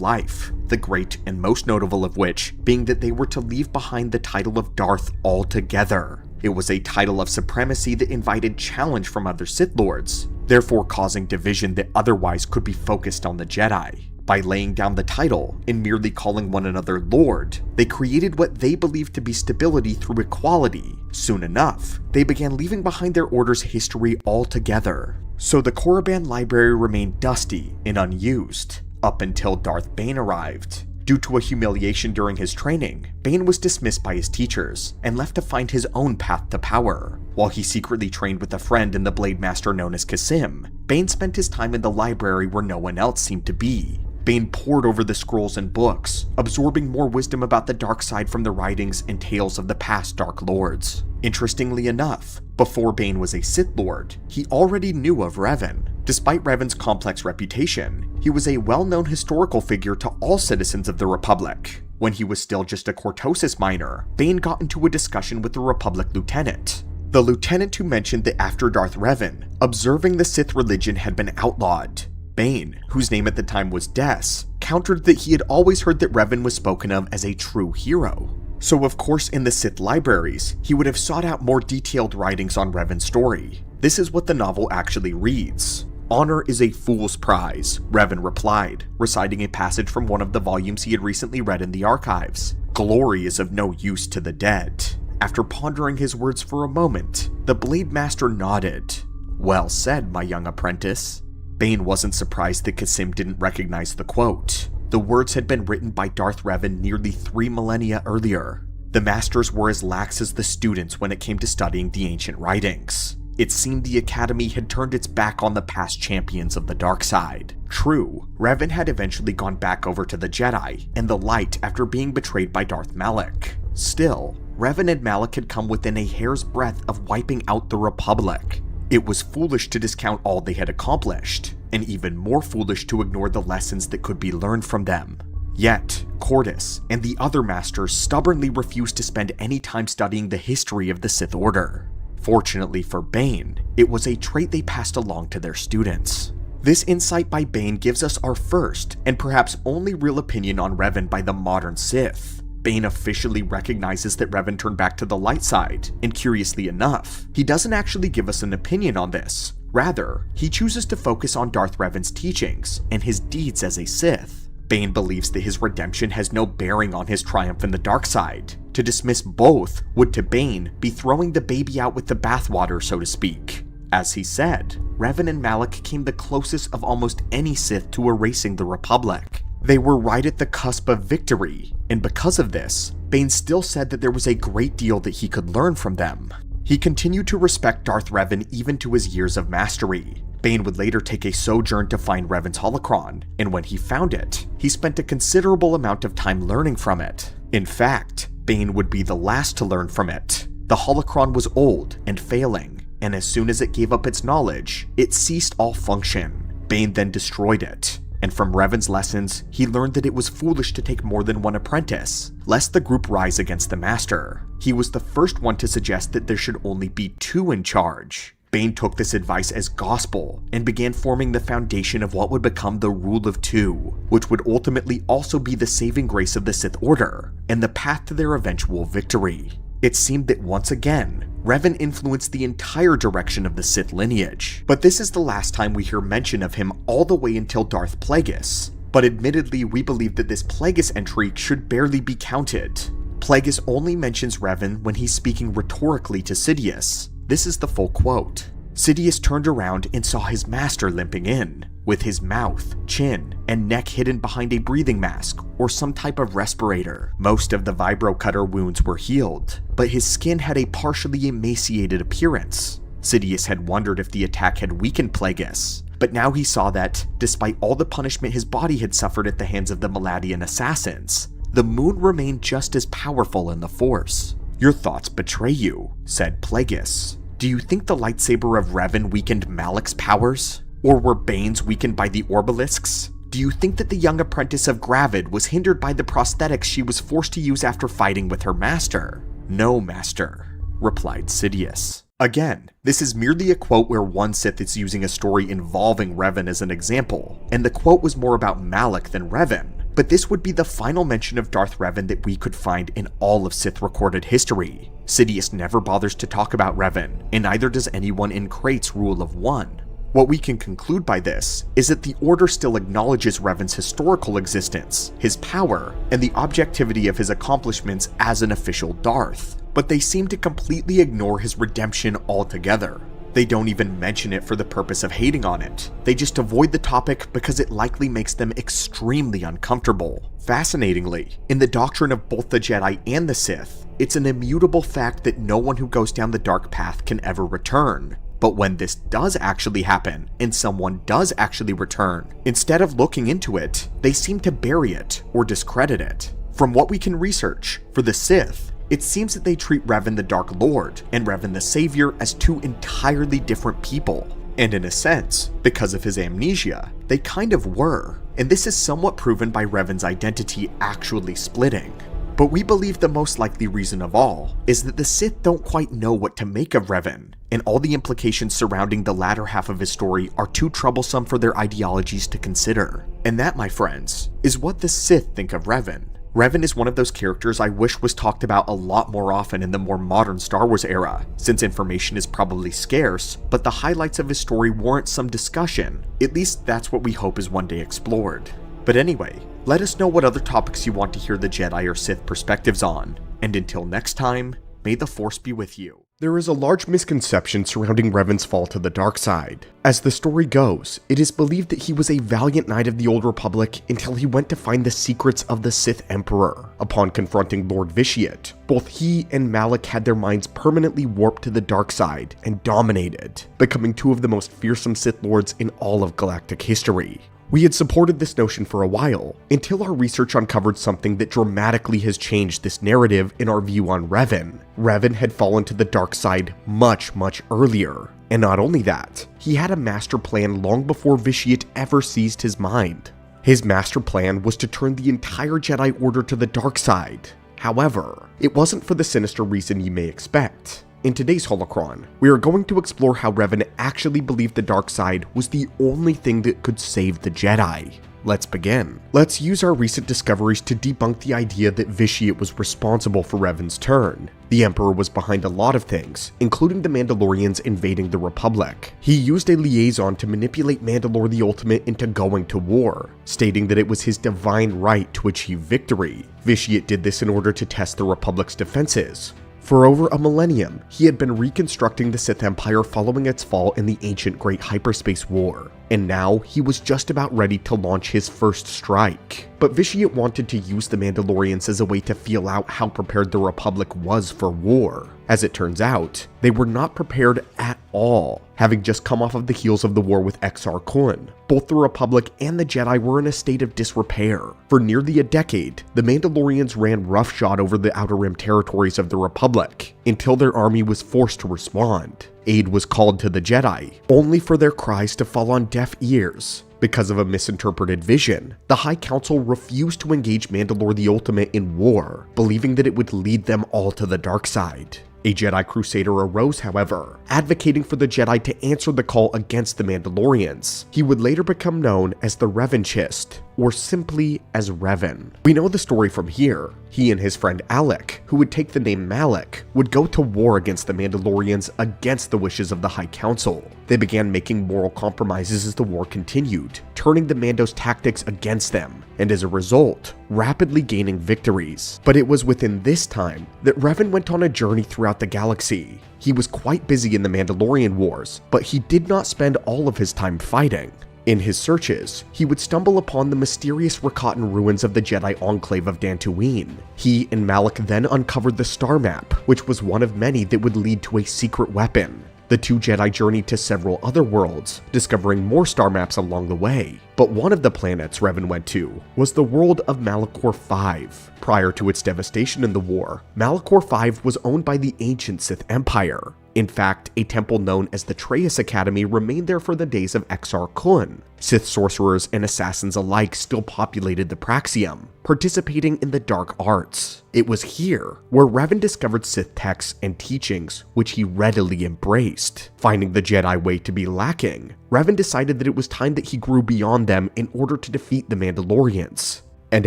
S1: life, the great and most notable of which being that they were to leave behind the title of Darth altogether. It was a title of supremacy that invited challenge from other Sith Lords, therefore causing division that otherwise could be focused on the Jedi. By laying down the title and merely calling one another Lord, they created what they believed to be stability through equality. Soon enough, they began leaving behind their order's history altogether. So the Korriban library remained dusty and unused, up until Darth Bane arrived. Due to a humiliation during his training, Bane was dismissed by his teachers and left to find his own path to power. While he secretly trained with a friend in the Blade Master known as Kasim, Bane spent his time in the library where no one else seemed to be. Bane pored over the scrolls and books, absorbing more wisdom about the dark side from the writings and tales of the past Dark Lords. Interestingly enough, before Bane was a Sith Lord, he already knew of Revan. Despite Revan's complex reputation, he was a well-known historical figure to all citizens of the Republic. When he was still just a Cortosis minor, Bane got into a discussion with the Republic lieutenant. The lieutenant who mentioned that after Darth Revan, observing the Sith religion had been outlawed. Bane, whose name at the time was Des, countered that he had always heard that Revan was spoken of as a true hero. So of course in the Sith libraries, he would have sought out more detailed writings on Revan's story. This is what the novel actually reads. "Honor is a fool's prize," Revan replied, reciting a passage from one of the volumes he had recently read in the archives. "Glory is of no use to the dead." After pondering his words for a moment, the Blade Master nodded. "Well said, my young apprentice." Bane wasn't surprised that Kasim didn't recognize the quote. The words had been written by Darth Revan nearly 3 millennia earlier. The masters were as lax as the students when it came to studying the ancient writings. It seemed the Academy had turned its back on the past champions of the dark side. True, Revan had eventually gone back over to the Jedi and the light after being betrayed by Darth Malak. Still, Revan and Malak had come within a hair's breadth of wiping out the Republic. It was foolish to discount all they had accomplished, and even more foolish to ignore the lessons that could be learned from them. Yet, Cordis and the other masters stubbornly refused to spend any time studying the history of the Sith Order. Fortunately for Bane, it was a trait they passed along to their students. This insight by Bane gives us our first, and perhaps only real opinion on Revan by the modern Sith. Bane officially recognizes that Revan turned back to the light side, and curiously enough, he doesn't actually give us an opinion on this. Rather, he chooses to focus on Darth Revan's teachings and his deeds as a Sith. Bane believes that his redemption has no bearing on his triumph in the dark side. To dismiss both would to Bane be throwing the baby out with the bathwater, so to speak. As he said, Revan and Malak came the closest of almost any Sith to erasing the Republic. They were right at the cusp of victory, and because of this, Bane still said that there was a great deal that he could learn from them. He continued to respect Darth Revan even to his years of mastery. Bane would later take a sojourn to find Revan's holocron, and when he found it, he spent a considerable amount of time learning from it. In fact, Bane would be the last to learn from it. The holocron was old and failing, and as soon as it gave up its knowledge, it ceased all function. Bane then destroyed it, and from Revan's lessons, he learned that it was foolish to take more than one apprentice, lest the group rise against the master. He was the first one to suggest that there should only be 2 in charge. Bane took this advice as gospel and began forming the foundation of what would become the Rule of Two, which would ultimately also be the saving grace of the Sith Order and the path to their eventual victory. It seemed that once again, Revan influenced the entire direction of the Sith lineage, but this is the last time we hear mention of him all the way until Darth Plagueis. But admittedly, we believe that this Plagueis entry should barely be counted. Plagueis only mentions Revan when he's speaking rhetorically to Sidious. This is the full quote. Sidious turned around and saw his master limping in, with his mouth, chin, and neck hidden behind a breathing mask or some type of respirator. Most of the vibro-cutter wounds were healed, but his skin had a partially emaciated appearance. Sidious had wondered if the attack had weakened Plagueis, but now he saw that, despite all the punishment his body had suffered at the hands of the Maladian assassins, the moon remained just as powerful in the Force. "Your thoughts betray you," said Plagueis. "Do you think the lightsaber of Revan weakened Malak's powers? Or were Bane's weakened by the Orbalisks? Do you think that the young apprentice of Gravid was hindered by the prosthetics she was forced to use after fighting with her master?" "No, master," replied Sidious. Again, this is merely a quote where one Sith is using a story involving Revan as an example, and the quote was more about Malak than Revan. But this would be the final mention of Darth Revan that we could find in all of Sith recorded history. Sidious never bothers to talk about Revan, and neither does anyone in Crate's Rule of One. What we can conclude by this is that the Order still acknowledges Revan's historical existence, his power, and the objectivity of his accomplishments as an official Darth, but they seem to completely ignore his redemption altogether. They don't even mention it for the purpose of hating on it. They just avoid the topic because it likely makes them extremely uncomfortable. Fascinatingly, in the doctrine of both the Jedi and the Sith, it's an immutable fact that no one who goes down the dark path can ever return. But when this does actually happen, and someone does actually return, instead of looking into it, they seem to bury it or discredit it. From what we can research, for the Sith, it seems that they treat Revan the Dark Lord and Revan the Savior as 2 entirely different people. And in a sense, because of his amnesia, they kind of were, and this is somewhat proven by Revan's identity actually splitting. But we believe the most likely reason of all is that the Sith don't quite know what to make of Revan, and all the implications surrounding the latter half of his story are too troublesome for their ideologies to consider. And that, my friends, is what the Sith think of Revan. Revan is one of those characters I wish was talked about a lot more often in the more modern Star Wars era, since information is probably scarce, but the highlights of his story warrant some discussion. At least that's what we hope is one day explored. But anyway, let us know what other topics you want to hear the Jedi or Sith perspectives on, and until next time, may the Force be with you. There is a large misconception surrounding Revan's fall to the dark side. As the story goes, it is believed that he was a valiant knight of the Old Republic until he went to find the secrets of the Sith Emperor. Upon confronting Lord Vitiate, both he and Malak had their minds permanently warped to the dark side and dominated, becoming 2 of the most fearsome Sith Lords in all of galactic history. We had supported this notion for a while, until our research uncovered something that dramatically has changed this narrative in our view on Revan. Revan had fallen to the dark side much earlier. And not only that, he had a master plan long before Vitiate ever seized his mind. His master plan was to turn the entire Jedi Order to the dark side. However, it wasn't for the sinister reason you may expect. In today's holocron, we are going to explore how Revan actually believed the dark side was the only thing that could save the Jedi. Let's begin. Let's use our recent discoveries to debunk the idea that Vitiate was responsible for Revan's turn. The Emperor was behind a lot of things, including the Mandalorians invading the Republic. He used a liaison to manipulate Mandalore the Ultimate into going to war, stating that it was his divine right to achieve victory. Vitiate did this in order to test the Republic's defenses. For over a millennium, he had been reconstructing the Sith Empire following its fall in the ancient Great Hyperspace War, and now he was just about ready to launch his first strike. But Vitiate wanted to use the Mandalorians as a way to feel out how prepared the Republic was for war. As it turns out, they were not prepared at all, having just come off of the heels of the war with Exar Kun. Both the Republic and the Jedi were in a state of disrepair. For nearly a decade, the Mandalorians ran roughshod over the Outer Rim territories of the Republic, until their army was forced to respond. Aid was called to the Jedi, only for their cries to fall on deaf ears. Because of a misinterpreted vision, the High Council refused to engage Mandalore the Ultimate in war, believing that it would lead them all to the dark side. A Jedi Crusader arose, however, advocating for the Jedi to answer the call against the Mandalorians. He would later become known as the Revanchist, or simply as Revan. We know the story from here. He and his friend Alec, who would take the name Malak, would go to war against the Mandalorians against the wishes of the High Council. They began making moral compromises as the war continued, turning the Mando's tactics against them, and as a result, rapidly gaining victories. But it was within this time that Revan went on a journey throughout the galaxy. He was quite busy in the Mandalorian Wars, but he did not spend all of his time fighting. In his searches, he would stumble upon the mysterious Rakatan ruins of the Jedi Enclave of Dantooine. He and Malak then uncovered the Star Map, which was one of many that would lead to a secret weapon. The two Jedi journeyed to several other worlds, discovering more star maps along the way. But one of the planets Revan went to was the world of Malachor V. Prior to its devastation in the war, Malachor V was owned by the ancient Sith Empire. In fact, a temple known as the Traya Academy remained there for the days of Exar Kun. Sith sorcerers and assassins alike still populated the Praxium, participating in the dark arts. It was here where Revan discovered Sith texts and teachings, which he readily embraced. Finding the Jedi way to be lacking, Revan decided that it was time that he grew beyond them in order to defeat the Mandalorians. And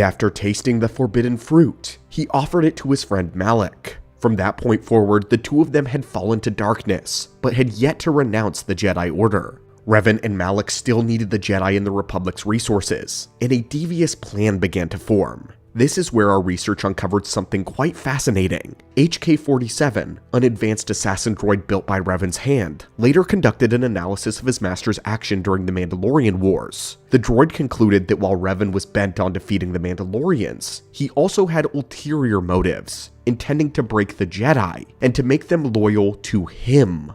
S1: after tasting the forbidden fruit, he offered it to his friend Malak. From that point forward, the two of them had fallen to darkness, but had yet to renounce the Jedi Order. Revan and Malak still needed the Jedi and the Republic's resources, and a devious plan began to form. This is where our research uncovered something quite fascinating. HK-47, an advanced assassin droid built by Revan's hand, later conducted an analysis of his master's action during the Mandalorian Wars. The droid concluded that while Revan was bent on defeating the Mandalorians, he also had ulterior motives, intending to break the Jedi and to make them loyal to him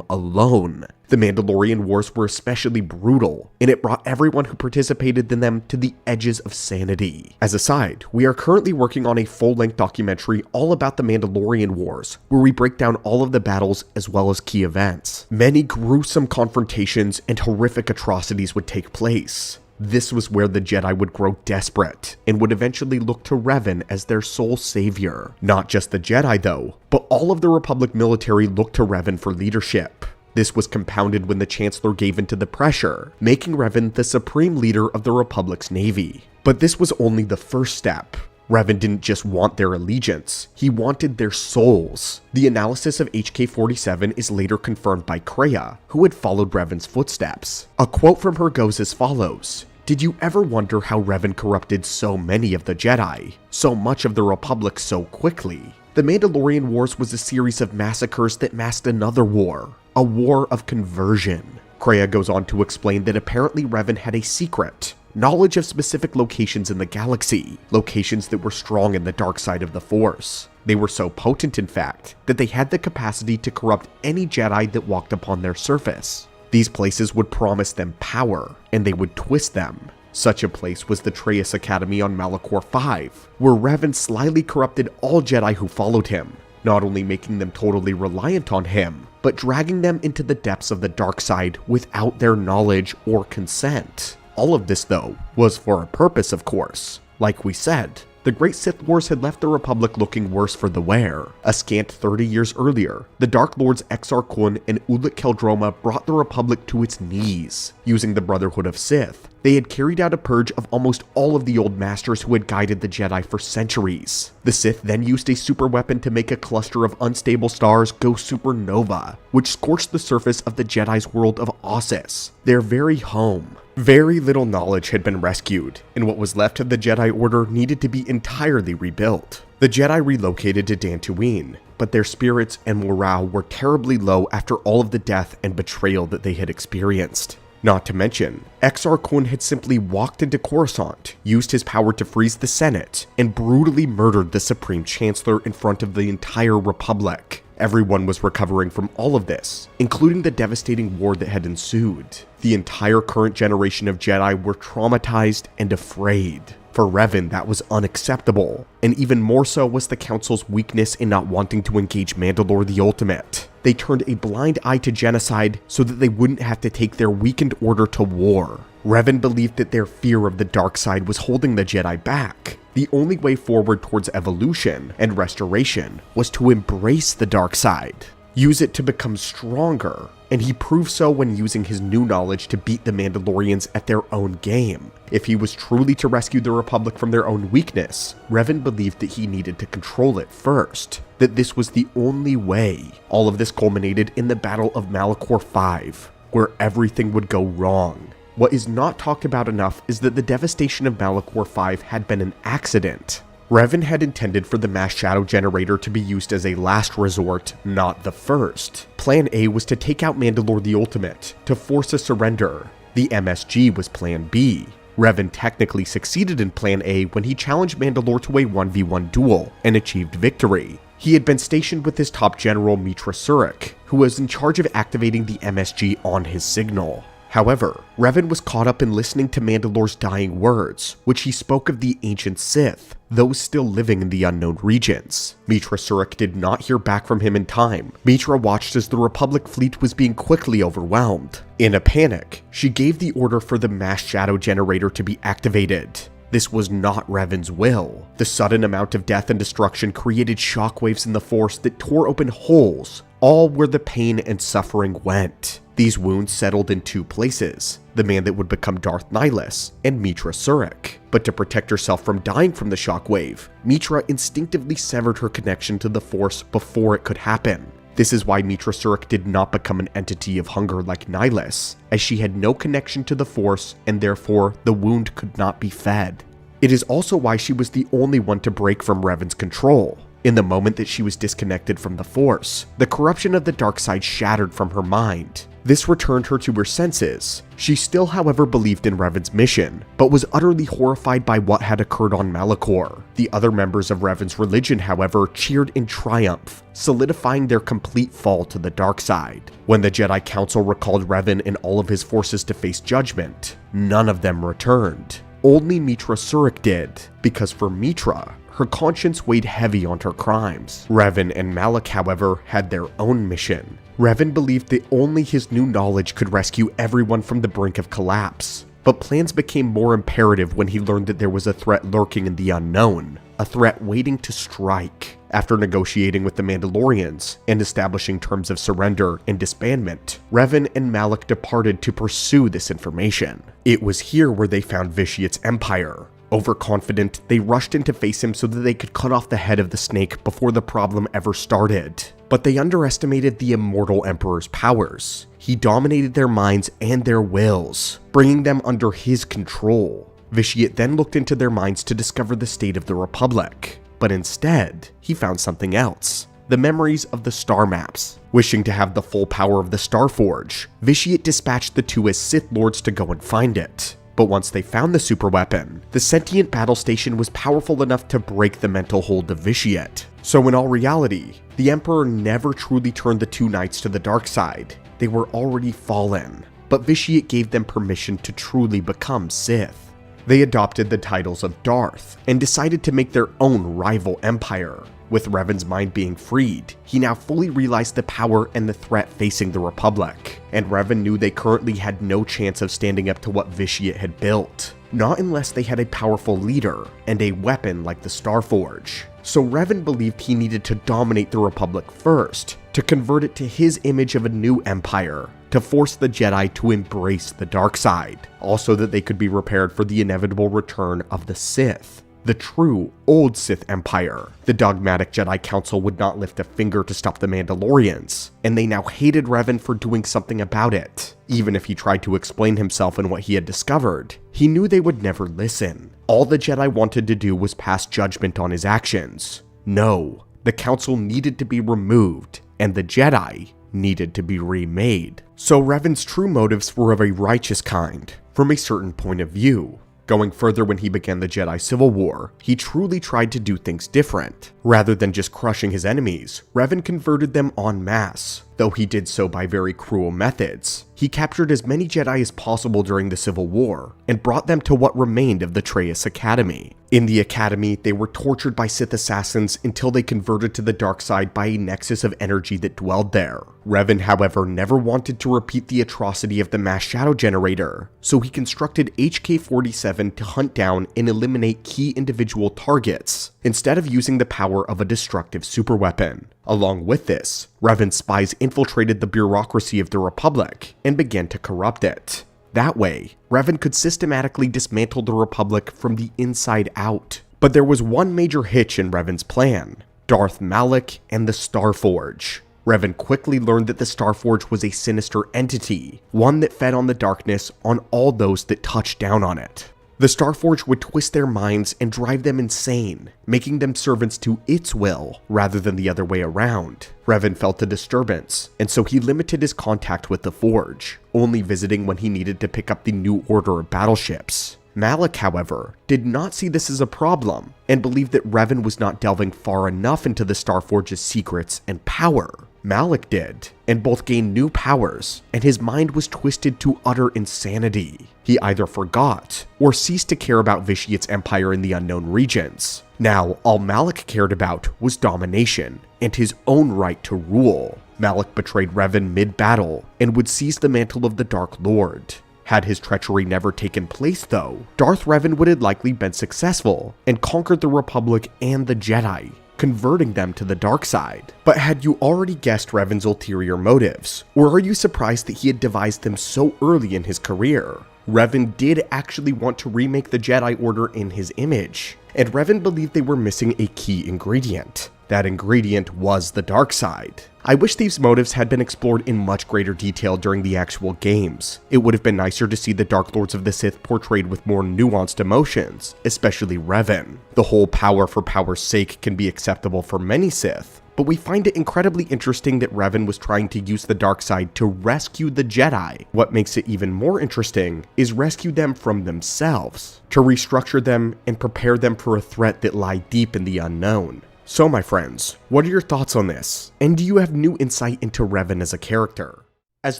S1: alone. The Mandalorian Wars were especially brutal, and it brought everyone who participated in them to the edges of sanity. As a side, we are currently working on a full-length documentary all about the Mandalorian Wars, where we break down all of the battles as well as key events. Many gruesome confrontations and horrific atrocities would take place. This was where the Jedi would grow desperate, and would eventually look to Revan as their sole savior. Not just the Jedi though, but all of the Republic military looked to Revan for leadership. This was compounded when the Chancellor gave in to the pressure, making Revan the supreme leader of the Republic's navy. But this was only the first step. Revan didn't just want their allegiance, he wanted their souls. The analysis of HK-47 is later confirmed by Traya, who had followed Revan's footsteps. A quote from her goes as follows: "Did you ever wonder how Revan corrupted so many of the Jedi, so much of the Republic so quickly? The Mandalorian Wars was a series of massacres that masked another war, a war of conversion." Traya goes on to explain that apparently Revan had a secret, knowledge of specific locations in the galaxy, locations that were strong in the dark side of the Force. They were so potent, in fact, that they had the capacity to corrupt any Jedi that walked upon their surface. These places would promise them power, and they would twist them. Such a place was the Traya Academy on Malachor V, where Revan slyly corrupted all Jedi who followed him, not only making them totally reliant on him, but dragging them into the depths of the dark side without their knowledge or consent. All of this, though, was for a purpose, of course. Like we said, the The Great Sith Wars had left the Republic looking worse for the wear. A scant 30 years earlier, the Dark Lords Exar Kun and Ulic Qel-Droma brought the Republic to its knees. Using the Brotherhood of Sith, they had carried out a purge of almost all of the old masters who had guided the Jedi for centuries. The Sith then used a super weapon to make a cluster of unstable stars go supernova, which scorched the surface of the Jedi's world of Ossus, their very home. Very little knowledge had been rescued, and what was left of the Jedi Order needed to be entirely rebuilt. The Jedi relocated to Dantooine, but their spirits and morale were terribly low after all of the death and betrayal that they had experienced. Not to mention, Exar Kun had simply walked into Coruscant, used his power to freeze the Senate, and brutally murdered the Supreme Chancellor in front of the entire Republic. Everyone was recovering from all of this, including the devastating war that had ensued. The entire current generation of Jedi were traumatized and afraid. For Revan, that was unacceptable, and even more so was the Council's weakness in not wanting to engage Mandalore the Ultimate. They turned a blind eye to genocide so that they wouldn't have to take their weakened order to war. Revan believed that their fear of the dark side was holding the Jedi back. The only way forward towards evolution and restoration was to embrace the dark side, use it to become stronger, and he proved so when using his new knowledge to beat the Mandalorians at their own game. If he was truly to rescue the Republic from their own weakness, Revan believed that he needed to control it first, that this was the only way. All of this culminated in the Battle of Malachor V, where everything would go wrong. What is not talked about enough is that the devastation of Malachor V had been an accident. Revan had intended for the mass shadow generator to be used as a last resort, not the first. Plan A was to take out Mandalore the Ultimate, to force a surrender. The MSG was Plan B. Revan technically succeeded in Plan A when he challenged Mandalore to a 1v1 duel and achieved victory. He had been stationed with his top general Meetra Surik, who was in charge of activating the MSG on his signal. However, Revan was caught up in listening to Mandalore's dying words, which he spoke of the ancient Sith, those still living in the unknown regions. Meetra Surik did not hear back from him in time. Meetra watched as the Republic fleet was being quickly overwhelmed. In a panic, she gave the order for the mass shadow generator to be activated. This was not Revan's will. The sudden amount of death and destruction created shockwaves in the Force that tore open holes, all where the pain and suffering went. These wounds settled in two places, the man that would become Darth Nihilus and Meetra Surik. But to protect herself from dying from the shockwave, Meetra instinctively severed her connection to the Force before it could happen. This is why Meetra Surik did not become an entity of hunger like Nihilus, as she had no connection to the Force and therefore the wound could not be fed. It is also why she was the only one to break from Revan's control. In the moment that she was disconnected from the Force, the corruption of the dark side shattered from her mind. This returned her to her senses. She still, however, believed in Revan's mission, but was utterly horrified by what had occurred on Malachor. The other members of Revan's religion, however, cheered in triumph, solidifying their complete fall to the dark side. When the Jedi Council recalled Revan and all of his forces to face judgment, none of them returned. Only Meetra Surik did, because for Meetra, her conscience weighed heavy on her crimes. Revan and Malak, however, had their own mission. Revan believed that only his new knowledge could rescue everyone from the brink of collapse. But plans became more imperative when he learned that there was a threat lurking in the unknown, a threat waiting to strike. After negotiating with the Mandalorians and establishing terms of surrender and disbandment, Revan and Malak departed to pursue this information. It was here where they found Vitiate's empire. Overconfident, they rushed in to face him so that they could cut off the head of the snake before the problem ever started. But they underestimated the immortal Emperor's powers. He dominated their minds and their wills, bringing them under his control. Vitiate then looked into their minds to discover the state of the Republic. But instead, he found something else. The memories of the star maps. Wishing to have the full power of the Starforge, Vitiate dispatched the two as Sith Lords to go and find it. But once they found the superweapon, the sentient battle station was powerful enough to break the mental hold of Vitiate. So in all reality, the Emperor never truly turned the two knights to the dark side. They were already fallen, but Vitiate gave them permission to truly become Sith. They adopted the titles of Darth and decided to make their own rival empire. With Revan's mind being freed, he now fully realized the power and the threat facing the Republic, and Revan knew they currently had no chance of standing up to what Vitiate had built. Not unless they had a powerful leader and a weapon like the Starforge. So Revan believed he needed to dominate the Republic first, to convert it to his image of a new empire, to force the Jedi to embrace the dark side, also that they could be prepared for the inevitable return of the Sith. The true, old Sith Empire. The dogmatic Jedi Council would not lift a finger to stop the Mandalorians, and they now hated Revan for doing something about it. Even if he tried to explain himself and what he had discovered, he knew they would never listen. All the Jedi wanted to do was pass judgment on his actions. No, the Council needed to be removed, and the Jedi needed to be remade. So Revan's true motives were of a righteous kind, from a certain point of view. Going further, when he began the Jedi Civil War, he truly tried to do things different. Rather than just crushing his enemies, Revan converted them en masse, though he did so by very cruel methods. He captured as many Jedi as possible during the Civil War, and brought them to what remained of the Traya Academy. In the Academy, they were tortured by Sith assassins until they converted to the dark side by a nexus of energy that dwelled there. Revan, however, never wanted to repeat the atrocity of the mass shadow generator, so he constructed HK-47 to hunt down and eliminate key individual targets, instead of using the power of a destructive superweapon. Along with this, Revan's spies infiltrated the bureaucracy of the Republic and began to corrupt it. That way, Revan could systematically dismantle the Republic from the inside out. But there was one major hitch in Revan's plan: Darth Malak and the Starforge. Revan quickly learned that the Starforge was a sinister entity, one that fed on the darkness on all those that touched down on it. The Starforge would twist their minds and drive them insane, making them servants to its will rather than the other way around. Revan felt a disturbance, and so he limited his contact with the Forge, only visiting when he needed to pick up the new order of battleships. Malak, however, did not see this as a problem, and believed that Revan was not delving far enough into the Starforge's secrets and power. Malak did, and both gained new powers, and his mind was twisted to utter insanity. He either forgot, or ceased to care about Vitiate's empire in the unknown regions. Now, all Malak cared about was domination, and his own right to rule. Malak betrayed Revan mid-battle, and would seize the mantle of the Dark Lord. Had his treachery never taken place though, Darth Revan would have likely been successful, and conquered the Republic and the Jedi, converting them to the dark side. But had you already guessed Revan's ulterior motives, or are you surprised that he had devised them so early in his career? Revan did actually want to remake the Jedi Order in his image, and Revan believed they were missing a key ingredient. That ingredient was the dark side. I wish these motives had been explored in much greater detail during the actual games. It would have been nicer to see the Dark Lords of the Sith portrayed with more nuanced emotions, especially Revan. The whole power for power's sake can be acceptable for many Sith, but we find it incredibly interesting that Revan was trying to use the dark side to rescue the Jedi. What makes it even more interesting is rescue them from themselves, to restructure them and prepare them for a threat that lie deep in the unknown. So my friends, what are your thoughts on this? And do you have new insight into Revan as a character? As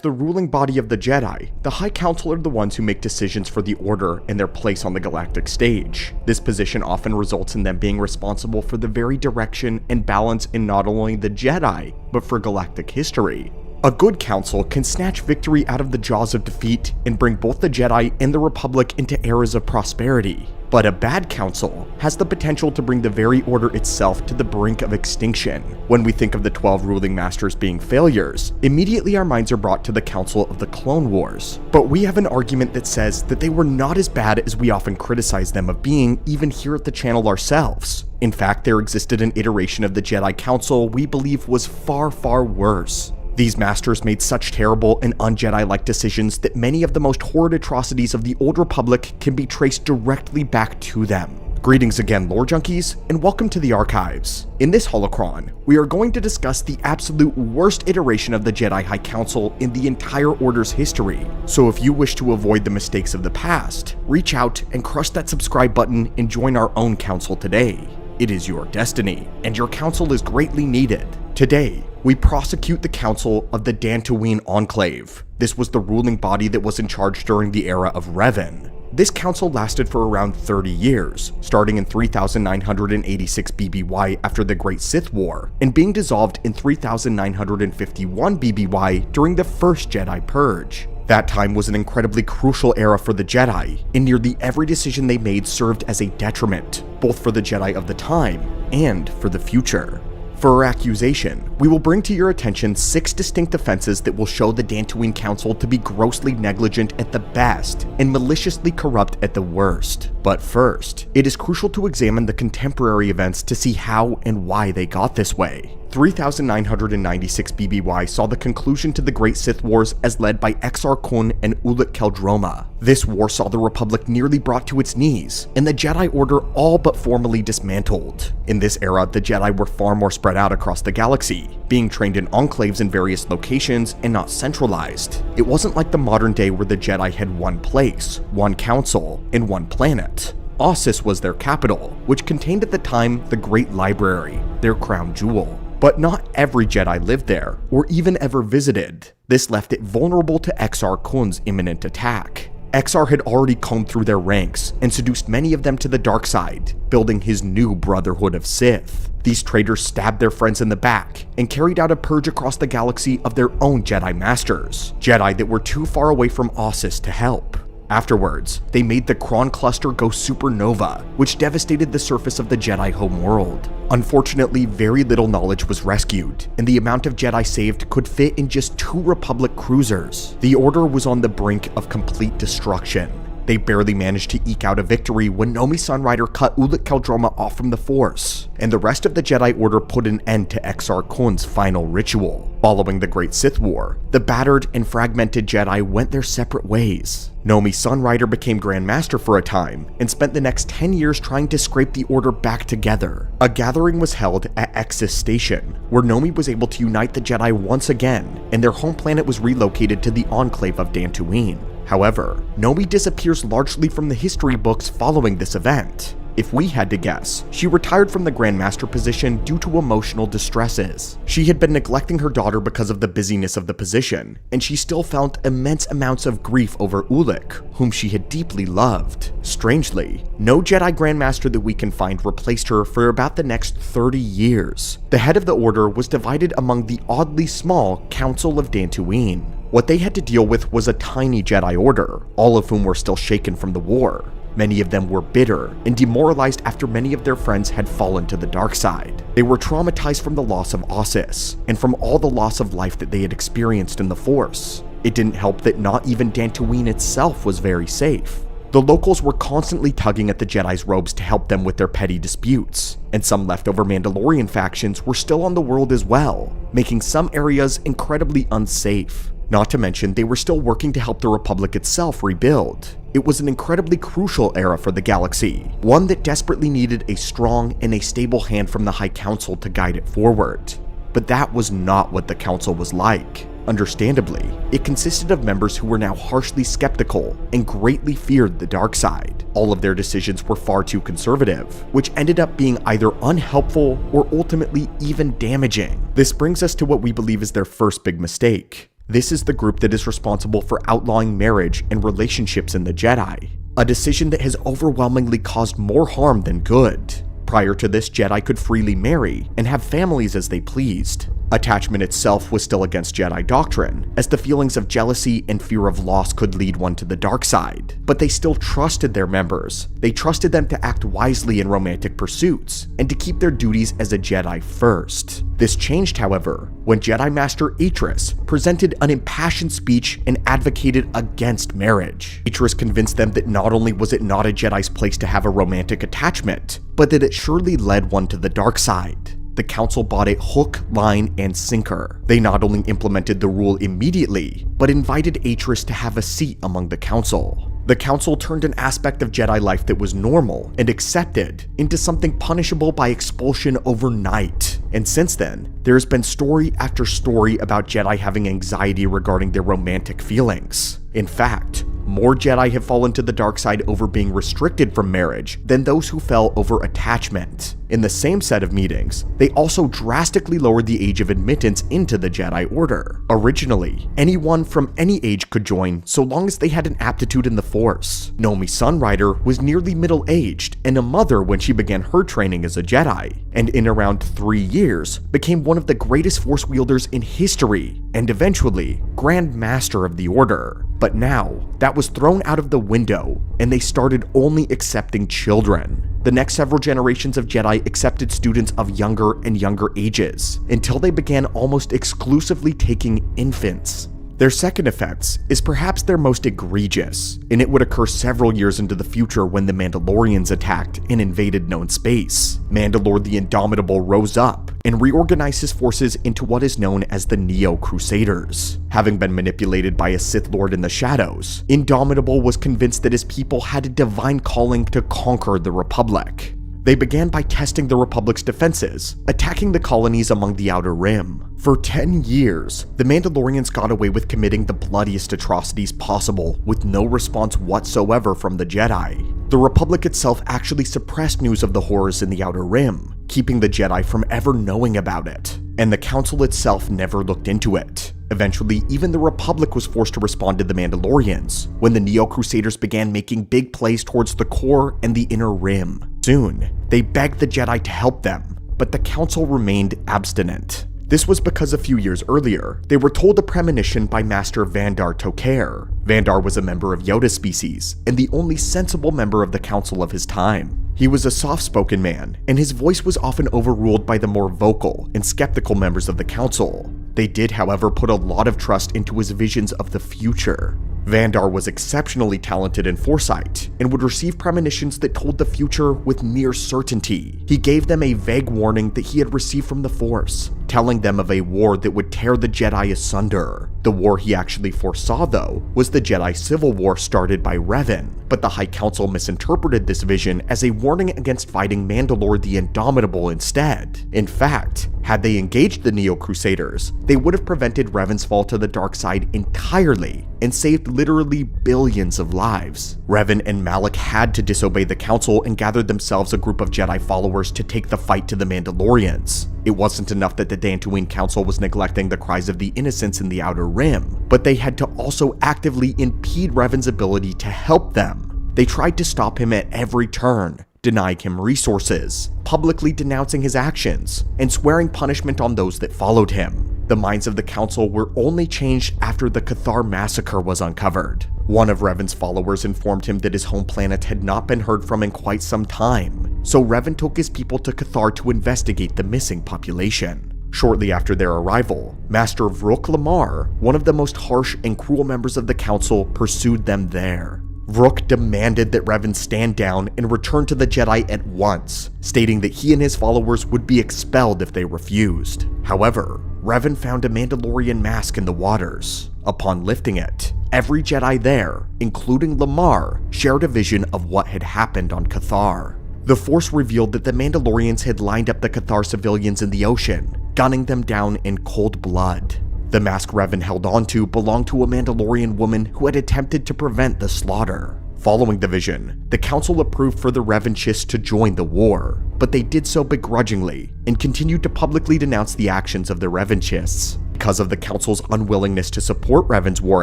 S1: the ruling body of the Jedi, the High Council are the ones who make decisions for the Order and their place on the galactic stage. This position often results in them being responsible for the very direction and balance in not only the Jedi, but for galactic history. A good council can snatch victory out of the jaws of defeat and bring both the Jedi and the Republic into eras of prosperity. But a bad council has the potential to bring the very Order itself to the brink of extinction. When we think of the 12 ruling masters being failures, immediately our minds are brought to the Council of the Clone Wars. But we have an argument that says that they were not as bad as we often criticize them of being, even here at the channel ourselves. In fact, there existed an iteration of the Jedi Council we believe was far, far worse. These masters made such terrible and un-Jedi-like decisions that many of the most horrid atrocities of the Old Republic can be traced directly back to them. Greetings again, lore junkies, and welcome to the archives. In this holocron, we are going to discuss the absolute worst iteration of the Jedi High Council in the entire Order's history. So if you wish to avoid the mistakes of the past, reach out and crush that subscribe button and join our own council today. It is your destiny, and your counsel is greatly needed. Today, we prosecute the Council of the Dantooine Enclave. This was the ruling body that was in charge during the era of Revan. This council lasted for around 30 years, starting in 3986 BBY after the Great Sith War, and being dissolved in 3951 BBY during the First Jedi Purge. That time was an incredibly crucial era for the Jedi, and nearly every decision they made served as a detriment, both for the Jedi of the time and for the future. For our accusation, we will bring to your attention 6 distinct offenses that will show the Dantooine Council to be grossly negligent at the best and maliciously corrupt at the worst. But first, it is crucial to examine the contemporary events to see how and why they got this way. 3996 BBY saw the conclusion to the Great Sith Wars as led by Exar Kun and Ulic Qel-Droma. This war saw the Republic nearly brought to its knees, and the Jedi Order all but formally dismantled. In this era, the Jedi were far more spread out across the galaxy, being trained in enclaves in various locations and not centralized. It wasn't like the modern day where the Jedi had one place, one council, and one planet. Ossus was their capital, which contained at the time the Great Library, their crown jewel. But not every Jedi lived there, or even ever visited. This left it vulnerable to Exar Kun's imminent attack. Exar had already combed through their ranks and seduced many of them to the dark side, building his new Brotherhood of Sith. These traitors stabbed their friends in the back and carried out a purge across the galaxy of their own Jedi Masters, Jedi that were too far away from Ossus to help. Afterwards, they made the Kron cluster go supernova, which devastated the surface of the Jedi homeworld. Unfortunately, very little knowledge was rescued, and the amount of Jedi saved could fit in just 2 Republic cruisers. The Order was on the brink of complete destruction. They barely managed to eke out a victory when Nomi Sunrider cut Ulic Qel-Droma off from the Force, and the rest of the Jedi Order put an end to Exar Kun's final ritual. Following the Great Sith War, the battered and fragmented Jedi went their separate ways. Nomi Sunrider became Grand Master for a time, and spent the next 10 years trying to scrape the Order back together. A gathering was held at Exis Station, where Nomi was able to unite the Jedi once again, and their home planet was relocated to the Enclave of Dantooine. However, Nomi disappears largely from the history books following this event. If we had to guess, she retired from the Grand Master position due to emotional distresses. She had been neglecting her daughter because of the busyness of the position, and she still felt immense amounts of grief over Ulic, whom she had deeply loved. Strangely, no Jedi Grand Master that we can find replaced her for about the next 30 years. The head of the Order was divided among the oddly small Council of Dantooine. What they had to deal with was a tiny Jedi Order, all of whom were still shaken from the war. Many of them were bitter and demoralized after many of their friends had fallen to the dark side. They were traumatized from the loss of Ossus, and from all the loss of life that they had experienced in the Force. It didn't help that not even Dantooine itself was very safe. The locals were constantly tugging at the Jedi's robes to help them with their petty disputes, and some leftover Mandalorian factions were still on the world as well, making some areas incredibly unsafe. Not to mention, they were still working to help the Republic itself rebuild. It was an incredibly crucial era for the galaxy, one that desperately needed a strong and a stable hand from the High Council to guide it forward. But that was not what the Council was like. Understandably, it consisted of members who were now harshly skeptical and greatly feared the dark side. All of their decisions were far too conservative, which ended up being either unhelpful or ultimately even damaging. This brings us to what we believe is their first big mistake. This is the group that is responsible for outlawing marriage and relationships in the Jedi, a decision that has overwhelmingly caused more harm than good. Prior to this, Jedi could freely marry and have families as they pleased. Attachment itself was still against Jedi doctrine, as the feelings of jealousy and fear of loss could lead one to the dark side. But they still trusted their members. They trusted them to act wisely in romantic pursuits, and to keep their duties as a Jedi first. This changed, however, when Jedi Master Atris presented an impassioned speech and advocated against marriage. Atris convinced them that not only was it not a Jedi's place to have a romantic attachment, but that it surely led one to the dark side. The Council bought it hook, line, and sinker. They not only implemented the rule immediately, but invited Atris to have a seat among the Council. The Council turned an aspect of Jedi life that was normal and accepted into something punishable by expulsion overnight. And since then, there's been story after story about Jedi having anxiety regarding their romantic feelings. In fact, more Jedi have fallen to the dark side over being restricted from marriage than those who fell over attachment. In the same set of meetings, they also drastically lowered the age of admittance into the Jedi Order. Originally, anyone from any age could join so long as they had an aptitude in the Force. Nomi Sunrider was nearly middle-aged and a mother when she began her training as a Jedi, and in around 3 years became one of the greatest Force wielders in history and eventually Grand Master of the Order. But now, that was thrown out of the window, and they started only accepting children. The next several generations of Jedi accepted students of younger and younger ages, until they began almost exclusively taking infants. Their second offense is perhaps their most egregious, and it would occur several years into the future when the Mandalorians attacked and invaded known space. Mandalore the Indomitable rose up and reorganized his forces into what is known as the Neo-Crusaders. Having been manipulated by a Sith Lord in the shadows, Indomitable was convinced that his people had a divine calling to conquer the Republic. They began by testing the Republic's defenses, attacking the colonies among the Outer Rim. For 10 years, the Mandalorians got away with committing the bloodiest atrocities possible with no response whatsoever from the Jedi. The Republic itself actually suppressed news of the horrors in the Outer Rim, keeping the Jedi from ever knowing about it, and the Council itself never looked into it. Eventually, even the Republic was forced to respond to the Mandalorians when the Neo-Crusaders began making big plays towards the core and the Inner Rim. Soon, they begged the Jedi to help them, but the Council remained abstinent. This was because a few years earlier, they were told a premonition by Master Vandar Tokare. Vandar was a member of Yoda species, and the only sensible member of the Council of his time. He was a soft-spoken man, and his voice was often overruled by the more vocal and skeptical members of the Council. They did, however, put a lot of trust into his visions of the future. Vandar was exceptionally talented in foresight, and would receive premonitions that told the future with near certainty. He gave them a vague warning that he had received from the Force, telling them of a war that would tear the Jedi asunder. The war he actually foresaw, though, was the Jedi Civil War started by Revan, but the High Council misinterpreted this vision as a warning against fighting Mandalore the Indomitable instead. In fact, had they engaged the Neo-Crusaders, they would have prevented Revan's fall to the dark side entirely and saved literally billions of lives. Revan and Malak had to disobey the Council and gathered themselves a group of Jedi followers to take the fight to the Mandalorians. It wasn't enough that the Dantooine Council was neglecting the cries of the innocents in the Outer Rim, but they had to also actively impede Revan's ability to help them. They tried to stop him at every turn, denying him resources, publicly denouncing his actions, and swearing punishment on those that followed him. The minds of the Council were only changed after the Cathar massacre was uncovered. One of Revan's followers informed him that his home planet had not been heard from in quite some time, so Revan took his people to Cathar to investigate the missing population. Shortly after their arrival, Master Vrook Lamar, one of the most harsh and cruel members of the Council, pursued them there. Vrook demanded that Revan stand down and return to the Jedi at once, stating that he and his followers would be expelled if they refused. However, Revan found a Mandalorian mask in the waters. Upon lifting it, every Jedi there, including Lamar, shared a vision of what had happened on Cathar. The Force revealed that the Mandalorians had lined up the Cathar civilians in the ocean, gunning them down in cold blood. The mask Revan held onto belonged to a Mandalorian woman who had attempted to prevent the slaughter. Following the vision, the Council approved for the Revanchists to join the war, but they did so begrudgingly and continued to publicly denounce the actions of the Revanchists. Because of the Council's unwillingness to support Revan's war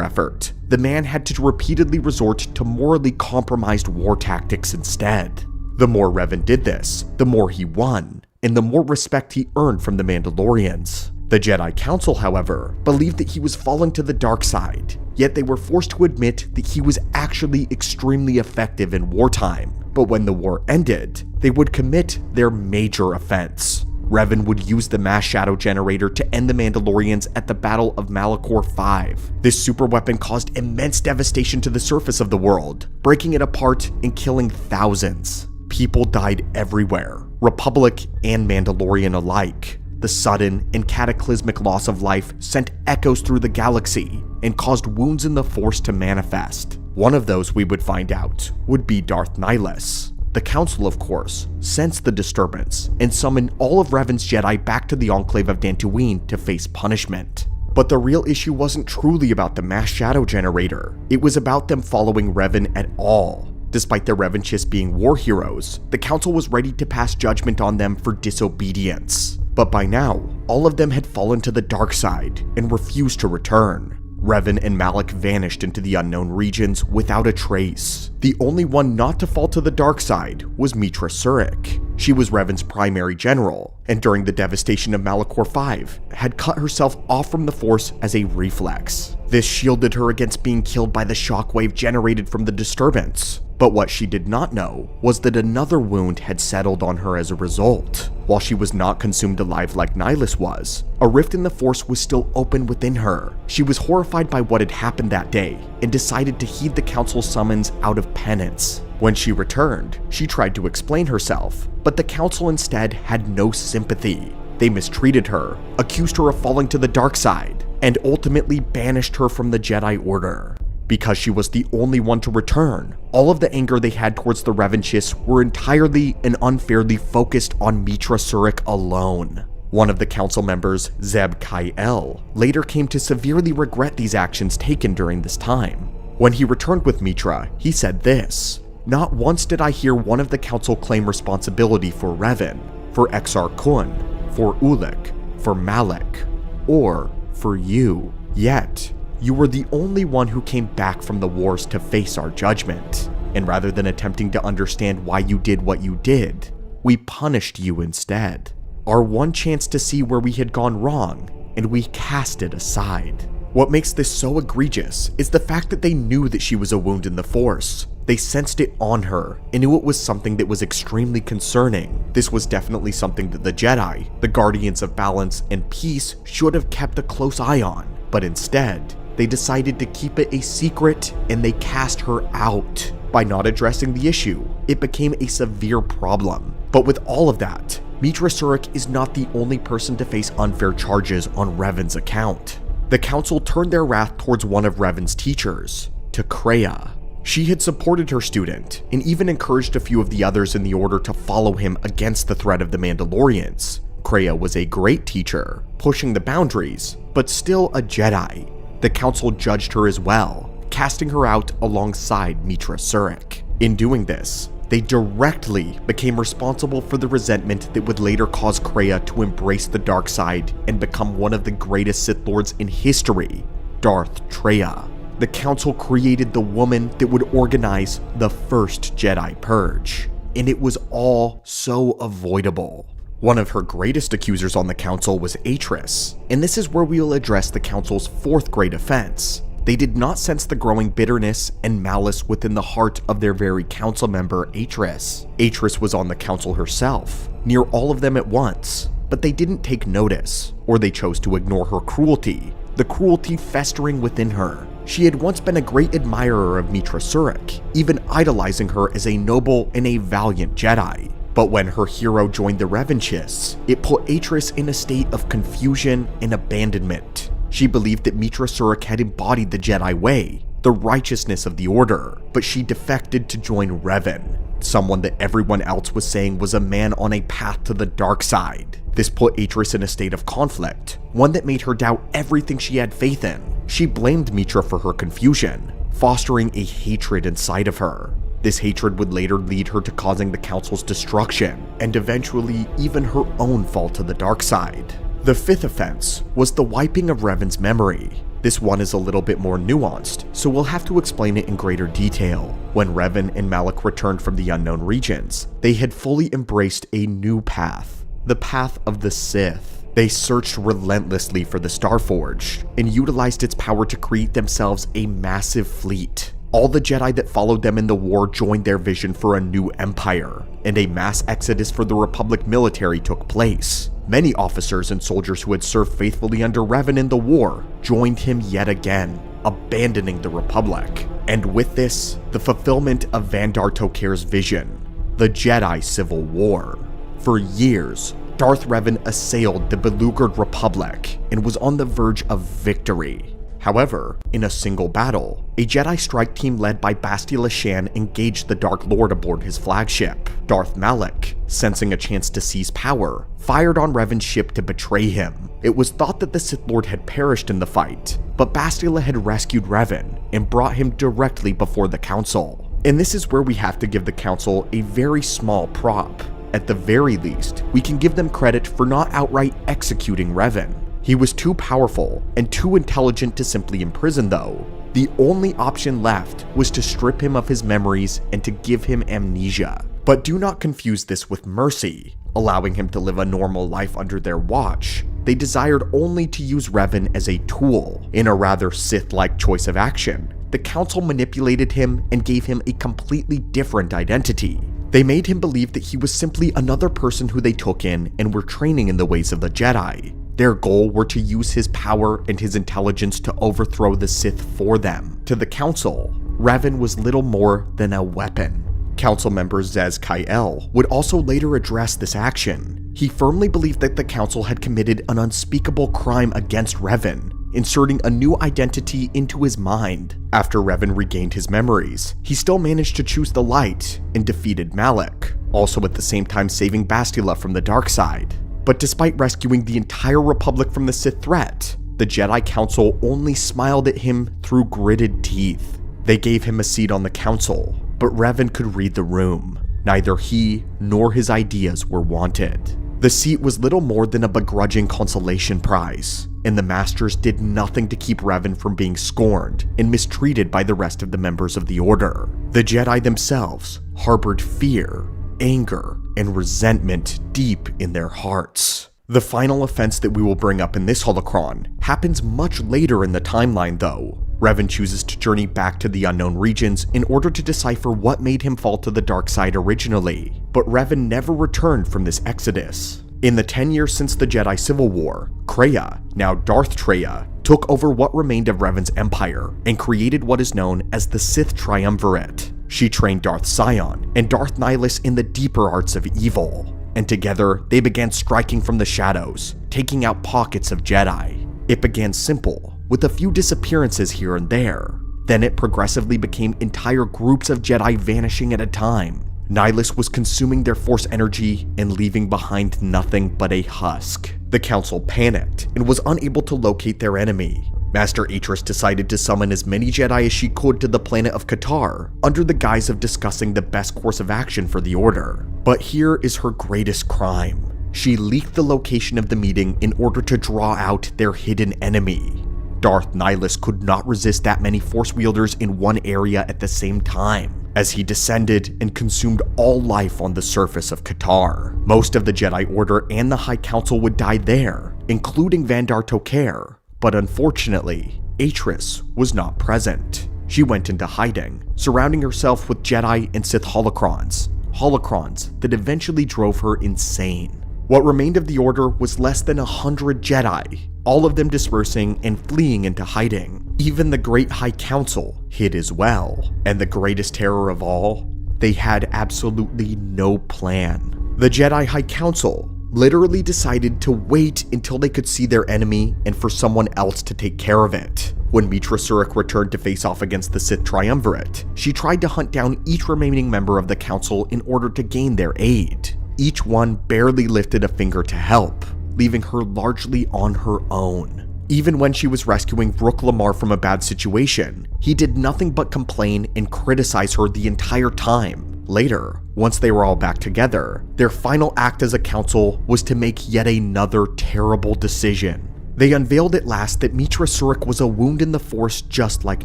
S1: effort, the man had to repeatedly resort to morally compromised war tactics instead. The more Revan did this, the more he won, and the more respect he earned from the Mandalorians. The Jedi Council, however, believed that he was falling to the dark side, yet they were forced to admit that he was actually extremely effective in wartime. But when the war ended, they would commit their major offense. Revan would use the mass shadow generator to end the Mandalorians at the Battle of Malachor V. This superweapon caused immense devastation to the surface of the world, breaking it apart and killing thousands. People died everywhere, Republic and Mandalorian alike. The sudden and cataclysmic loss of life sent echoes through the galaxy and caused wounds in the Force to manifest. One of those, we would find out, would be Darth Nihilus. The Council, of course, sensed the disturbance and summoned all of Revan's Jedi back to the Enclave of Dantooine to face punishment. But the real issue wasn't truly about the mass shadow generator. It was about them following Revan at all. Despite the Revanchists being war heroes, the Council was ready to pass judgment on them for disobedience. But by now, all of them had fallen to the dark side and refused to return. Revan and Malak vanished into the unknown regions without a trace. The only one not to fall to the dark side was Meetra Surik. She was Revan's primary general, and during the devastation of Malachor V, had cut herself off from the Force as a reflex. This shielded her against being killed by the shockwave generated from the disturbance. But what she did not know was that another wound had settled on her as a result. While she was not consumed alive like Nihilus was, a rift in the Force was still open within her. She was horrified by what had happened that day and decided to heed the Council's summons out of penance. When she returned, she tried to explain herself, but the Council instead had no sympathy. They mistreated her, accused her of falling to the dark side, and ultimately banished her from the Jedi Order. Because she was the only one to return, all of the anger they had towards the Revanchists were entirely and unfairly focused on Meetra Surik alone. One of the council members, Zeb Kai-El, later came to severely regret these actions taken during this time. When he returned with Meetra, he said this: "Not once did I hear one of the council claim responsibility for Revan, for Exar Kun, for Ulik, for Malak, or for you. Yet, you were the only one who came back from the wars to face our judgment, and rather than attempting to understand why you did what you did, we punished you instead. Our one chance to see where we had gone wrong, and we cast it aside." What makes this so egregious is the fact that they knew that she was a wound in the Force. They sensed it on her and knew it was something that was extremely concerning. This was definitely something that the Jedi, the Guardians of Balance and Peace, should have kept a close eye on, but instead, they decided to keep it a secret and they cast her out. By not addressing the issue, it became a severe problem. But with all of that, Meetra Surik is not the only person to face unfair charges on Revan's account. The Council turned their wrath towards one of Revan's teachers, Traya. She had supported her student and even encouraged a few of the others in the Order to follow him against the threat of the Mandalorians. Traya was a great teacher, pushing the boundaries, but still a Jedi. The Council judged her as well, casting her out alongside Meetra Surik. In doing this, they directly became responsible for the resentment that would later cause Traya to embrace the dark side and become one of the greatest Sith Lords in history, Darth Traya. The Council created the woman that would organize the first Jedi Purge, and it was all so avoidable. One of her greatest accusers on the Council was Atris, and this is where we'll address the Council's fourth great offense. They did not sense the growing bitterness and malice within the heart of their very council member, Atris. Atris was on the Council herself, near all of them at once, but they didn't take notice, or they chose to ignore her cruelty, the cruelty festering within her. She had once been a great admirer of Meetra Surik, even idolizing her as a noble and a valiant Jedi. But when her hero joined the Revanchists, it put Atris in a state of confusion and abandonment. She believed that Meetra Surik had embodied the Jedi way, the righteousness of the Order, but she defected to join Revan, someone that everyone else was saying was a man on a path to the dark side. This put Atris in a state of conflict, one that made her doubt everything she had faith in. She blamed Meetra for her confusion, fostering a hatred inside of her. This hatred would later lead her to causing the Council's destruction, and eventually even her own fall to the dark side. The fifth offense was the wiping of Revan's memory. This one is a little bit more nuanced, so we'll have to explain it in greater detail. When Revan and Malak returned from the unknown regions, they had fully embraced a new path, the path of the Sith. They searched relentlessly for the Starforged, and utilized its power to create themselves a massive fleet. All the Jedi that followed them in the war joined their vision for a new empire, and a mass exodus for the Republic military took place. Many officers and soldiers who had served faithfully under Revan in the war joined him yet again, abandoning the Republic. And with this, the fulfillment of Vandar Toker's vision, the Jedi Civil War. For years, Darth Revan assailed the beleaguered Republic and was on the verge of victory. However, in a single battle, a Jedi strike team led by Bastila Shan engaged the Dark Lord aboard his flagship. Darth Malak, sensing a chance to seize power, fired on Revan's ship to betray him. It was thought that the Sith Lord had perished in the fight, but Bastila had rescued Revan and brought him directly before the Council. And this is where we have to give the Council a very small prop. At the very least, we can give them credit for not outright executing Revan. He was too powerful and too intelligent to simply imprison though. The only option left was to strip him of his memories and to give him amnesia. But do not confuse this with mercy, allowing him to live a normal life under their watch. They desired only to use Revan as a tool. In a rather Sith-like choice of action, the Council manipulated him and gave him a completely different identity. They made him believe that he was simply another person who they took in and were training in the ways of the Jedi. Their goal were to use his power and his intelligence to overthrow the Sith for them. To the Council, Revan was little more than a weapon. Council member SOUNDCLOUD would also later address this action. He firmly believed that the Council had committed an unspeakable crime against Revan, inserting a new identity into his mind. After Revan regained his memories, he still managed to choose the light and defeated Malak, also at the same time saving Bastila from the dark side. But despite rescuing the entire Republic from the Sith threat, the Jedi Council only smiled at him through gritted teeth. They gave him a seat on the Council, but Revan could read the room. Neither he nor his ideas were wanted. The seat was little more than a begrudging consolation prize, and the Masters did nothing to keep Revan from being scorned and mistreated by the rest of the members of the Order. The Jedi themselves harbored fear, anger, and resentment deep in their hearts. The final offense that we will bring up in this holocron happens much later in the timeline though. Revan chooses to journey back to the unknown regions in order to decipher what made him fall to the dark side originally, but Revan never returned from this exodus. In the 10 years since the Jedi Civil War, Traya, now Darth Traya, took over what remained of Revan's empire and created what is known as the Sith Triumvirate. She trained Darth Sion and Darth Nihilus in the deeper arts of evil, and together they began striking from the shadows, taking out pockets of Jedi. It began simple, with a few disappearances here and there. Then it progressively became entire groups of Jedi vanishing at a time. Nihilus was consuming their Force energy and leaving behind nothing but a husk. The Council panicked and was unable to locate their enemy. Master Atris decided to summon as many Jedi as she could to the planet of Qatar under the guise of discussing the best course of action for the Order. But here is her greatest crime. She leaked the location of the meeting in order to draw out their hidden enemy. Darth Nihilus could not resist that many Force wielders in one area at the same time, as he descended and consumed all life on the surface of Qatar. Most of the Jedi Order and the High Council would die there, including Vandar Tokare. But unfortunately, Atris was not present. She went into hiding, surrounding herself with Jedi and Sith holocrons that eventually drove her insane. What remained of the Order was less than 100 Jedi, all of them dispersing and fleeing into hiding. Even the Great High Council hid as well. And the greatest terror of all, they had absolutely no plan. The Jedi High Council literally decided to wait until they could see their enemy and for someone else to take care of it. When Meetra Surik returned to face off against the Sith Triumvirate, she tried to hunt down each remaining member of the Council in order to gain their aid. Each one barely lifted a finger to help, leaving her largely on her own. Even when she was rescuing Rook Lamar from a bad situation, he did nothing but complain and criticize her the entire time. Later, once they were all back together, their final act as a council was to make yet another terrible decision. They unveiled at last that Meetra Surik was a wound in the Force just like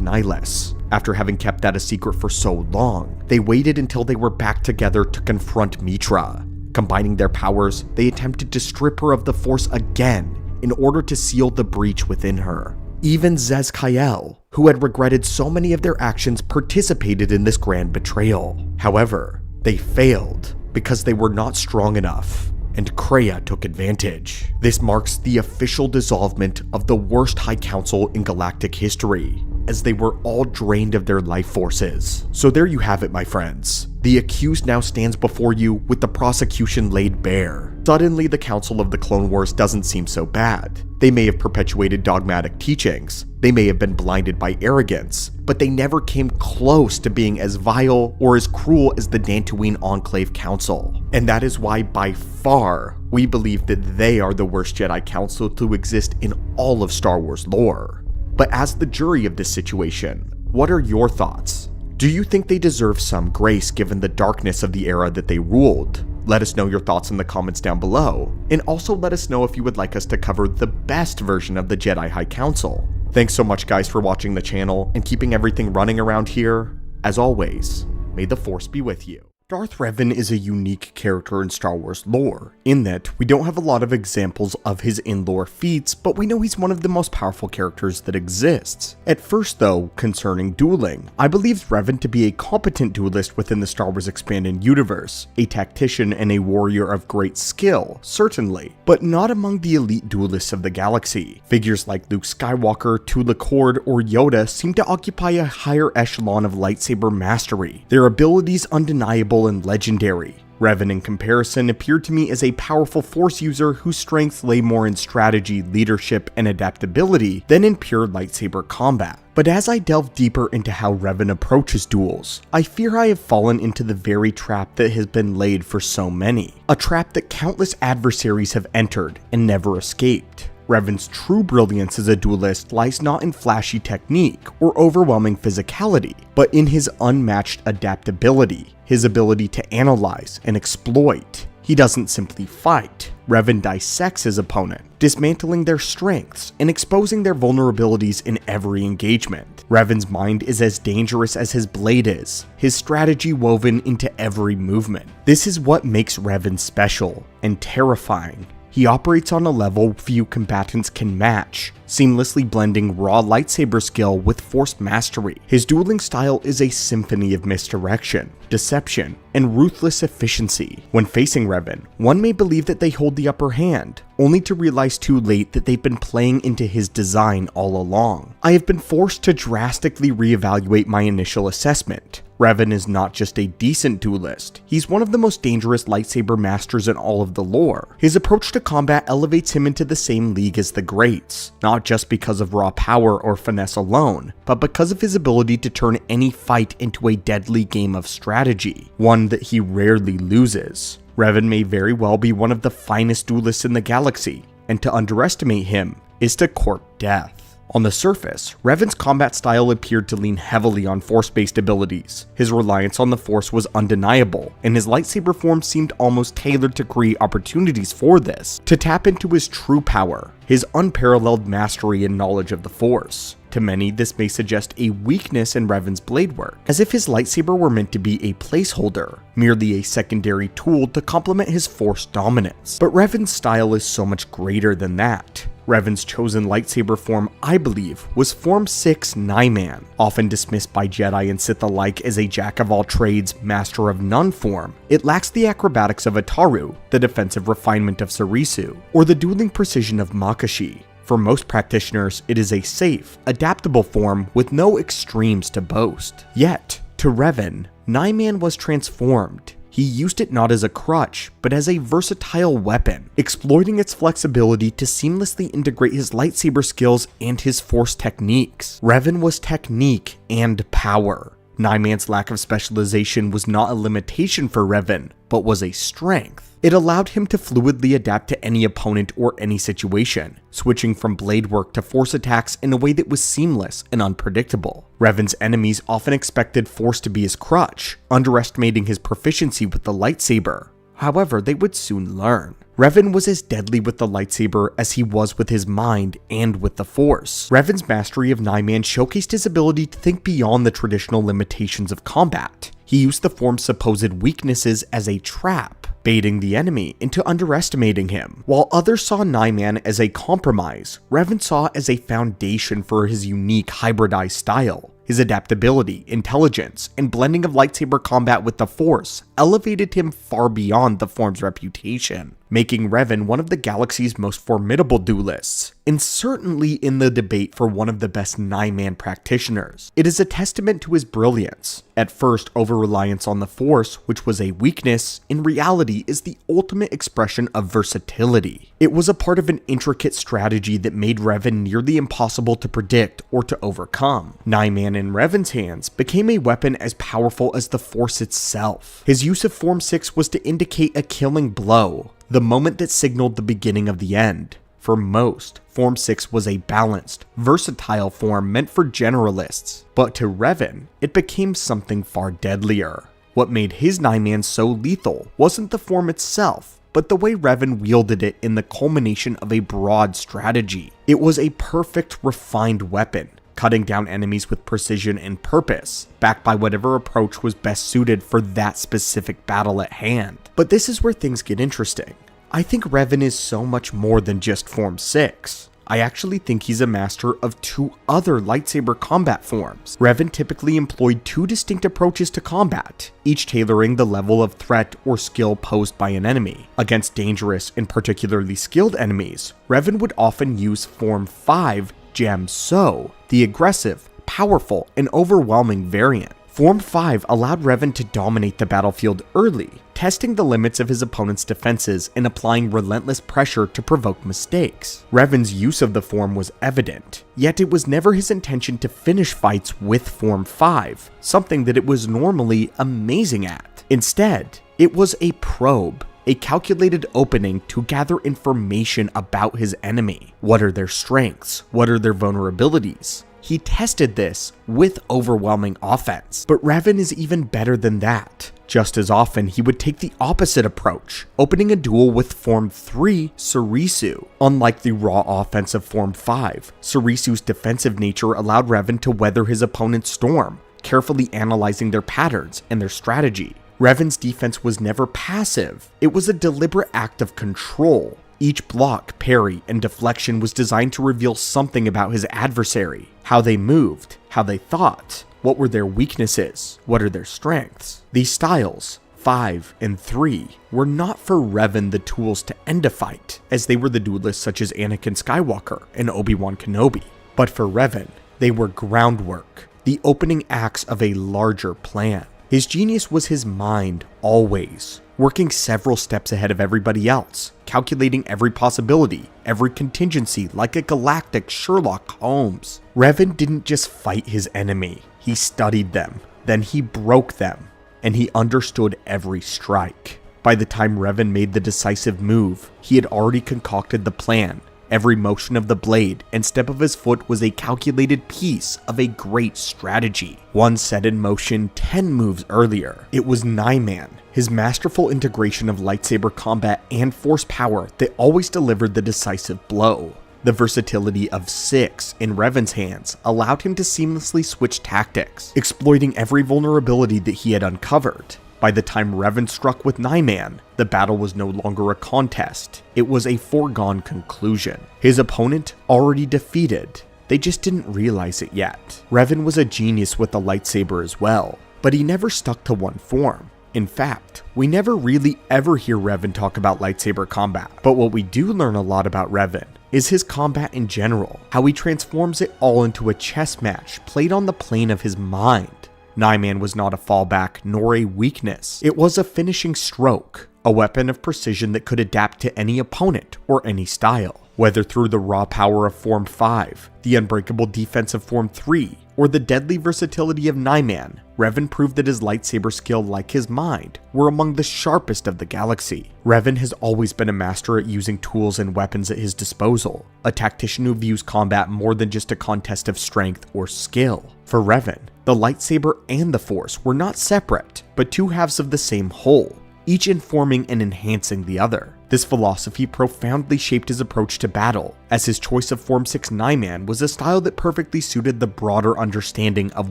S1: Nihilus. After having kept that a secret for so long, they waited until they were back together to confront Meetra. Combining their powers, they attempted to strip her of the Force again in order to seal the breach within her. Even SOUNDCLOUD, who had regretted so many of their actions, participated in this grand betrayal. However, they failed because they were not strong enough, and Traya took advantage. This marks the official dissolvement of the worst High Council in galactic history, as they were all drained of their life forces. So there you have it, my friends. The accused now stands before you with the prosecution laid bare. Suddenly, the Council of the Clone Wars doesn't seem so bad. They may have perpetuated dogmatic teachings, they may have been blinded by arrogance, but they never came close to being as vile or as cruel as the Dantooine Enclave Council. And that is why, by far, we believe that they are the worst Jedi Council to exist in all of Star Wars lore. But as the jury of this situation, what are your thoughts? Do you think they deserve some grace given the darkness of the era that they ruled? Let us know your thoughts in the comments down below, and also let us know if you would like us to cover the best version of the Jedi High Council. Thanks so much guys for watching the channel and keeping everything running around here. As always, may the Force be with you. Darth Revan is a unique character in Star Wars lore, in that we don't have a lot of examples of his in-lore feats, but we know he's one of the most powerful characters that exists. At first though, concerning dueling, I believe Revan to be a competent duelist within the Star Wars expanded universe, a tactician and a warrior of great skill, certainly, but not among the elite duelists of the galaxy. Figures like Luke Skywalker, Tula Cord, or Yoda seem to occupy a higher echelon of lightsaber mastery, their abilities undeniable and legendary. Revan in comparison appeared to me as a powerful Force user whose strength lay more in strategy, leadership, and adaptability than in pure lightsaber combat. But as I delve deeper into how Revan approaches duels, I fear I have fallen into the very trap that has been laid for so many. A trap that countless adversaries have entered and never escaped. Revan's true brilliance as a duelist lies not in flashy technique or overwhelming physicality, but in his unmatched adaptability, his ability to analyze and exploit. He doesn't simply fight. Revan dissects his opponent, dismantling their strengths and exposing their vulnerabilities in every engagement. Revan's mind is as dangerous as his blade is, his strategy woven into every movement. This is what makes Revan special and terrifying. He operates on a level few combatants can match, seamlessly blending raw lightsaber skill with Force mastery. His dueling style is a symphony of misdirection, deception, and ruthless efficiency. When facing Revan, one may believe that they hold the upper hand, only to realize too late that they've been playing into his design all along. I have been forced to drastically reevaluate my initial assessment. Revan is not just a decent duelist, he's one of the most dangerous lightsaber masters in all of the lore. His approach to combat elevates him into the same league as the greats, not just because of raw power or finesse alone, but because of his ability to turn any fight into a deadly game of strategy, one that he rarely loses. Revan may very well be one of the finest duelists in the galaxy, and to underestimate him is to court death. On the surface, Revan's combat style appeared to lean heavily on Force-based abilities. His reliance on the Force was undeniable, and his lightsaber form seemed almost tailored to create opportunities for this, to tap into his true power, his unparalleled mastery and knowledge of the Force. To many, this may suggest a weakness in Revan's blade work, as if his lightsaber were meant to be a placeholder, merely a secondary tool to complement his Force dominance. But Revan's style is so much greater than that. Revan's chosen lightsaber form, I believe, was Form 6 Nyman, often dismissed by Jedi and Sith alike as a jack-of-all-trades, master-of-none form. It lacks the acrobatics of Ataru, the defensive refinement of Sarisu, or the dueling precision of Makashi. For most practitioners, it is a safe, adaptable form with no extremes to boast. Yet, to Revan, Nyman was transformed. He used it not as a crutch, but as a versatile weapon, exploiting its flexibility to seamlessly integrate his lightsaber skills and his Force techniques. Revan was technique and power. Nyman's lack of specialization was not a limitation for Revan, but was a strength. It allowed him to fluidly adapt to any opponent or any situation, switching from blade work to Force attacks in a way that was seamless and unpredictable. Revan's enemies often expected Force to be his crutch, underestimating his proficiency with the lightsaber. However, they would soon learn. Revan was as deadly with the lightsaber as he was with his mind and with the Force. Revan's mastery of Nyman showcased his ability to think beyond the traditional limitations of combat. He used the form's supposed weaknesses as a trap, baiting the enemy into underestimating him. While others saw Nyman as a compromise, Revan saw as a foundation for his unique hybridized style. His adaptability, intelligence, and blending of lightsaber combat with the Force elevated him far beyond the form's reputation, making Revan one of the galaxy's most formidable duelists, and certainly in the debate for one of the best Nyman practitioners. It is a testament to his brilliance. At first, over-reliance on the Force, which was a weakness, in reality is the ultimate expression of versatility. It was a part of an intricate strategy that made Revan nearly impossible to predict or to overcome. Nyman in Revan's hands became a weapon as powerful as the Force itself. His use of Form 6 was to indicate a killing blow, the moment that signaled the beginning of the end. For most, Form 6 was a balanced, versatile form meant for generalists, but to Revan, it became something far deadlier. What made his 9-man so lethal wasn't the form itself, but the way Revan wielded it in the culmination of a broad strategy. It was a perfect, refined weapon, cutting down enemies with precision and purpose, backed by whatever approach was best suited for that specific battle at hand. But this is where things get interesting. I think Revan is so much more than just Form 6. I actually think he's a master of 2 other lightsaber combat forms. Revan typically employed 2 distinct approaches to combat, each tailoring the level of threat or skill posed by an enemy. Against dangerous and particularly skilled enemies, Revan would often use Form 5 Jam-So, the aggressive, powerful, and overwhelming variant. Form 5 allowed Revan to dominate the battlefield early, testing the limits of his opponent's defenses and applying relentless pressure to provoke mistakes. Revan's use of the form was evident, yet it was never his intention to finish fights with Form 5, something that it was normally amazing at. Instead, it was a probe, a calculated opening to gather information about his enemy. What are their strengths? What are their vulnerabilities? He tested this with overwhelming offense. But Revan is even better than that. Just as often, he would take the opposite approach, opening a duel with Form 3 Surisu. Unlike the raw offense of Form 5, Surisu's defensive nature allowed Revan to weather his opponent's storm, carefully analyzing their patterns and their strategy. Revan's defense was never passive. It was a deliberate act of control. Each block, parry, and deflection was designed to reveal something about his adversary, how they moved, how they thought, what were their weaknesses, what are their strengths. These styles, 5 and 3, were not for Revan the tools to end a fight, as they were the duelists such as Anakin Skywalker and Obi-Wan Kenobi. But for Revan, they were groundwork, the opening acts of a larger plan. His genius was his mind, always, working several steps ahead of everybody else, calculating every possibility, every contingency like a galactic Sherlock Holmes. Revan didn't just fight his enemy, he studied them, then he broke them, and he understood every strike. By the time Revan made the decisive move, he had already concocted the plan. Every motion of the blade and step of his foot was a calculated piece of a great strategy, one set in motion 10 moves earlier. It was 9-man, his masterful integration of lightsaber combat and force power that always delivered the decisive blow. The versatility of 6 in Revan's hands allowed him to seamlessly switch tactics, exploiting every vulnerability that he had uncovered. By the time Revan struck with 9-man, the battle was no longer a contest. It was a foregone conclusion. His opponent already defeated. They just didn't realize it yet. Revan was a genius with the lightsaber as well, but he never stuck to one form. In fact, we never really ever hear Revan talk about lightsaber combat. But what we do learn a lot about Revan is his combat in general, how he transforms it all into a chess match played on the plane of his mind. 9-man was not a fallback nor a weakness. It was a finishing stroke, a weapon of precision that could adapt to any opponent or any style. Whether through the raw power of Form 5, the unbreakable defense of Form 3, or the deadly versatility of 9-man, Revan proved that his lightsaber skill, like his mind, were among the sharpest of the galaxy. Revan has always been a master at using tools and weapons at his disposal, a tactician who views combat more than just a contest of strength or skill. For Revan, the lightsaber and the Force were not separate, but 2 halves of the same whole, each informing and enhancing the other. This philosophy profoundly shaped his approach to battle, as his choice of Form 6 9-man was a style that perfectly suited the broader understanding of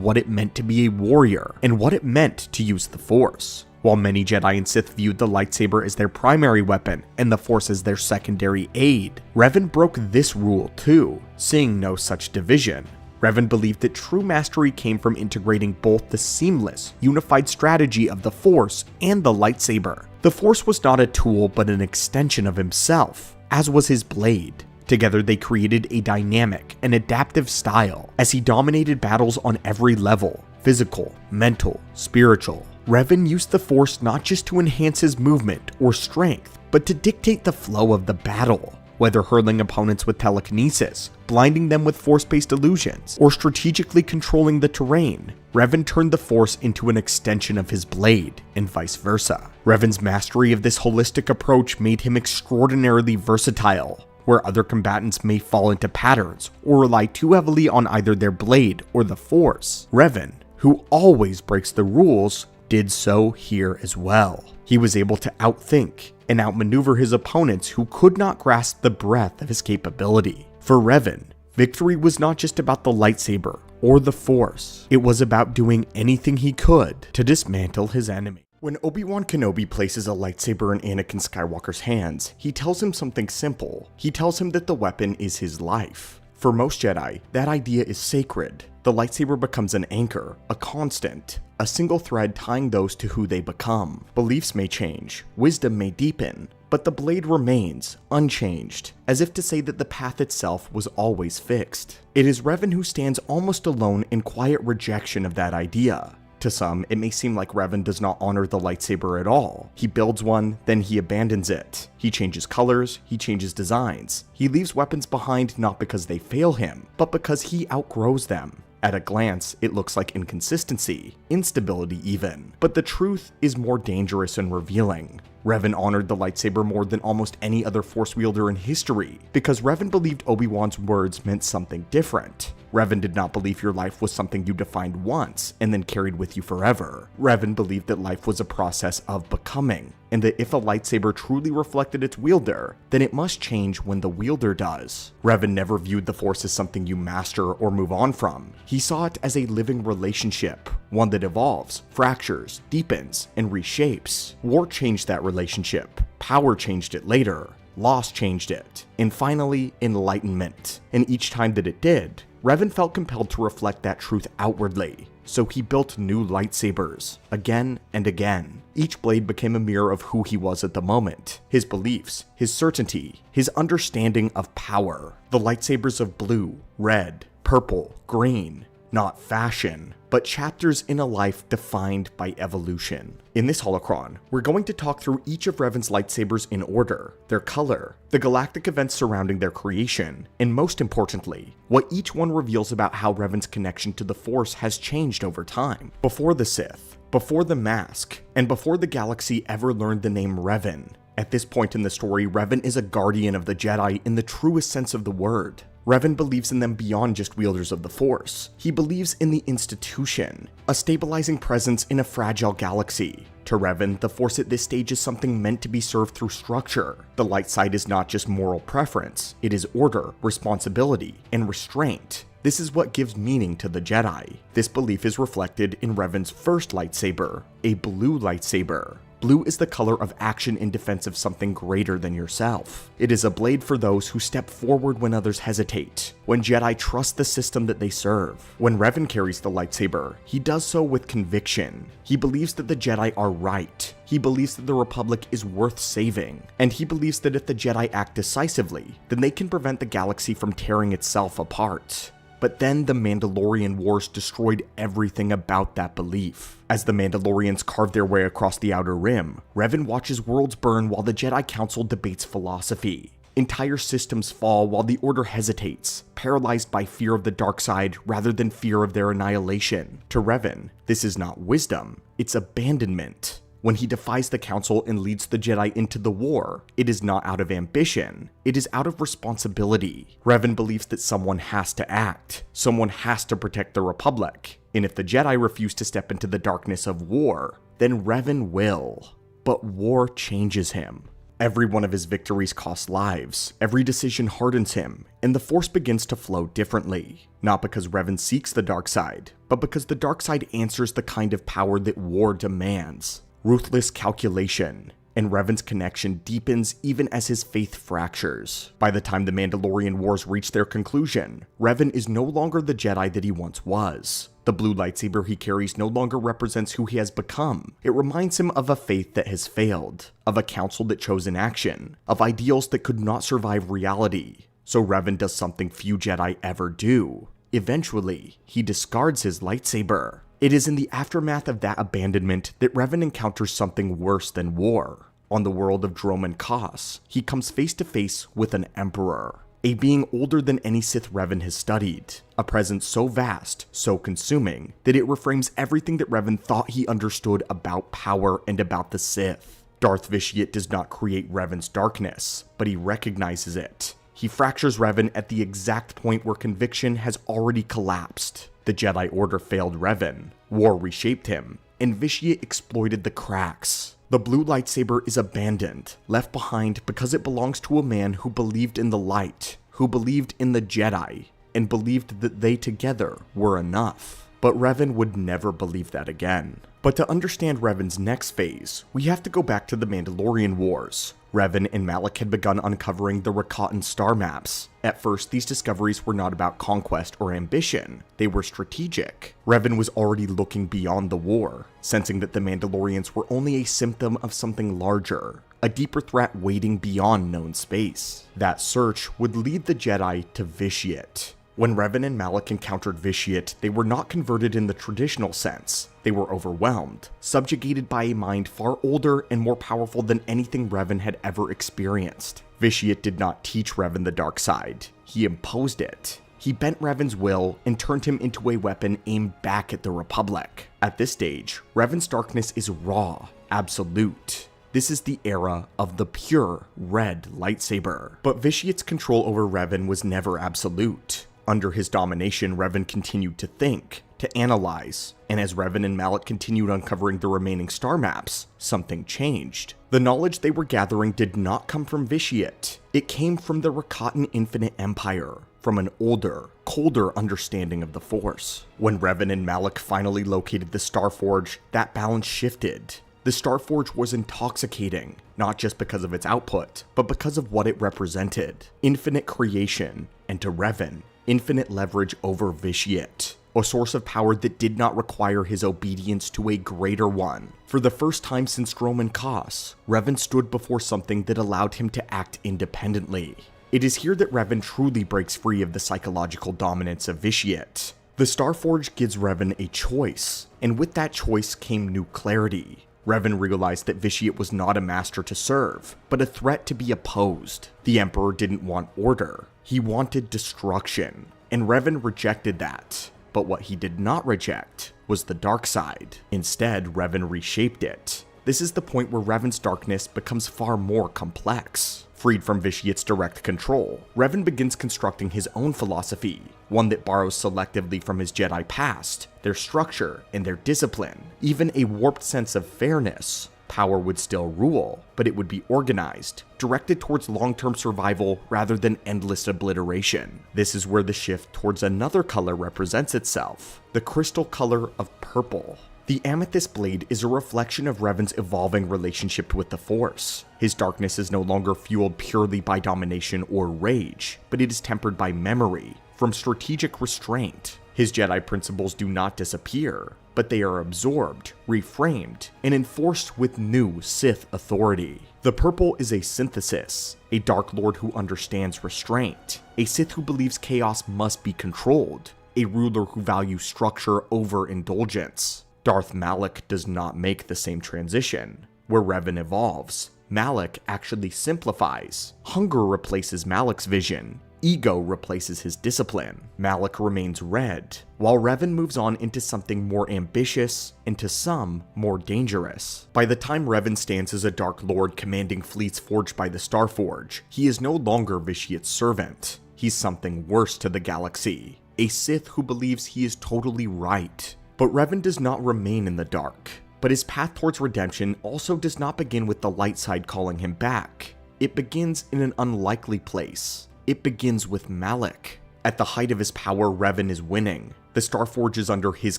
S1: what it meant to be a warrior, and what it meant to use the Force. While many Jedi and Sith viewed the lightsaber as their primary weapon, and the Force as their secondary aid, Revan broke this rule too, seeing no such division. Revan believed that true mastery came from integrating both the seamless, unified strategy of the Force and the lightsaber. The Force was not a tool but an extension of himself, as was his blade. Together they created a dynamic and adaptive style, as he dominated battles on every level: physical, mental, spiritual. Revan used the Force not just to enhance his movement or strength, but to dictate the flow of the battle. Whether hurling opponents with telekinesis, blinding them with Force-based illusions, or strategically controlling the terrain, Revan turned the Force into an extension of his blade, and vice versa. Revan's mastery of this holistic approach made him extraordinarily versatile, where other combatants may fall into patterns or rely too heavily on either their blade or the Force. Revan, who always breaks the rules, did so here as well. He was able to outthink and outmaneuver his opponents who could not grasp the breadth of his capability. For Revan, victory was not just about the lightsaber or the Force. It was about doing anything he could to dismantle his enemy. When Obi-Wan Kenobi places a lightsaber in Anakin Skywalker's hands, he tells him something simple. He tells him that the weapon is his life. For most Jedi, that idea is sacred. The lightsaber becomes an anchor, a constant, a single thread tying those to who they become. Beliefs may change, wisdom may deepen, but the blade remains unchanged, as if to say that the path itself was always fixed. It is Revan who stands almost alone in quiet rejection of that idea. To some, it may seem like Revan does not honor the lightsaber at all. He builds one, then he abandons it. He changes colors, he changes designs. He leaves weapons behind not because they fail him, but because he outgrows them. At a glance, it looks like inconsistency, instability even. But the truth is more dangerous and revealing. Revan honored the lightsaber more than almost any other Force wielder in history, because Revan believed Obi-Wan's words meant something different. Revan did not believe your life was something you defined once and then carried with you forever. Revan believed that life was a process of becoming, and that if a lightsaber truly reflected its wielder, then it must change when the wielder does. Revan never viewed the Force as something you master or move on from. He saw it as a living relationship, one that evolves, fractures, deepens, and reshapes. War changed that relationship. Power changed it later. Loss changed it. And finally, enlightenment. And each time that it did, Revan felt compelled to reflect that truth outwardly, so he built new lightsabers, again and again. Each blade became a mirror of who he was at the moment, his beliefs, his certainty, his understanding of power. The lightsabers of blue, red, purple, green, not fashion, but chapters in a life defined by evolution. In this holocron, we're going to talk through each of Revan's lightsabers in order, their color, the galactic events surrounding their creation, and most importantly, what each one reveals about how Revan's connection to the Force has changed over time. Before the Sith, before the mask, and before the galaxy ever learned the name Revan. At this point in the story, Revan is a guardian of the Jedi in the truest sense of the word. Revan believes in them beyond just wielders of the Force. He believes in the institution, a stabilizing presence in a fragile galaxy. To Revan, the Force at this stage is something meant to be served through structure. The light side is not just moral preference, it is order, responsibility, and restraint. This is what gives meaning to the Jedi. This belief is reflected in Revan's first lightsaber, a blue lightsaber. Blue is the color of action in defense of something greater than yourself. It is a blade for those who step forward when others hesitate, when Jedi trust the system that they serve. When Revan carries the lightsaber, he does so with conviction. He believes that the Jedi are right. He believes that the Republic is worth saving. And he believes that if the Jedi act decisively, then they can prevent the galaxy from tearing itself apart. But then the Mandalorian Wars destroyed everything about that belief. As the Mandalorians carve their way across the Outer Rim, Revan watches worlds burn while the Jedi Council debates philosophy. Entire systems fall while the Order hesitates, paralyzed by fear of the dark side rather than fear of their annihilation. To Revan, this is not wisdom, it's abandonment. When he defies the Council and leads the Jedi into the war, it is not out of ambition, it is out of responsibility. Revan believes that someone has to act, someone has to protect the Republic, and if the Jedi refuse to step into the darkness of war, then Revan will. But war changes him. Every one of his victories costs lives, every decision hardens him, and the Force begins to flow differently. Not because Revan seeks the dark side, but because the dark side answers the kind of power that war demands. Ruthless calculation, and Revan's connection deepens even as his faith fractures. By the time the Mandalorian Wars reach their conclusion, Revan is no longer the Jedi that he once was. The blue lightsaber he carries no longer represents who he has become. It reminds him of a faith that has failed, of a council that chose inaction, of ideals that could not survive reality. So Revan does something few Jedi ever do. Eventually, he discards his lightsaber. It is in the aftermath of that abandonment that Revan encounters something worse than war. On the world of Dromund Kaas, he comes face to face with an Emperor, a being older than any Sith Revan has studied, a presence so vast, so consuming, that it reframes everything that Revan thought he understood about power and about the Sith. Darth Vitiate does not create Revan's darkness, but he recognizes it. He fractures Revan at the exact point where conviction has already collapsed. The Jedi Order failed Revan, war reshaped him, and Vitiate exploited the cracks. The blue lightsaber is abandoned, left behind because it belongs to a man who believed in the light, who believed in the Jedi, and believed that they together were enough. But Revan would never believe that again. But to understand Revan's next phase, we have to go back to the Mandalorian Wars. Revan and Malak had begun uncovering the Rakatan star maps. At first, these discoveries were not about conquest or ambition, they were strategic. Revan was already looking beyond the war, sensing that the Mandalorians were only a symptom of something larger, a deeper threat waiting beyond known space. That search would lead the Jedi to Vitiate. When Revan and Malak encountered Vitiate, they were not converted in the traditional sense. They were overwhelmed, subjugated by a mind far older and more powerful than anything Revan had ever experienced. Vitiate did not teach Revan the dark side, he imposed it. He bent Revan's will and turned him into a weapon aimed back at the Republic. At this stage, Revan's darkness is raw, absolute. This is the era of the pure red lightsaber. But Vitiate's control over Revan was never absolute. Under his domination, Revan continued to think, to analyze, and as Revan and Malak continued uncovering the remaining star maps, something changed. The knowledge they were gathering did not come from Vitiate. It came from the Rakatan Infinite Empire, from an older, colder understanding of the Force. When Revan and Malak finally located the Starforge, that balance shifted. The Starforge was intoxicating, not just because of its output, but because of what it represented. Infinite creation, and to Revan, infinite leverage over Vitiate. A source of power that did not require his obedience to a greater one. For the first time since Roman Kos, Revan stood before something that allowed him to act independently. It is here that Revan truly breaks free of the psychological dominance of Vitiate. The Starforge gives Revan a choice, and with that choice came new clarity. Revan realized that Vitiate was not a master to serve, but a threat to be opposed. The Emperor didn't want order, he wanted destruction, and Revan rejected that. But what he did not reject was the dark side. Instead, Revan reshaped it. This is the point where Revan's darkness becomes far more complex. Freed from Vitiate's direct control, Revan begins constructing his own philosophy, one that borrows selectively from his Jedi past, their structure, and their discipline, even a warped sense of fairness. Power would still rule, but it would be organized, directed towards long-term survival rather than endless obliteration. This is where the shift towards another color represents itself, the crystal color of purple. The amethyst blade is a reflection of Revan's evolving relationship with the Force. His darkness is no longer fueled purely by domination or rage, but it is tempered by memory, from strategic restraint. His Jedi principles do not disappear, but they are absorbed, reframed, and enforced with new Sith authority. The purple is a synthesis, a Dark Lord who understands restraint, a Sith who believes chaos must be controlled, a ruler who values structure over indulgence. Darth Malak does not make the same transition. Where Revan evolves, Malak actually simplifies. Hunger replaces Malak's vision. Ego replaces his discipline. Malak remains red, while Revan moves on into something more ambitious, and to some, more dangerous. By the time Revan stands as a Dark Lord commanding fleets forged by the Starforge, he is no longer Vitiate's servant. He's something worse to the galaxy. A Sith who believes he is totally right. But Revan does not remain in the dark. But his path towards redemption also does not begin with the light side calling him back. It begins in an unlikely place. It begins with Malak. At the height of his power, Revan is winning. The Starforge is under his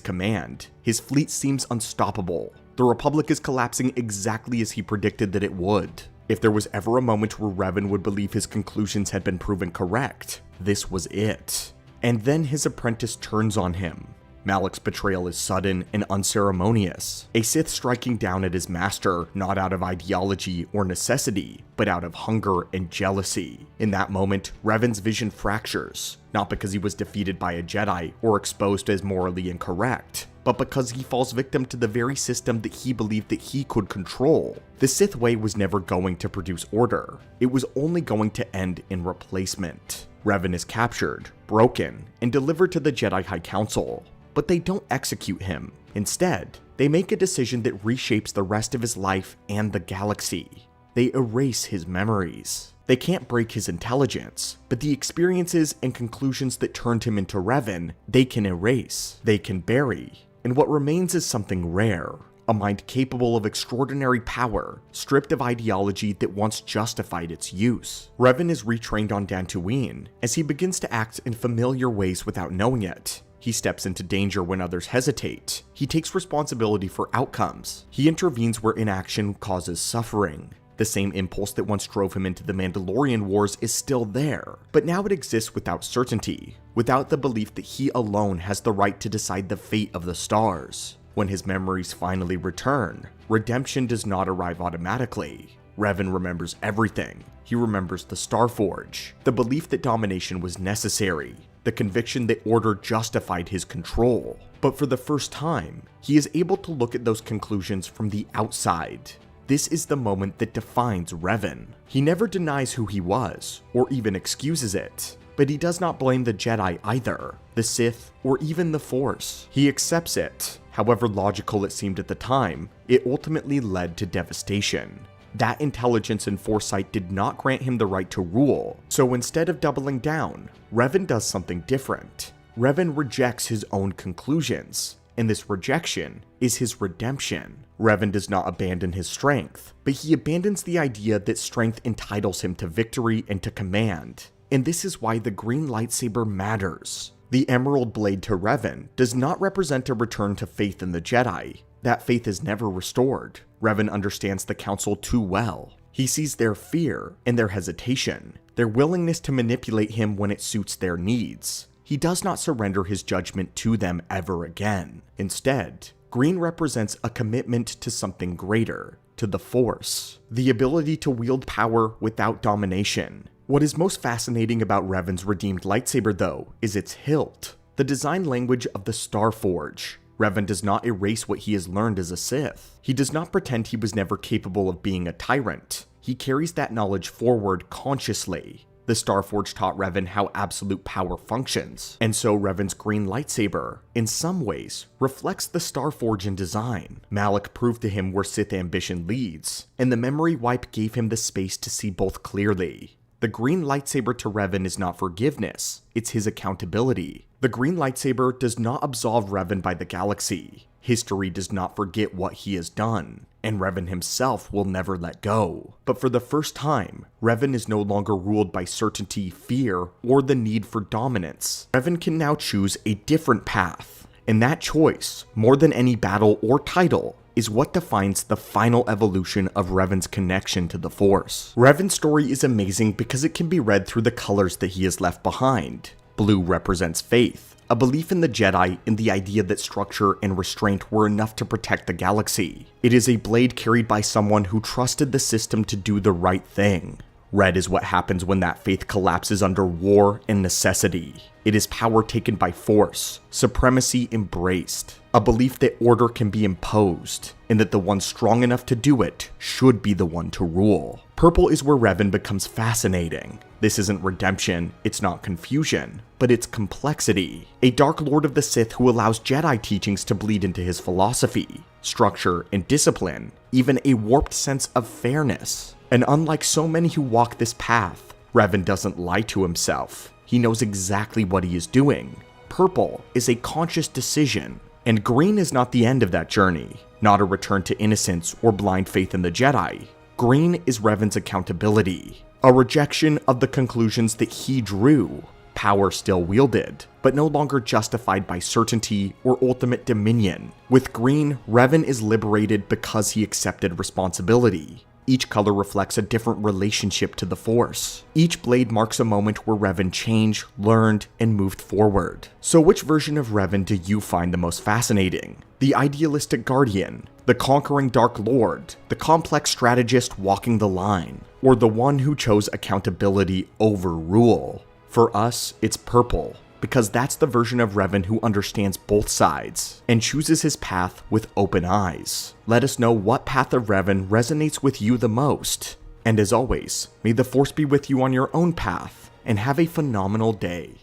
S1: command. His fleet seems unstoppable. The Republic is collapsing exactly as he predicted that it would. If there was ever a moment where Revan would believe his conclusions had been proven correct, this was it. And then his apprentice turns on him. Malak's betrayal is sudden and unceremonious, a Sith striking down at his master not out of ideology or necessity, but out of hunger and jealousy. In that moment, Revan's vision fractures, not because he was defeated by a Jedi or exposed as morally incorrect, but because he falls victim to the very system that he believed that he could control. The Sith way was never going to produce order, it was only going to end in replacement. Revan is captured, broken, and delivered to the Jedi High Council. But they don't execute him. Instead, they make a decision that reshapes the rest of his life and the galaxy. They erase his memories. They can't break his intelligence, but the experiences and conclusions that turned him into Revan, they can erase, they can bury. And what remains is something rare. A mind capable of extraordinary power, stripped of ideology that once justified its use. Revan is retrained on Dantooine, as he begins to act in familiar ways without knowing it. He steps into danger when others hesitate. He takes responsibility for outcomes. He intervenes where inaction causes suffering. The same impulse that once drove him into the Mandalorian Wars is still there, but now it exists without certainty, without the belief that he alone has the right to decide the fate of the stars. When his memories finally return, redemption does not arrive automatically. Revan remembers everything. He remembers the Starforge, the belief that domination was necessary, the conviction that order justified his control. But for the first time, he is able to look at those conclusions from the outside. This is the moment that defines Revan. He never denies who he was, or even excuses it. But he does not blame the Jedi either, the Sith, or even the Force. He accepts it. However logical it seemed at the time, it ultimately led to devastation. That intelligence and foresight did not grant him the right to rule, so instead of doubling down, Revan does something different. Revan rejects his own conclusions, and this rejection is his redemption. Revan does not abandon his strength, but he abandons the idea that strength entitles him to victory and to command. And this is why the green lightsaber matters. The emerald blade to Revan does not represent a return to faith in the Jedi. That faith is never restored. Revan understands the Council too well. He sees their fear and their hesitation, their willingness to manipulate him when it suits their needs. He does not surrender his judgment to them ever again. Instead, green represents a commitment to something greater, to the Force, the ability to wield power without domination. What is most fascinating about Revan's redeemed lightsaber, though, is its hilt, the design language of the Starforge. Revan does not erase what he has learned as a Sith. He does not pretend he was never capable of being a tyrant. He carries that knowledge forward consciously. The Starforge taught Revan how absolute power functions, and so Revan's green lightsaber, in some ways, reflects the Starforge in design. Malak proved to him where Sith ambition leads, and the memory wipe gave him the space to see both clearly. The green lightsaber to Revan is not forgiveness, it's his accountability. The green lightsaber does not absolve Revan by the galaxy. History does not forget what he has done, and Revan himself will never let go. But for the first time, Revan is no longer ruled by certainty, fear, or the need for dominance. Revan can now choose a different path, and that choice, more than any battle or title, is what defines the final evolution of Revan's connection to the Force. Revan's story is amazing because it can be read through the colors that he has left behind. Blue represents faith, a belief in the Jedi and the idea that structure and restraint were enough to protect the galaxy. It is a blade carried by someone who trusted the system to do the right thing. Red is what happens when that faith collapses under war and necessity. It is power taken by force, supremacy embraced, a belief that order can be imposed, and that the one strong enough to do it should be the one to rule. Purple is where Revan becomes fascinating. This isn't redemption, it's not confusion, but it's complexity. A Dark Lord of the Sith who allows Jedi teachings to bleed into his philosophy, structure, and discipline, even a warped sense of fairness. And unlike so many who walk this path, Revan doesn't lie to himself. He knows exactly what he is doing. Purple is a conscious decision, and green is not the end of that journey, not a return to innocence or blind faith in the Jedi. Green is Revan's accountability, a rejection of the conclusions that he drew. Power still wielded, but no longer justified by certainty or ultimate dominion. With green, Revan is liberated because he accepted responsibility. Each color reflects a different relationship to the Force. Each blade marks a moment where Revan changed, learned, and moved forward. So which version of Revan do you find the most fascinating? The idealistic guardian, the conquering Dark Lord, the complex strategist walking the line, or the one who chose accountability over rule? For us, it's purple, because that's the version of Revan who understands both sides and chooses his path with open eyes. Let us know what path of Revan resonates with you the most. And as always, may the Force be with you on your own path, and have a phenomenal day.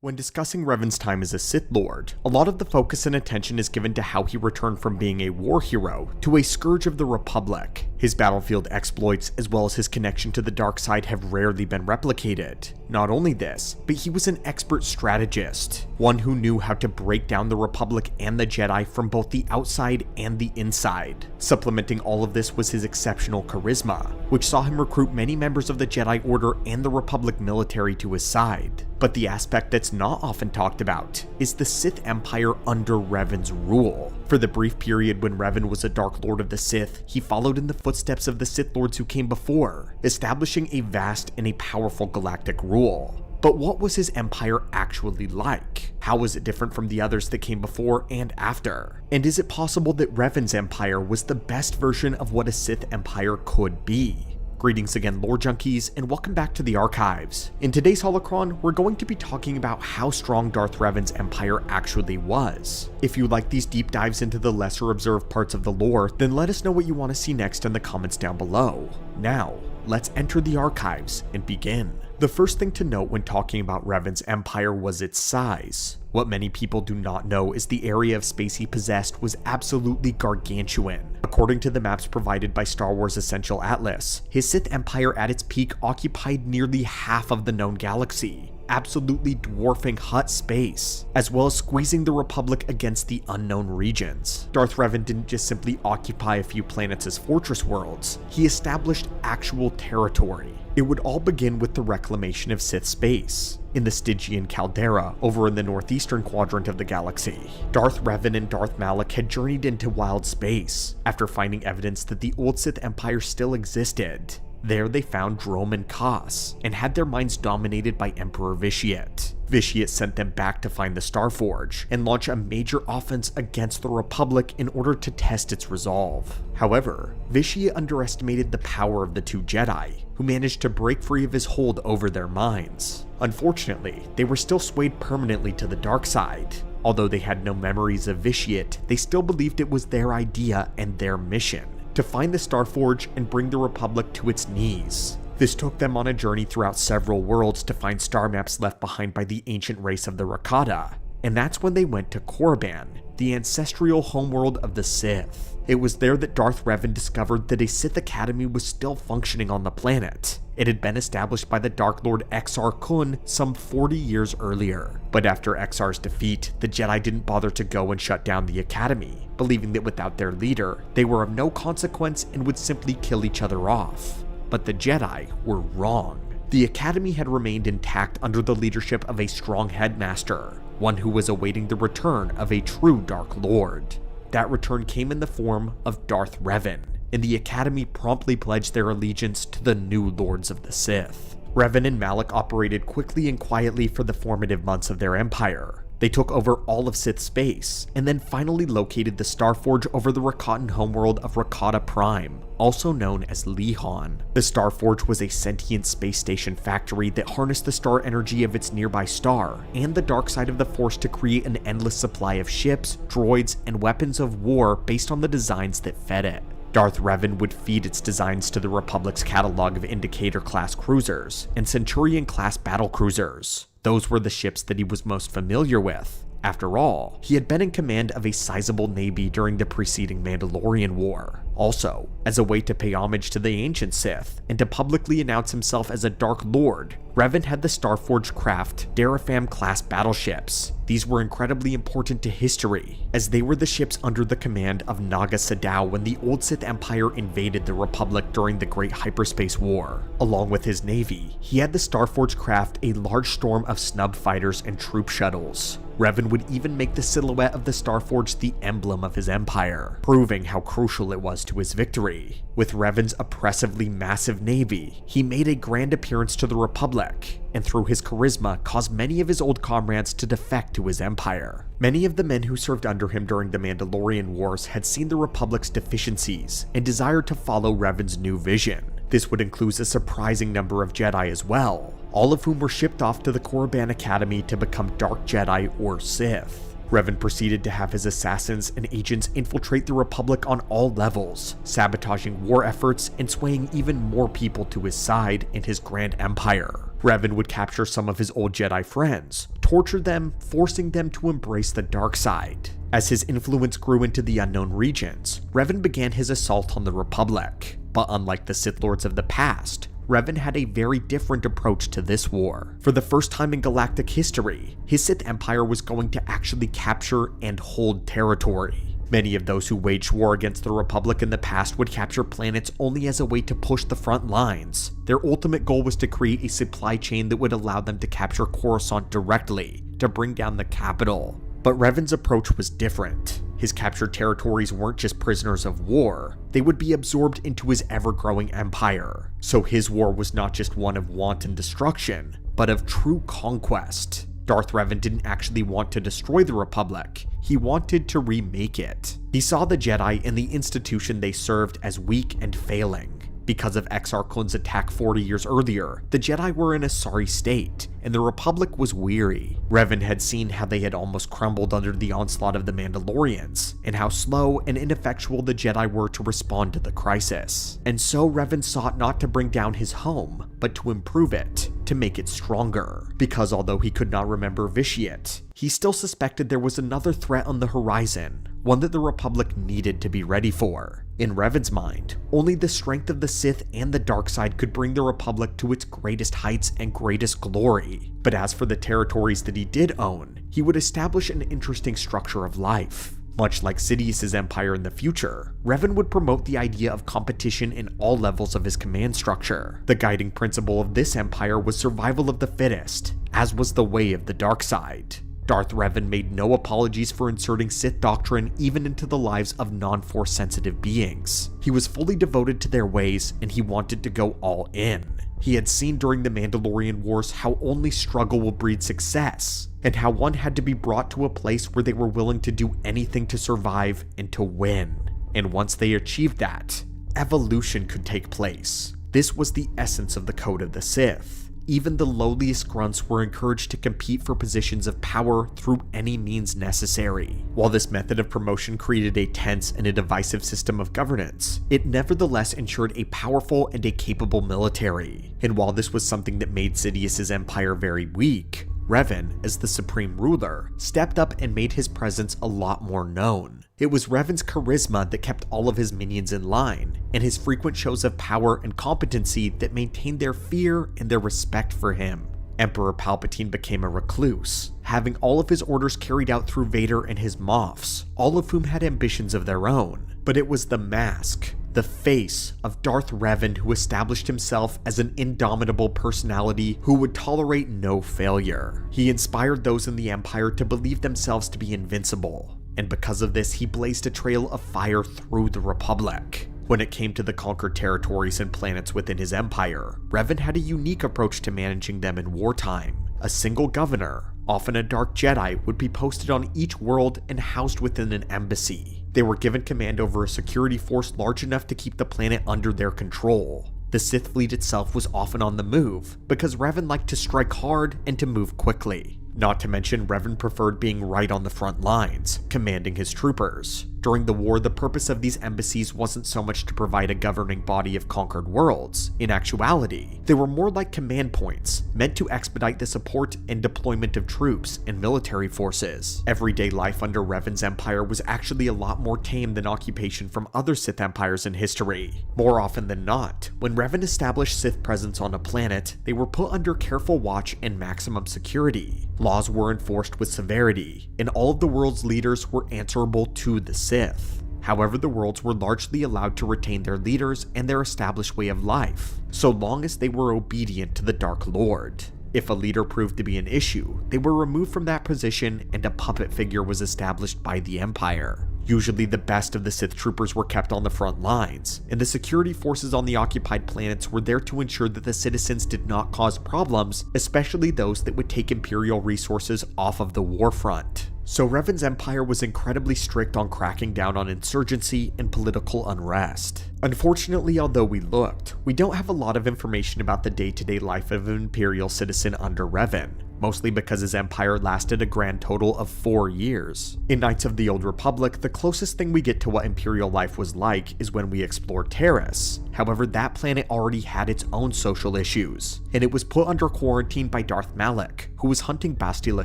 S1: When discussing Revan's time as a Sith Lord, a lot of the focus and attention is given to how he returned from being a war hero to a scourge of the Republic. His battlefield exploits, as well as his connection to the dark side, have rarely been replicated. Not only this, but he was an expert strategist, one who knew how to break down the Republic and the Jedi from both the outside and the inside. Supplementing all of this was his exceptional charisma, which saw him recruit many members of the Jedi Order and the Republic military to his side. But the aspect that's not often talked about is the Sith Empire under Revan's rule. For the brief period when Revan was a Dark Lord of the Sith, he followed in the footsteps of the Sith Lords who came before, establishing a vast and a powerful galactic rule. But what was his empire actually like? How was it different from the others that came before and after? And is it possible that Revan's empire was the best version of what a Sith empire could be? Greetings again, lore junkies, and welcome back to the archives. In today's holocron, we're going to be talking about how strong Darth Revan's empire actually was. If you like these deep dives into the lesser observed parts of the lore, then let us know what you want to see next in the comments down below. Now, let's enter the archives and begin. The first thing to note when talking about Revan's empire was its size. What many people do not know is the area of space he possessed was absolutely gargantuan. According to the maps provided by Star Wars Essential Atlas, his Sith Empire at its peak occupied nearly half of the known galaxy, absolutely dwarfing Hutt space, as well as squeezing the Republic against the unknown regions. Darth Revan didn't just simply occupy a few planets as fortress worlds, he established actual territory. It would all begin with the reclamation of Sith space. In the Stygian caldera, over in the northeastern quadrant of the galaxy, Darth Revan and Darth Malak had journeyed into wild space, after finding evidence that the old Sith Empire still existed. There they found Drome and Kos, and had their minds dominated by Emperor Vitiate. Vitiate sent them back to find the Starforge, and launch a major offense against the Republic in order to test its resolve. However, Vitiate underestimated the power of the two Jedi, who managed to break free of his hold over their minds. Unfortunately, they were still swayed permanently to the dark side. Although they had no memories of Vitiate, they still believed it was their idea and their mission to find the Starforge and bring the Republic to its knees. This took them on a journey throughout several worlds to find star maps left behind by the ancient race of the Rakata, and that's when they went to Korriban, the ancestral homeworld of the Sith. It was there that Darth Revan discovered that a Sith Academy was still functioning on the planet. It had been established by the Dark Lord Exar Kun some 40 years earlier. But after Exar's defeat, the Jedi didn't bother to go and shut down the Academy, believing that without their leader, they were of no consequence and would simply kill each other off. But the Jedi were wrong. The Academy had remained intact under the leadership of a strong headmaster, one who was awaiting the return of a true Dark Lord. That return came in the form of Darth Revan, and the Academy promptly pledged their allegiance to the new Lords of the Sith. Revan and Malak operated quickly and quietly for the formative months of their empire. They took over all of Sith space, and then finally located the Starforge over the Rakatan homeworld of Rakata Prime, also known as Lehon. The Starforge was a sentient space station factory that harnessed the star energy of its nearby star and the dark side of the Force to create an endless supply of ships, droids, and weapons of war based on the designs that fed it. Darth Revan would feed its designs to the Republic's catalog of Indicator-class cruisers and Centurion-class battlecruisers. Those were the ships that he was most familiar with. After all, he had been in command of a sizable navy during the preceding Mandalorian War. Also, as a way to pay homage to the ancient Sith, and to publicly announce himself as a Dark Lord, Revan had the Starforge craft Darafam-class battleships. These were incredibly important to history, as they were the ships under the command of Naga Sadow when the old Sith Empire invaded the Republic during the Great Hyperspace War. Along with his navy, he had the Starforge craft a large storm of snub fighters and troop shuttles. Revan would even make the silhouette of the Starforge the emblem of his empire, proving how crucial it was to his victory. With Revan's oppressively massive navy, he made a grand appearance to the Republic, and through his charisma caused many of his old comrades to defect to his empire. Many of the men who served under him during the Mandalorian Wars had seen the Republic's deficiencies and desired to follow Revan's new vision. This would include a surprising number of Jedi as well, all of whom were shipped off to the Korriban Academy to become Dark Jedi or Sith. Revan proceeded to have his assassins and agents infiltrate the Republic on all levels, sabotaging war efforts and swaying even more people to his side in his grand empire. Revan would capture some of his old Jedi friends, torture them, forcing them to embrace the dark side. As his influence grew into the unknown regions, Revan began his assault on the Republic. But unlike the Sith Lords of the past, Revan had a very different approach to this war. For the first time in galactic history, his Sith Empire was going to actually capture and hold territory. Many of those who waged war against the Republic in the past would capture planets only as a way to push the front lines. Their ultimate goal was to create a supply chain that would allow them to capture Coruscant directly, to bring down the capital. But Revan's approach was different. His captured territories weren't just prisoners of war, they would be absorbed into his ever-growing empire. So his war was not just one of wanton destruction, but of true conquest. Darth Revan didn't actually want to destroy the Republic, he wanted to remake it. He saw the Jedi and the institution they served as weak and failing. Because of Exar Kun's attack 40 years earlier, the Jedi were in a sorry state, and the Republic was weary. Revan had seen how they had almost crumbled under the onslaught of the Mandalorians, and how slow and ineffectual the Jedi were to respond to the crisis. And so Revan sought not to bring down his home, but to improve it, to make it stronger. Because although he could not remember Vitiate, he still suspected there was another threat on the horizon, one that the Republic needed to be ready for. In Revan's mind, only the strength of the Sith and the dark side could bring the Republic to its greatest heights and greatest glory. But as for the territories that he did own, he would establish an interesting structure of life. Much like Sidious's empire in the future, Revan would promote the idea of competition in all levels of his command structure. The guiding principle of this empire was survival of the fittest, as was the way of the dark side. Darth Revan made no apologies for inserting Sith doctrine even into the lives of non-Force sensitive beings. He was fully devoted to their ways, and he wanted to go all in. He had seen during the Mandalorian Wars how only struggle will breed success, and how one had to be brought to a place where they were willing to do anything to survive and to win. And once they achieved that, evolution could take place. This was the essence of the Code of the Sith. Even the lowliest grunts were encouraged to compete for positions of power through any means necessary. While this method of promotion created a tense and a divisive system of governance, it nevertheless ensured a powerful and a capable military. And while this was something that made Sidious's empire very weak, Revan, as the supreme ruler, stepped up and made his presence a lot more known. It was Revan's charisma that kept all of his minions in line, and his frequent shows of power and competency that maintained their fear and their respect for him. Emperor Palpatine became a recluse, having all of his orders carried out through Vader and his Moffs, all of whom had ambitions of their own. But it was the mask, the face of Darth Revan who established himself as an indomitable personality who would tolerate no failure. He inspired those in the Empire to believe themselves to be invincible, and because of this he blazed a trail of fire through the Republic. When it came to the conquered territories and planets within his empire, Revan had a unique approach to managing them in wartime. A single governor, often a dark Jedi, would be posted on each world and housed within an embassy. They were given command over a security force large enough to keep the planet under their control. The Sith fleet itself was often on the move, because Revan liked to strike hard and to move quickly. Not to mention, Revan preferred being right on the front lines, commanding his troopers. During the war, the purpose of these embassies wasn't so much to provide a governing body of conquered worlds. In actuality, they were more like command points, meant to expedite the support and deployment of troops and military forces. Everyday life under Revan's empire was actually a lot more tame than occupation from other Sith empires in history. More often than not, when Revan established Sith presence on a planet, they were put under careful watch and maximum security. Laws were enforced with severity, and all of the world's leaders were answerable to the Sith. However, the worlds were largely allowed to retain their leaders and their established way of life, so long as they were obedient to the Dark Lord. If a leader proved to be an issue, they were removed from that position and a puppet figure was established by the Empire. Usually the best of the Sith troopers were kept on the front lines, and the security forces on the occupied planets were there to ensure that the citizens did not cause problems, especially those that would take Imperial resources off of the war front. So Revan's empire was incredibly strict on cracking down on insurgency and political unrest. Unfortunately, although we looked, we don't have a lot of information about the day-to-day life of an Imperial citizen under Revan. mostly because his empire lasted a grand total of 4 years. In Knights of the Old Republic, the closest thing we get to what Imperial life was like is when we explore Terrace. However, that planet already had its own social issues, and it was put under quarantine by Darth Malak, who was hunting Bastila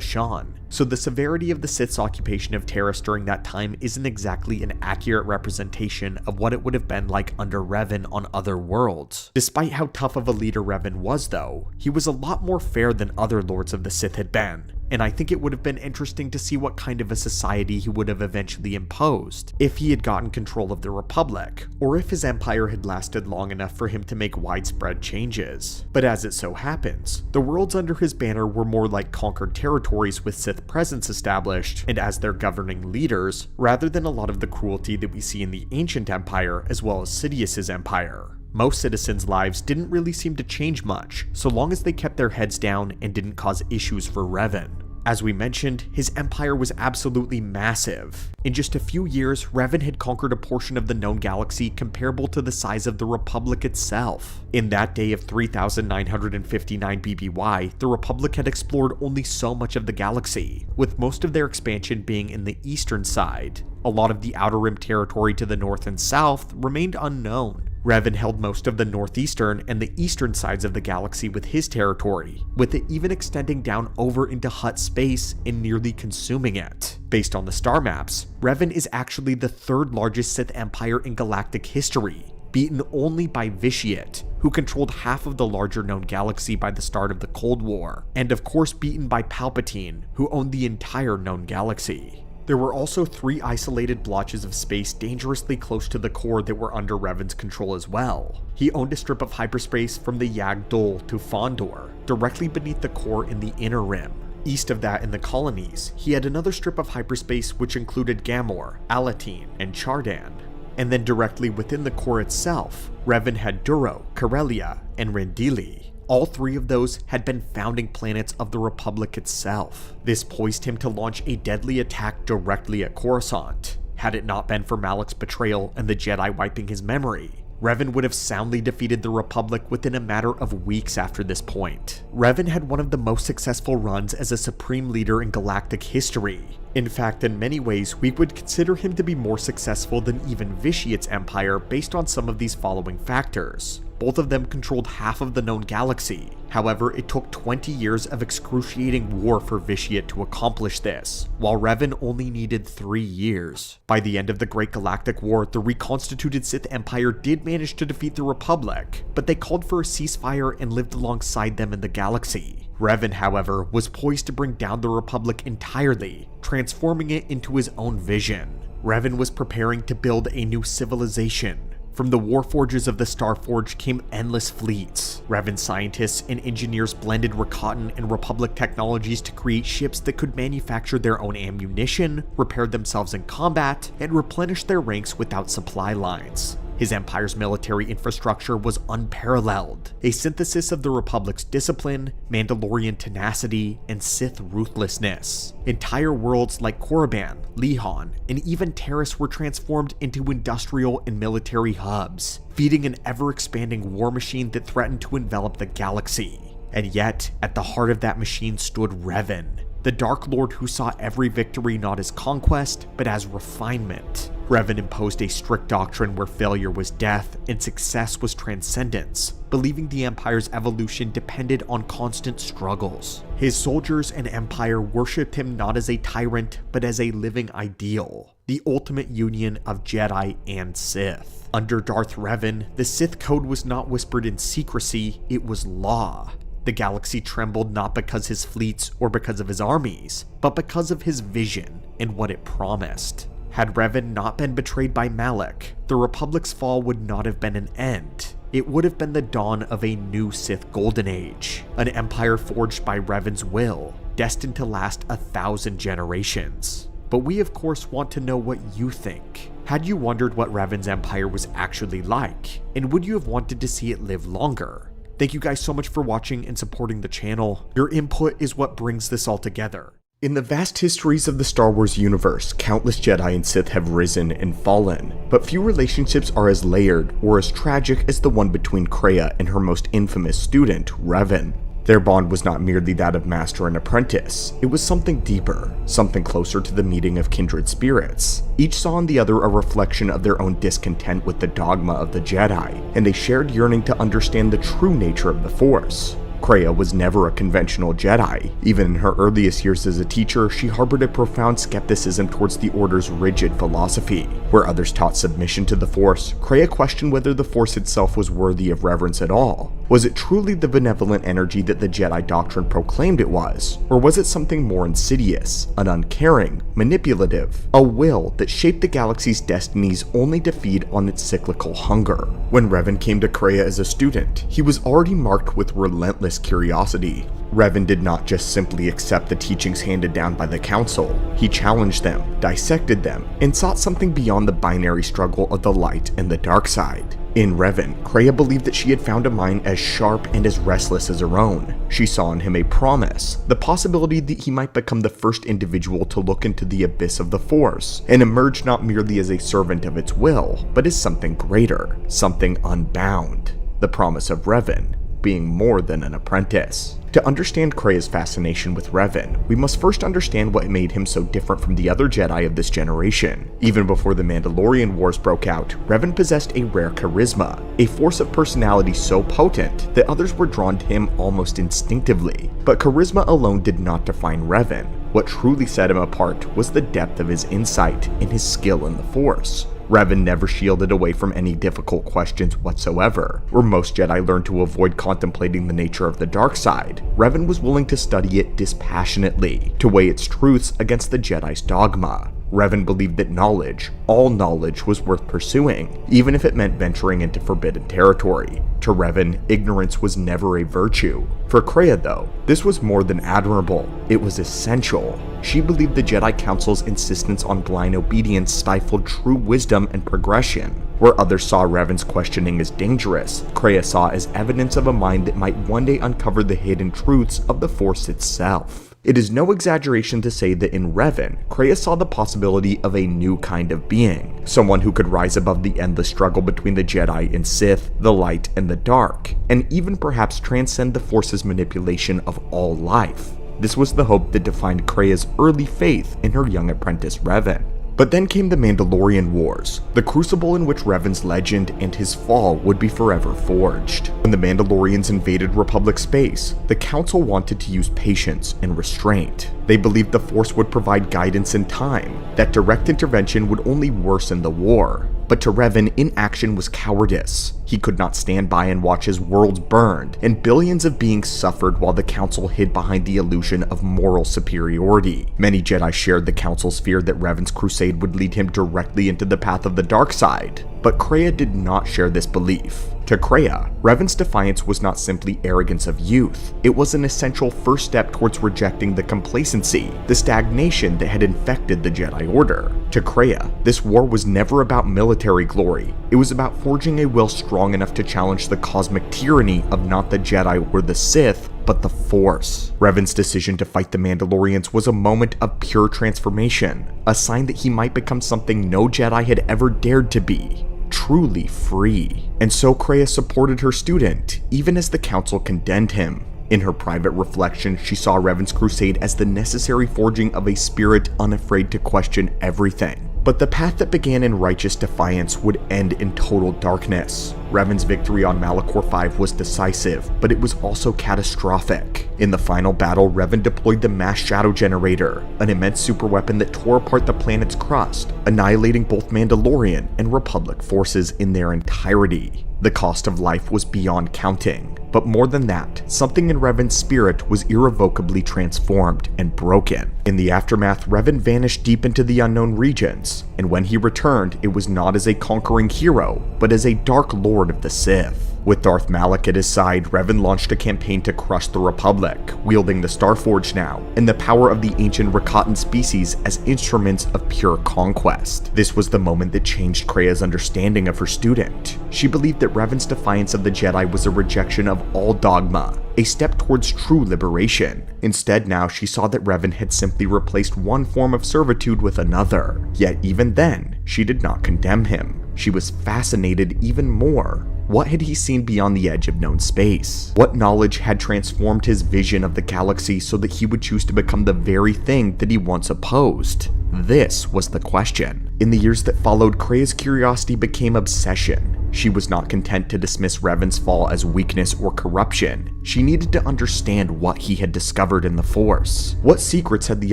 S1: Shan. So the severity of the Sith's occupation of Terrace during that time isn't exactly an accurate representation of what it would have been like under Revan on other worlds. Despite how tough of a leader Revan was though, he was a lot more fair than other Lords of the Sith had been. And I think it would have been interesting to see what kind of a society he would have eventually imposed if he had gotten control of the Republic, or if his empire had lasted long enough for him to make widespread changes. But as it so happens, the worlds under his banner were more like conquered territories with Sith presence established and as their governing leaders, rather than a lot of the cruelty that we see in the Ancient Empire as well as Sidious's empire. Most citizens' lives didn't really seem to change much, so long as they kept their heads down and didn't cause issues for Revan. As we mentioned, his empire was absolutely massive. In just a few years, Revan had conquered a portion of the known galaxy comparable to the size of the Republic itself. In that day of 3,959 BBY, the Republic had explored only so much of the galaxy, with most of their expansion being in the eastern side. A lot of the Outer Rim territory to the north and south remained unknown. Revan held most of the northeastern and the eastern sides of the galaxy with his territory, with it even extending down over into Hutt space and nearly consuming it. Based on the star maps, Revan is actually the third largest Sith empire in galactic history, beaten only by Vitiate, who controlled half of the larger known galaxy by the start of the Cold War, and of course beaten by Palpatine, who owned the entire known galaxy. There were also 3 isolated blotches of space dangerously close to the core that were under Revan's control as well. He owned a strip of hyperspace from the Yag Dol to Fondor, directly beneath the core in the Inner Rim. East of that in the colonies, he had another strip of hyperspace which included Gamor, Alatine, and Chardan. And then directly within the core itself, Revan had Duro, Corellia, and Rendili. All 3 of those had been founding planets of the Republic itself. This poised him to launch a deadly attack directly at Coruscant. Had it not been for Malak's betrayal and the Jedi wiping his memory, Revan would have soundly defeated the Republic within a matter of weeks after this point. Revan had one of the most successful runs as a supreme leader in galactic history. In fact, in many ways, we would consider him to be more successful than even Vitiate's empire based on some of these following factors. Both of them controlled half of the known galaxy. However, it took 20 years of excruciating war for Vitiate to accomplish this, while Revan only needed 3 years. By the end of the Great Galactic War, the reconstituted Sith Empire did manage to defeat the Republic, but they called for a ceasefire and lived alongside them in the galaxy. Revan, however, was poised to bring down the Republic entirely, transforming it into his own vision. Revan was preparing to build a new civilization. From the warforges of the Starforge came endless fleets. Revan scientists and engineers blended Rakatan and Republic technologies to create ships that could manufacture their own ammunition, repair themselves in combat, and replenish their ranks without supply lines. His empire's military infrastructure was unparalleled, a synthesis of the Republic's discipline, Mandalorian tenacity, and Sith ruthlessness. Entire worlds like Korriban, Lehon, and even Terrace were transformed into industrial and military hubs, feeding an ever-expanding war machine that threatened to envelop the galaxy. And yet, at the heart of that machine stood Revan, the Dark Lord who saw every victory not as conquest, but as refinement. Revan imposed a strict doctrine where failure was death and success was transcendence, believing the Empire's evolution depended on constant struggles. His soldiers and Empire worshipped him not as a tyrant, but as a living ideal, the ultimate union of Jedi and Sith. Under Darth Revan, the Sith code was not whispered in secrecy, it was law. The galaxy trembled not because his fleets or because of his armies, but because of his vision and what it promised. Had Revan not been betrayed by Malak, the Republic's fall would not have been an end. It would have been the dawn of a new Sith Golden Age, an empire forged by Revan's will, destined to last 1,000 generations. But we of course want to know what you think. Had you wondered what Revan's empire was actually like, and would you have wanted to see it live longer? Thank you guys so much for watching and supporting the channel. Your input is what brings this all together. In the vast histories of the Star Wars universe, countless Jedi and Sith have risen and fallen, but few relationships are as layered or as tragic as the one between Traya and her most infamous student, Revan. Their bond was not merely that of master and apprentice, it was something deeper, something closer to the meeting of kindred spirits. Each saw in the other a reflection of their own discontent with the dogma of the Jedi, and a shared yearning to understand the true nature of the Force. Traya was never a conventional Jedi. Even in her earliest years as a teacher, she harbored a profound skepticism towards the Order's rigid philosophy. Where others taught submission to the Force, Traya questioned whether the Force itself was worthy of reverence at all. Was it truly the benevolent energy that the Jedi doctrine proclaimed it was? Or was it something more insidious, an uncaring, manipulative, a will that shaped the galaxy's destinies only to feed on its cyclical hunger? When Revan came to Traya as a student, he was already marked with relentless curiosity. Revan did not just simply accept the teachings handed down by the Council. He challenged them, dissected them, and sought something beyond the binary struggle of the light and the dark side. In Revan, Traya believed that she had found a mind as sharp and as restless as her own. She saw in him a promise, the possibility that he might become the first individual to look into the abyss of the Force, and emerge not merely as a servant of its will, but as something greater, something unbound. The promise of Revan being more than an apprentice. To understand Traya's fascination with Revan, we must first understand what made him so different from the other Jedi of this generation. Even before the Mandalorian Wars broke out, Revan possessed a rare charisma, a force of personality so potent that others were drawn to him almost instinctively. But charisma alone did not define Revan. What truly set him apart was the depth of his insight and his skill in the Force. Revan never shielded away from any difficult questions whatsoever. Where most Jedi learned to avoid contemplating the nature of the dark side, Revan was willing to study it dispassionately, to weigh its truths against the Jedi's dogma. Revan believed that knowledge, all knowledge, was worth pursuing, even if it meant venturing into forbidden territory. To Revan, ignorance was never a virtue. For Traya, though, this was more than admirable, it was essential. She believed the Jedi Council's insistence on blind obedience stifled true wisdom and progression. Where others saw Revan's questioning as dangerous, Traya saw as evidence of a mind that might one day uncover the hidden truths of the Force itself. It is no exaggeration to say that in Revan, Traya saw the possibility of a new kind of being, someone who could rise above the endless struggle between the Jedi and Sith, the light and the dark, and even perhaps transcend the Force's manipulation of all life. This was the hope that defined Traya's early faith in her young apprentice Revan. But then came the Mandalorian Wars, the crucible in which Revan's legend and his fall would be forever forged. When the Mandalorians invaded Republic space, the Council wanted to use patience and restraint. They believed the Force would provide guidance in time, that direct intervention would only worsen the war. But to Revan, inaction was cowardice. He could not stand by and watch his worlds burned, and billions of beings suffered while the Council hid behind the illusion of moral superiority. Many Jedi shared the Council's fear that Revan's crusade would lead him directly into the path of the dark side. But Traya did not share this belief. To Traya, Revan's defiance was not simply arrogance of youth, it was an essential first step towards rejecting the complacency, the stagnation that had infected the Jedi Order. To Traya, this war was never about military glory, it was about forging a will strong enough to challenge the cosmic tyranny of not the Jedi or the Sith, but the Force. Revan's decision to fight the Mandalorians was a moment of pure transformation, a sign that he might become something no Jedi had ever dared to be. Truly free. And so Traya supported her student, even as the Council condemned him. In her private reflection, she saw Revan's crusade as the necessary forging of a spirit unafraid to question everything. But the path that began in righteous defiance would end in total darkness. Revan's victory on Malak 5 was decisive, but it was also catastrophic. In the final battle, Revan deployed the Mass Shadow Generator, an immense superweapon that tore apart the planet's crust, annihilating both Mandalorian and Republic forces in their entirety. The cost of life was beyond counting, but more than that, something in Revan's spirit was irrevocably transformed and broken. In the aftermath, Revan vanished deep into the unknown regions, and when he returned, it was not as a conquering hero, but as a dark lord of the Sith. With Darth Malak at his side, Revan launched a campaign to crush the Republic, wielding the Starforge now, and the power of the ancient Rakatan species as instruments of pure conquest. This was the moment that changed Traya's understanding of her student. She believed that Revan's defiance of the Jedi was a rejection of all dogma, a step towards true liberation. Instead, now she saw that Revan had simply replaced one form of servitude with another. Yet even then, she did not condemn him. She was fascinated even more. What had he seen beyond the edge of known space? What knowledge had transformed his vision of the galaxy so that he would choose to become the very thing that he once opposed? This was the question. In the years that followed, Traya's curiosity became obsession. She was not content to dismiss Revan's fall as weakness or corruption. She needed to understand what he had discovered in the Force. What secrets had the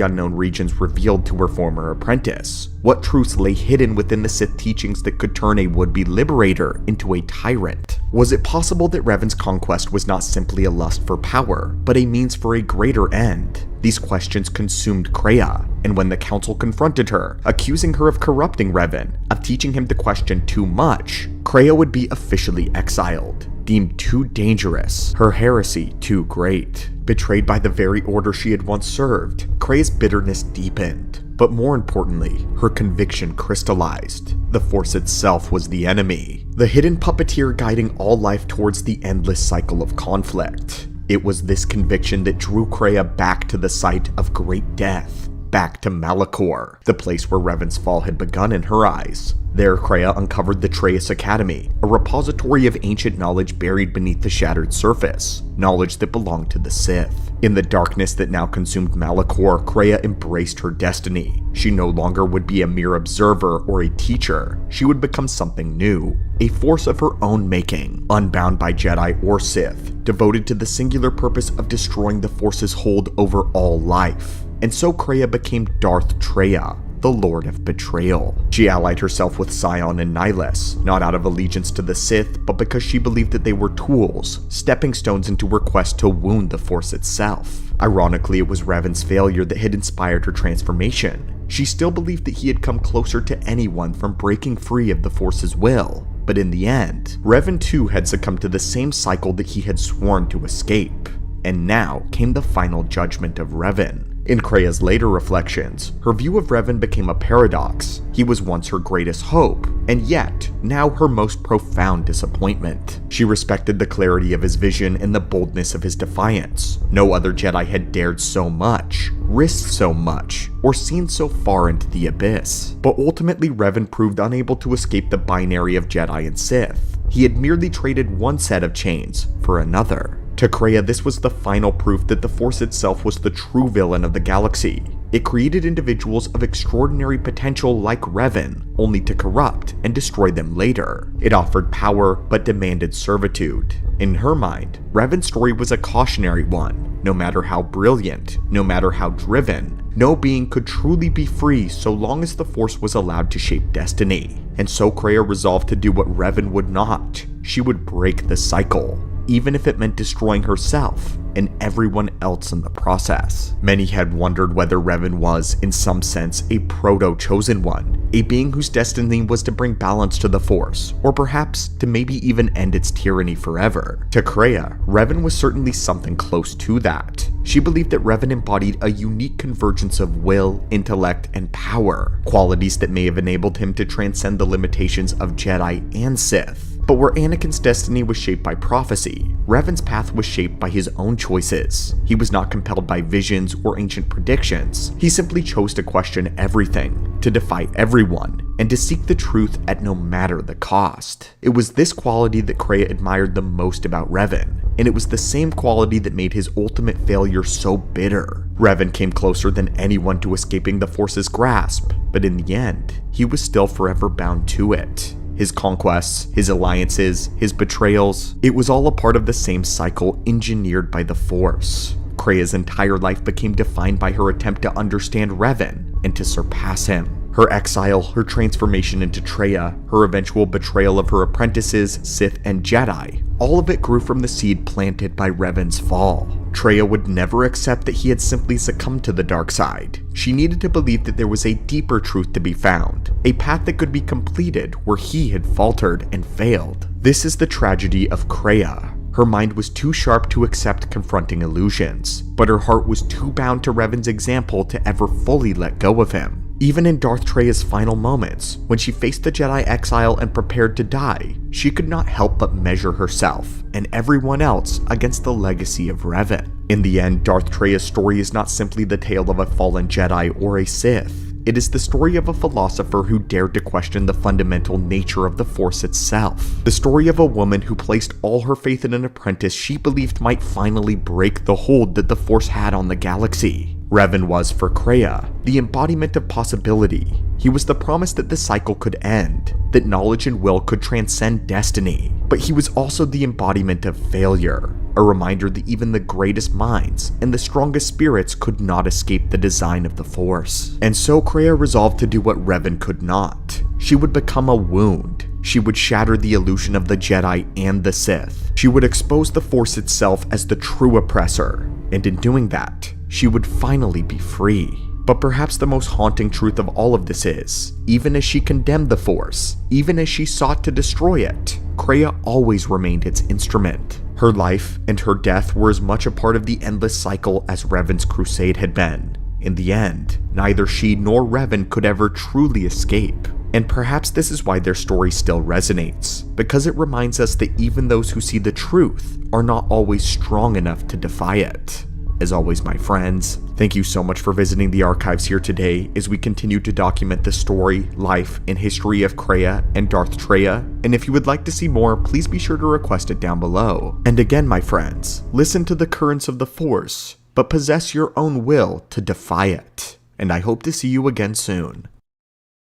S1: unknown regions revealed to her former apprentice? What truths lay hidden within the Sith teachings that could turn a would-be liberator into a tyrant? Was it possible that Revan's conquest was not simply a lust for power, but a means for a greater end? These questions consumed Traya, and when the Council confronted her, accusing her of corrupting Revan, of teaching him to question too much, Traya would be officially exiled, deemed too dangerous, her heresy too great. Betrayed by the very order she had once served, Traya's bitterness deepened. But more importantly, her conviction crystallized. The Force itself was the enemy, the hidden puppeteer guiding all life towards the endless cycle of conflict. It was this conviction that drew Traya back to the site of great death, back to Malachor, the place where Revan's fall had begun in her eyes. There, Traya uncovered the Traya Academy, a repository of ancient knowledge buried beneath the shattered surface, knowledge that belonged to the Sith. In the darkness that now consumed Malachor, Traya embraced her destiny. She no longer would be a mere observer or a teacher. She would become something new, a force of her own making, unbound by Jedi or Sith, devoted to the singular purpose of destroying the Force's hold over all life. And so Traya became Darth Traya, the Lord of Betrayal. She allied herself with Sion and Nihilus, not out of allegiance to the Sith, but because she believed that they were tools, stepping stones into her quest to wound the Force itself. Ironically, it was Revan's failure that had inspired her transformation. She still believed that he had come closer to anyone from breaking free of the Force's will. But in the end, Revan too had succumbed to the same cycle that he had sworn to escape. And now came the final judgment of Revan. In Traya's later reflections, her view of Revan became a paradox. He was once her greatest hope, and yet, now her most profound disappointment. She respected the clarity of his vision and the boldness of his defiance. No other Jedi had dared so much, risked so much, or seen so far into the abyss. But ultimately, Revan proved unable to escape the binary of Jedi and Sith. He had merely traded one set of chains for another. To Traya, this was the final proof that the Force itself was the true villain of the galaxy. It created individuals of extraordinary potential like Revan, only to corrupt and destroy them later. It offered power, but demanded servitude. In her mind, Revan's story was a cautionary one. No matter how brilliant, no matter how driven, no being could truly be free so long as the Force was allowed to shape destiny. And so Traya resolved to do what Revan would not. She would break the cycle, even if it meant destroying herself and everyone else in the process. Many had wondered whether Revan was, in some sense, a proto-chosen one, a being whose destiny was to bring balance to the Force, or perhaps to maybe even end its tyranny forever. To Traya, Revan was certainly something close to that. She believed that Revan embodied a unique convergence of will, intellect, and power, qualities that may have enabled him to transcend the limitations of Jedi and Sith. But where Anakin's destiny was shaped by prophecy, Revan's path was shaped by his own choices. He was not compelled by visions or ancient predictions. He simply chose to question everything, to defy everyone, and to seek the truth at no matter the cost. It was this quality that Traya admired the most about Revan, and it was the same quality that made his ultimate failure so bitter. Revan came closer than anyone to escaping the Force's grasp, but in the end, he was still forever bound to it. His conquests, his alliances, his betrayals, it was all a part of the same cycle engineered by the Force. Traya's entire life became defined by her attempt to understand Revan and to surpass him. Her exile, her transformation into Traya, her eventual betrayal of her apprentices, Sith and Jedi, all of it grew from the seed planted by Revan's fall. Traya would never accept that he had simply succumbed to the dark side. She needed to believe that there was a deeper truth to be found, a path that could be completed where he had faltered and failed. This is the tragedy of Traya. Her mind was too sharp to accept confronting illusions, but her heart was too bound to Revan's example to ever fully let go of him. Even in Darth Traya's final moments, when she faced the Jedi exile and prepared to die, she could not help but measure herself and everyone else against the legacy of Revan. In the end, Darth Traya's story is not simply the tale of a fallen Jedi or a Sith. It is the story of a philosopher who dared to question the fundamental nature of the Force itself. The story of a woman who placed all her faith in an apprentice she believed might finally break the hold that the Force had on the galaxy. Revan was, for Traya, the embodiment of possibility. He was the promise that the cycle could end, that knowledge and will could transcend destiny. But he was also the embodiment of failure, a reminder that even the greatest minds and the strongest spirits could not escape the design of the Force. And so Traya resolved to do what Revan could not. She would become a wound. She would shatter the illusion of the Jedi and the Sith. She would expose the Force itself as the true oppressor, and in doing that, she would finally be free. But perhaps the most haunting truth of all of this is, even as she condemned the Force, even as she sought to destroy it, Traya always remained its instrument. Her life and her death were as much a part of the endless cycle as Revan's crusade had been. In the end, neither she nor Revan could ever truly escape. And perhaps this is why their story still resonates, because it reminds us that even those who see the truth are not always strong enough to defy it. As always, my friends, thank you so much for visiting the archives here today as we continue to document the story, life, and history of Traya and Darth Traya, and if you would like to see more, please be sure to request it down below. And again, my friends, listen to the currents of the Force, but possess your own will to defy it. And I hope to see you again soon.